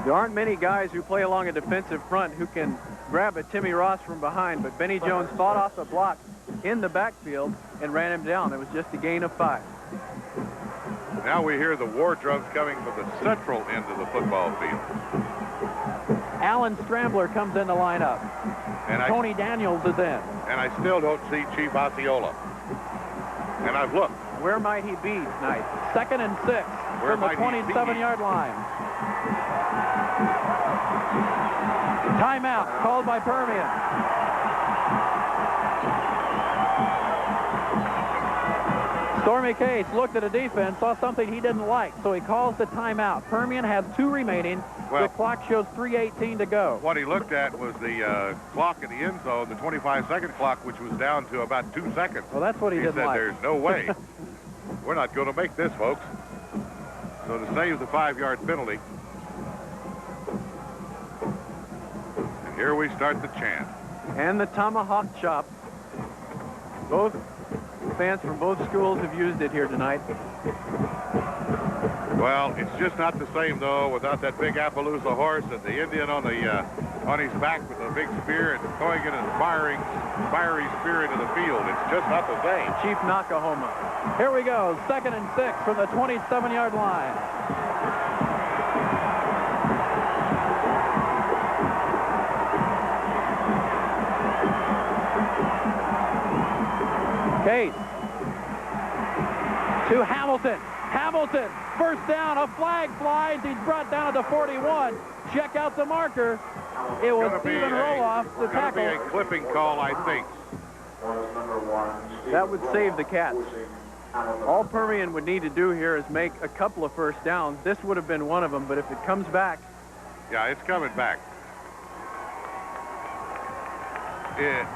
S3: There aren't many guys who play along a defensive front who can grab a Timmy Ross from behind, but Benny Jones fought off the block in the backfield and ran him down. It was just a gain of 5.
S1: Now we hear the war drums coming from the central end of the football field.
S2: Alan Strambler comes in the lineup.
S1: And
S2: Tony Daniels is in.
S1: And I still don't see Chief Osceola. And I've looked.
S3: Where might he be tonight?
S2: 2nd and 6 from the 27-yard line. Timeout called by Permian. Stormy Case looked at a defense, saw something he didn't like, so he calls the timeout. Permian has 2 remaining.
S1: Well,
S2: the clock shows 3:18 to go.
S1: What he looked at was the clock in the end zone, the 25-second clock, which was down to about 2 seconds.
S2: Well, that's what he didn't
S1: said,
S2: like.
S1: There's no way. We're not going to make this, folks. So to save the 5-yard penalty. And here we start the chant.
S3: And the tomahawk chop. Both fans from both schools have used it here tonight.
S1: Well, it's just not the same, though, without that big Appaloosa horse and the Indian on his back with a big spear and throwing it in a fiery spear into the field. It's just not the same.
S3: Chief Nakahoma.
S2: Here we go, 2nd and 6 from the 27-yard line. Case to Hamilton. Hamilton, first down, a flag flies. He's brought down at the 41. Check out the marker. It was Stephen Roloff, the tackle.
S1: It's going to be a clipping call, I think.
S3: That would save the Cats. All Permian would need to do here is make a couple of first downs. This would have been one of them, but if it comes back.
S1: Yeah, it's coming back. It's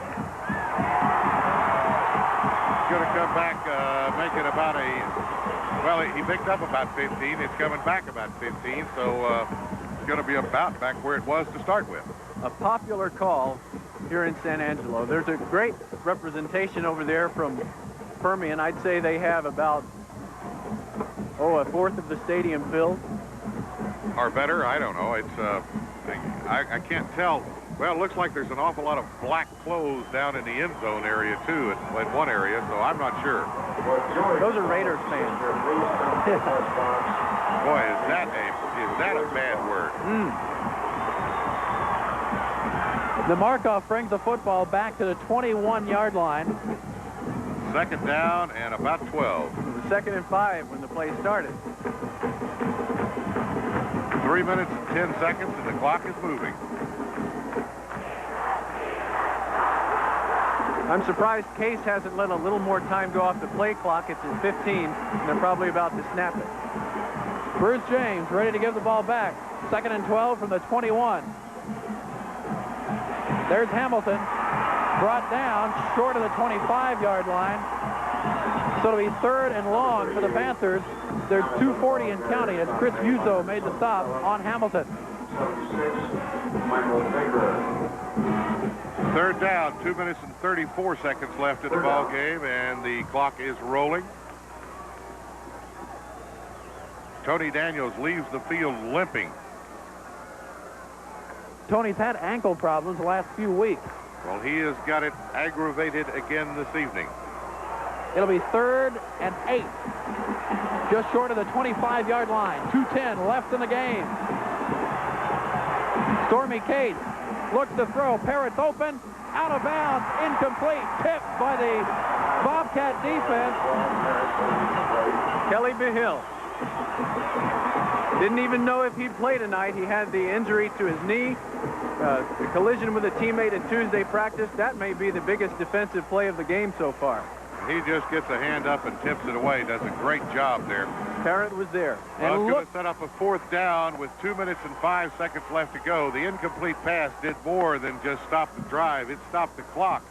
S1: going to come back, make it about well, he picked up about 15. It's coming back about 15, so it's going to be about back where it was to start with.
S3: A popular call here in San Angelo. There's a great representation over there from Permian. I'd say they have about, a fourth of the stadium filled.
S1: Or better, I don't know. It's, I can't tell. Well, it looks like there's an awful lot of black clothes down in the end zone area, too, in one area, so I'm not sure.
S3: Those are Raiders fans.
S1: Boy, is that a bad word?
S2: The Markov brings the football back to the 21-yard line.
S1: 2nd down and about 12.
S3: It was 2nd and 5 when the play started.
S1: 3 minutes and 10 seconds, and the clock is moving.
S3: I'm surprised Case hasn't let a little more time go off the play clock. It's at 15, and they're probably about to snap it.
S2: Bruce James ready to give the ball back. 2nd and 12 from the 21. There's Hamilton, brought down short of the 25-yard line. So it'll be 3rd and long for the Panthers. There's 2:40 and counting as Chris Uzo made the stop on Hamilton.
S1: 3rd down, 2 minutes and 34 seconds left in the ball game, and the clock is rolling. Tony Daniels leaves the field limping.
S2: Tony's had ankle problems the last few weeks.
S1: Well, he has got it aggravated again this evening.
S2: It'll be 3rd and 8. Just short of the 25-yard line. 2:10 left in the game. Stormy Cates looks to throw. Parrott's open. Out of bounds. Incomplete. Tipped by the Bobcat defense.
S3: Kelly Behill didn't even know if he'd play tonight. He had the injury to his knee. The collision with a teammate at Tuesday practice. That may be the biggest defensive play of the game so far.
S1: He just gets a hand up and tips it away. Does a great job there.
S3: Parrott was there.
S1: Well, it's going to set up a 4th down with 2 minutes and 5 seconds left to go. The incomplete pass did more than just stop the drive. It stopped the clock,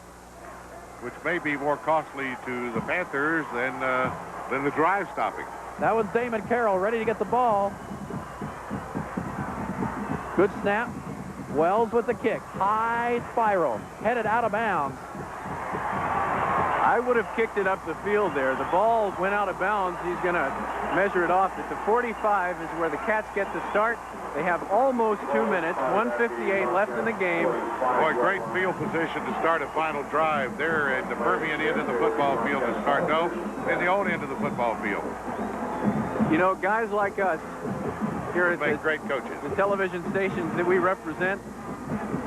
S1: which may be more costly to the Panthers than the drive stopping.
S2: That was Damon Carroll ready to get the ball. Good snap. Wells with the kick. High spiral. Headed out of bounds.
S3: I would have kicked it up the field there. The ball went out of bounds. He's going to measure it off. At the 45 is where the Cats get the start. They have almost 2 minutes, 1:58 left in the game.
S1: Boy, great field position to start a final drive there at the Permian end of the football field to start. No, in the old end of the football field.
S3: You know, guys like us here at
S1: Make great coaches.
S3: the television stations that we represent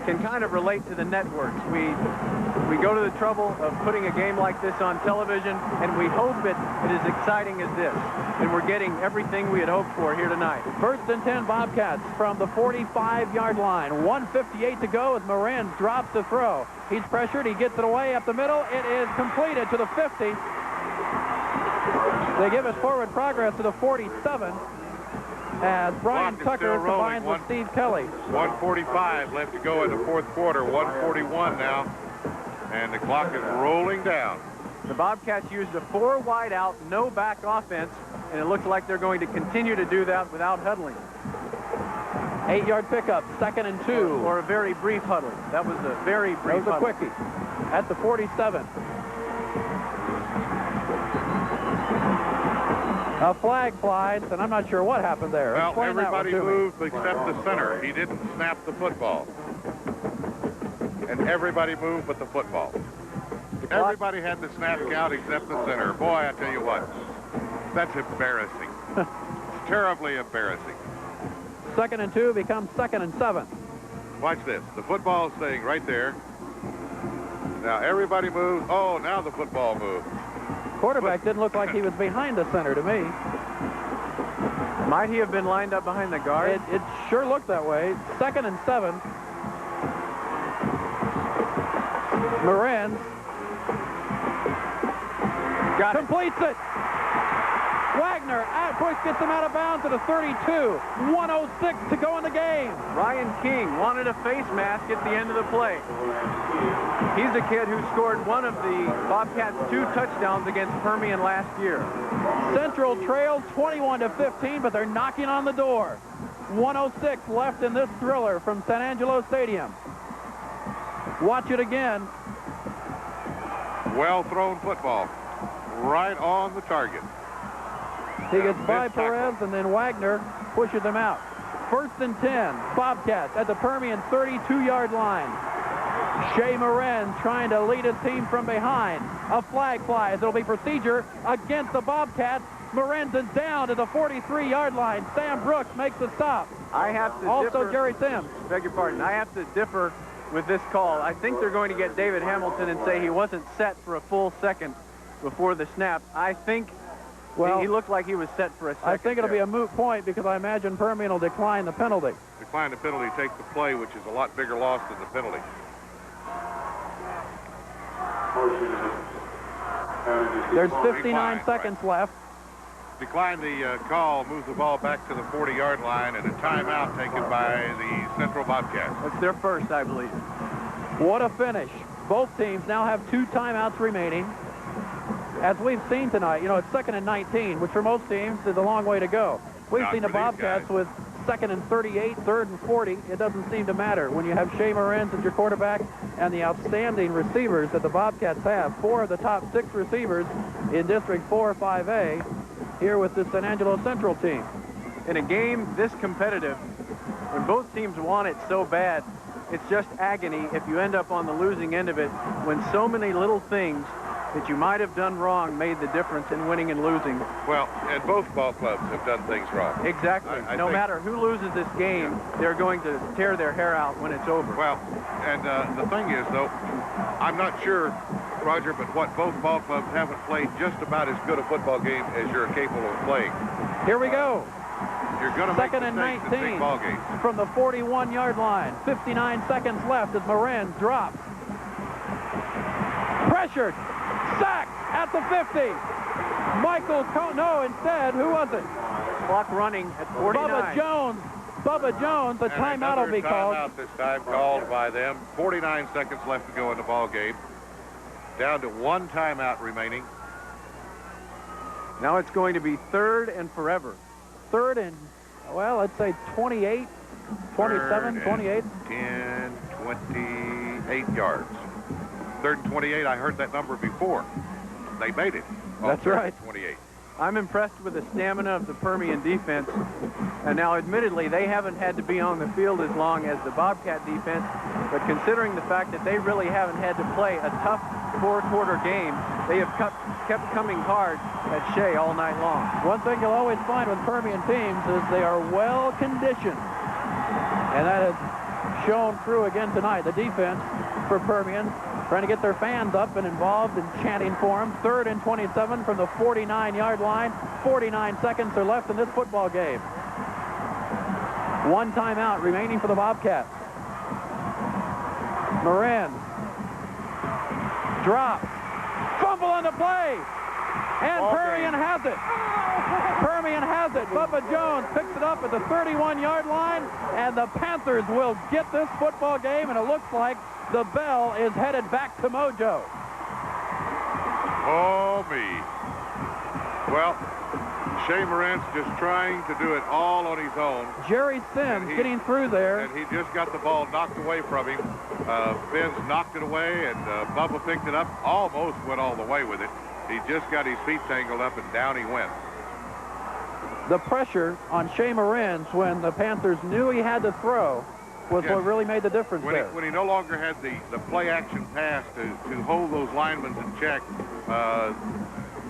S3: can kind of relate to the networks. We go to the trouble of putting a game like this on television, and we hope it is exciting as this. And we're getting everything we had hoped for here tonight.
S2: 1st and 10 Bobcats from the 45-yard line. 1:58 to go as Moran drops the throw. He's pressured. He gets it away up the middle. It is completed to the 50. They give us forward progress to the 47 as Brian Tucker combines with Steve Kelly.
S1: 1:45 left to go in the 4th quarter. 1:41 now. And the clock is rolling down.
S3: The Bobcats used a 4 wide out, no back offense, and it looks like they're going to continue to do that without huddling.
S2: 8-yard pickup, 2nd and 2.
S3: Or a very brief huddle. That was a very brief
S2: That was a
S3: huddle.
S2: quickie at the 47. A flag flies, and I'm not sure what happened there.
S1: Well,
S2: Explain that one
S1: everybody
S2: to me.
S1: moved except the center. He didn't snap the football. And everybody moved but the football. Everybody had the snap count except the center. Boy, I tell you what, that's embarrassing. It's terribly embarrassing.
S2: 2nd and 2 becomes 2nd and 7.
S1: Watch this. The football is staying right there. Now everybody moves. Oh, now the football moves.
S2: Quarterback didn't look like he was behind the center to me.
S3: Might he have been lined up behind the guard?
S2: It sure looked that way. 2nd and 7. Moran completes it. Wagner gets him out of bounds at a 32. 1:06 to go in the game.
S3: Ryan King wanted a face mask at the end of the play. He's a kid who scored one of the Bobcats' 2 touchdowns against Permian last year.
S2: Central trails 21-15, but they're knocking on the door. 1:06 left in this thriller from San Angelo Stadium. Watch it again.
S1: Well-thrown football. Right on the target.
S2: He gets by Perez, and then Wagner pushes him out. 1st and 10, Bobcats at the Permian 32-yard line. Shea Moran trying to lead his team from behind. A flag flies. It'll be procedure against the Bobcats. Moran's down to the 43-yard line. Sam Brooks makes the stop.
S3: I have to
S2: Also
S3: differ.
S2: Jerry Sims.
S3: Beg your pardon. I have to differ with this call. I think they're going to get David Hamilton and say he wasn't set for a full second before the snap. I think he looked like he was set for a second.
S2: I think it'll be a moot point because I imagine Permian will decline the penalty.
S1: Decline the penalty, take the play, which is a lot bigger loss than the penalty.
S2: There's 59 seconds left.
S1: Decline the call, moves the ball back to the 40-yard line, and a timeout taken by the Central Bobcats.
S3: That's their first, I believe.
S2: What a finish. Both teams now have 2 timeouts remaining. As we've seen tonight, you know, it's 2nd and 19, which for most teams is a long way to go. We've
S1: Not
S2: seen the
S1: for these
S2: Bobcats
S1: guys.
S2: with 2nd and 38, 3rd and 40. It doesn't seem to matter when you have Shea Moran as your quarterback and the outstanding receivers that the Bobcats have. 4 of the top 6 receivers in District 4 or 5A here with the San Angelo Central team.
S3: in a game this competitive, when both teams want it so bad, it's just agony if you end up on the losing end of it when so many little things that you might have done wrong made the difference in winning and losing.
S1: Well, and both ball clubs have done things wrong.
S3: Exactly. No matter who loses this game, they're going to tear their hair out when it's over.
S1: Well, and the thing is, though, I'm not sure, Roger, but what both ball clubs haven't played just about as good a football game as you're capable of playing.
S2: Here we go.
S1: You're going to make
S2: Second and
S1: mistakes in big
S2: 19
S1: ball games.
S2: from the 41-yard line. 59 seconds left as Moran drops. Pressured. Sacked at the 50. Michael no, instead, who was it?
S3: Clock running at 49.
S2: Bubba Jones, a timeout will be called.
S1: Timeout this time called by them. 49 seconds left to go in the ball game. Down to one timeout remaining.
S3: Now it's going to be 3rd and forever.
S2: 3rd and, well, let's say 28, 27, 28.
S1: 10, 28 yards. 3rd and 28, I heard that number before. They made it.
S2: That's right.
S1: 28.
S3: I'm impressed with the stamina of the Permian defense. And now, admittedly, they haven't had to be on the field as long as the Bobcat defense, but considering the fact that they really haven't had to play a tough four-quarter game, they have kept coming hard at Shea all night long.
S2: One thing you'll always find with Permian teams is they are well conditioned. And that has shown through again tonight. The defense for Permian trying to get their fans up and involved in chanting for them. 3rd and 27 from the 49-yard line. 49 seconds are left in this football game. One timeout remaining for the Bobcats. Moran drops. Fumble on the play. And Permian has it. Permian has it. Bubba Jones picks it up at the 31-yard line, and the Panthers will get this football game, and it looks like the bell is headed back to Mojo.
S1: Oh, me. Well, Shea Moran's just trying to do it all on his own.
S2: Jerry Sims getting through there.
S1: And he just got the ball knocked away from him. Benz knocked it away, and Bubba picked it up. Almost went all the way with it. He just got his feet tangled up, and down he went.
S2: The pressure on Shea Moran when the Panthers knew he had to throw was what really made the difference there.
S1: When he no longer had the play-action pass to hold those linemen in check,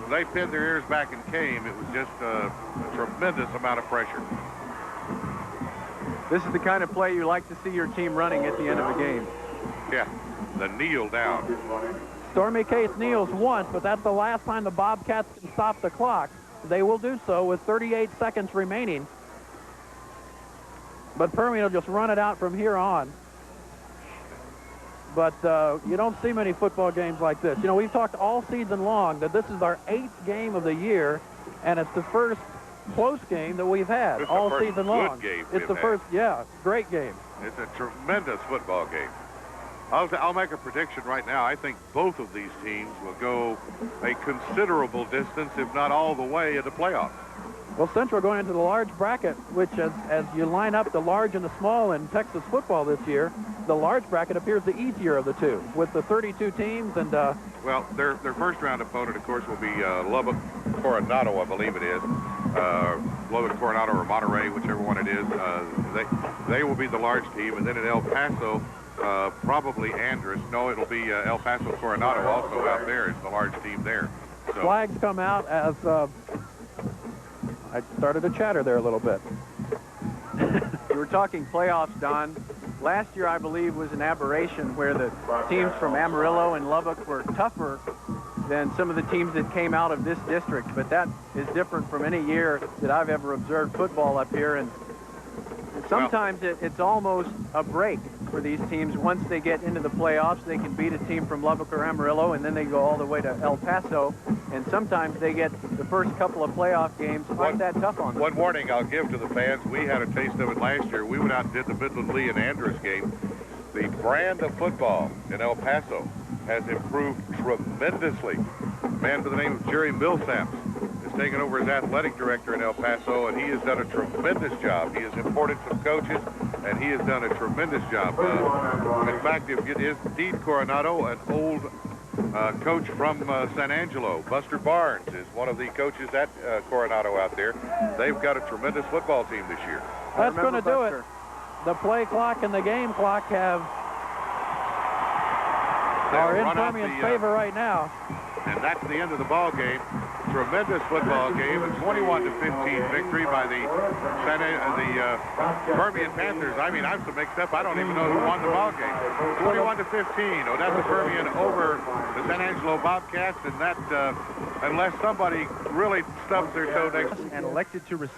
S1: they pinned their ears back and came. It was just a tremendous amount of pressure.
S3: This is the kind of play you like to see your team running at the end of a game.
S1: Yeah, the kneel down.
S2: Stormy Case kneels once, but that's the last time the Bobcats can stop the clock. They will do so with 38 seconds remaining. But Permian will just run it out from here on. But you don't see many football games like this. You know, we've talked all season long that this is our 8th game of the year, and it's the first close game that we've had all season long. It's the first, great game.
S1: It's a tremendous football game. I'll make a prediction right now. I think both of these teams will go a considerable distance, if not all the way, in the playoffs.
S2: Well, Central going into the large bracket, which as you line up the large and the small in Texas football this year, the large bracket appears the easier of the two, with the 32 teams and...
S1: well, their first-round opponent, of course, will be Lubbock Coronado, I believe it is. Lubbock Coronado or Monterey, whichever one it is. They will be the large team, and then in El Paso, probably Andrus. No, it'll be El Paso Coronado also out there. It's the large team there. So.
S2: Flags come out as... I started to chatter there a little bit.
S3: You were talking playoffs, Don. Last year, I believe, was an aberration where the teams from Amarillo and Lubbock were tougher than some of the teams that came out of this district. But that is different from any year that I've ever observed football up here. And sometimes it's almost a break for these teams. Once they get into the playoffs, they can beat a team from Lubbock or Amarillo, and then they go all the way to El Paso. And sometimes they get the first couple of playoff games aren't that tough on them.
S1: One warning I'll give to the fans, we had a taste of it last year. We went out and did the Midland Lee and Andrus game. The brand of football in El Paso has improved tremendously. A man by the name of Jerry Millsaps has taken over as athletic director in El Paso, and he has done a tremendous job. He has imported some coaches, and he has done a tremendous job. In fact, if it is indeed Coronado, an old coach from San Angelo, Buster Barnes, is one of the coaches at Coronado out there. They've got a tremendous football team this year.
S2: That's going to do it. The play clock and the game clock are in Permian's favor right now.
S1: And that's the end of the ball game. Tremendous football game. A 21-15 victory by the Permian Panthers. I mean, I'm so mixed up, I don't even know who won the ball game. 21-15. Odessa Permian over the San Angelo Bobcats, and that, unless somebody really stubs their toe next.
S3: And elected to receive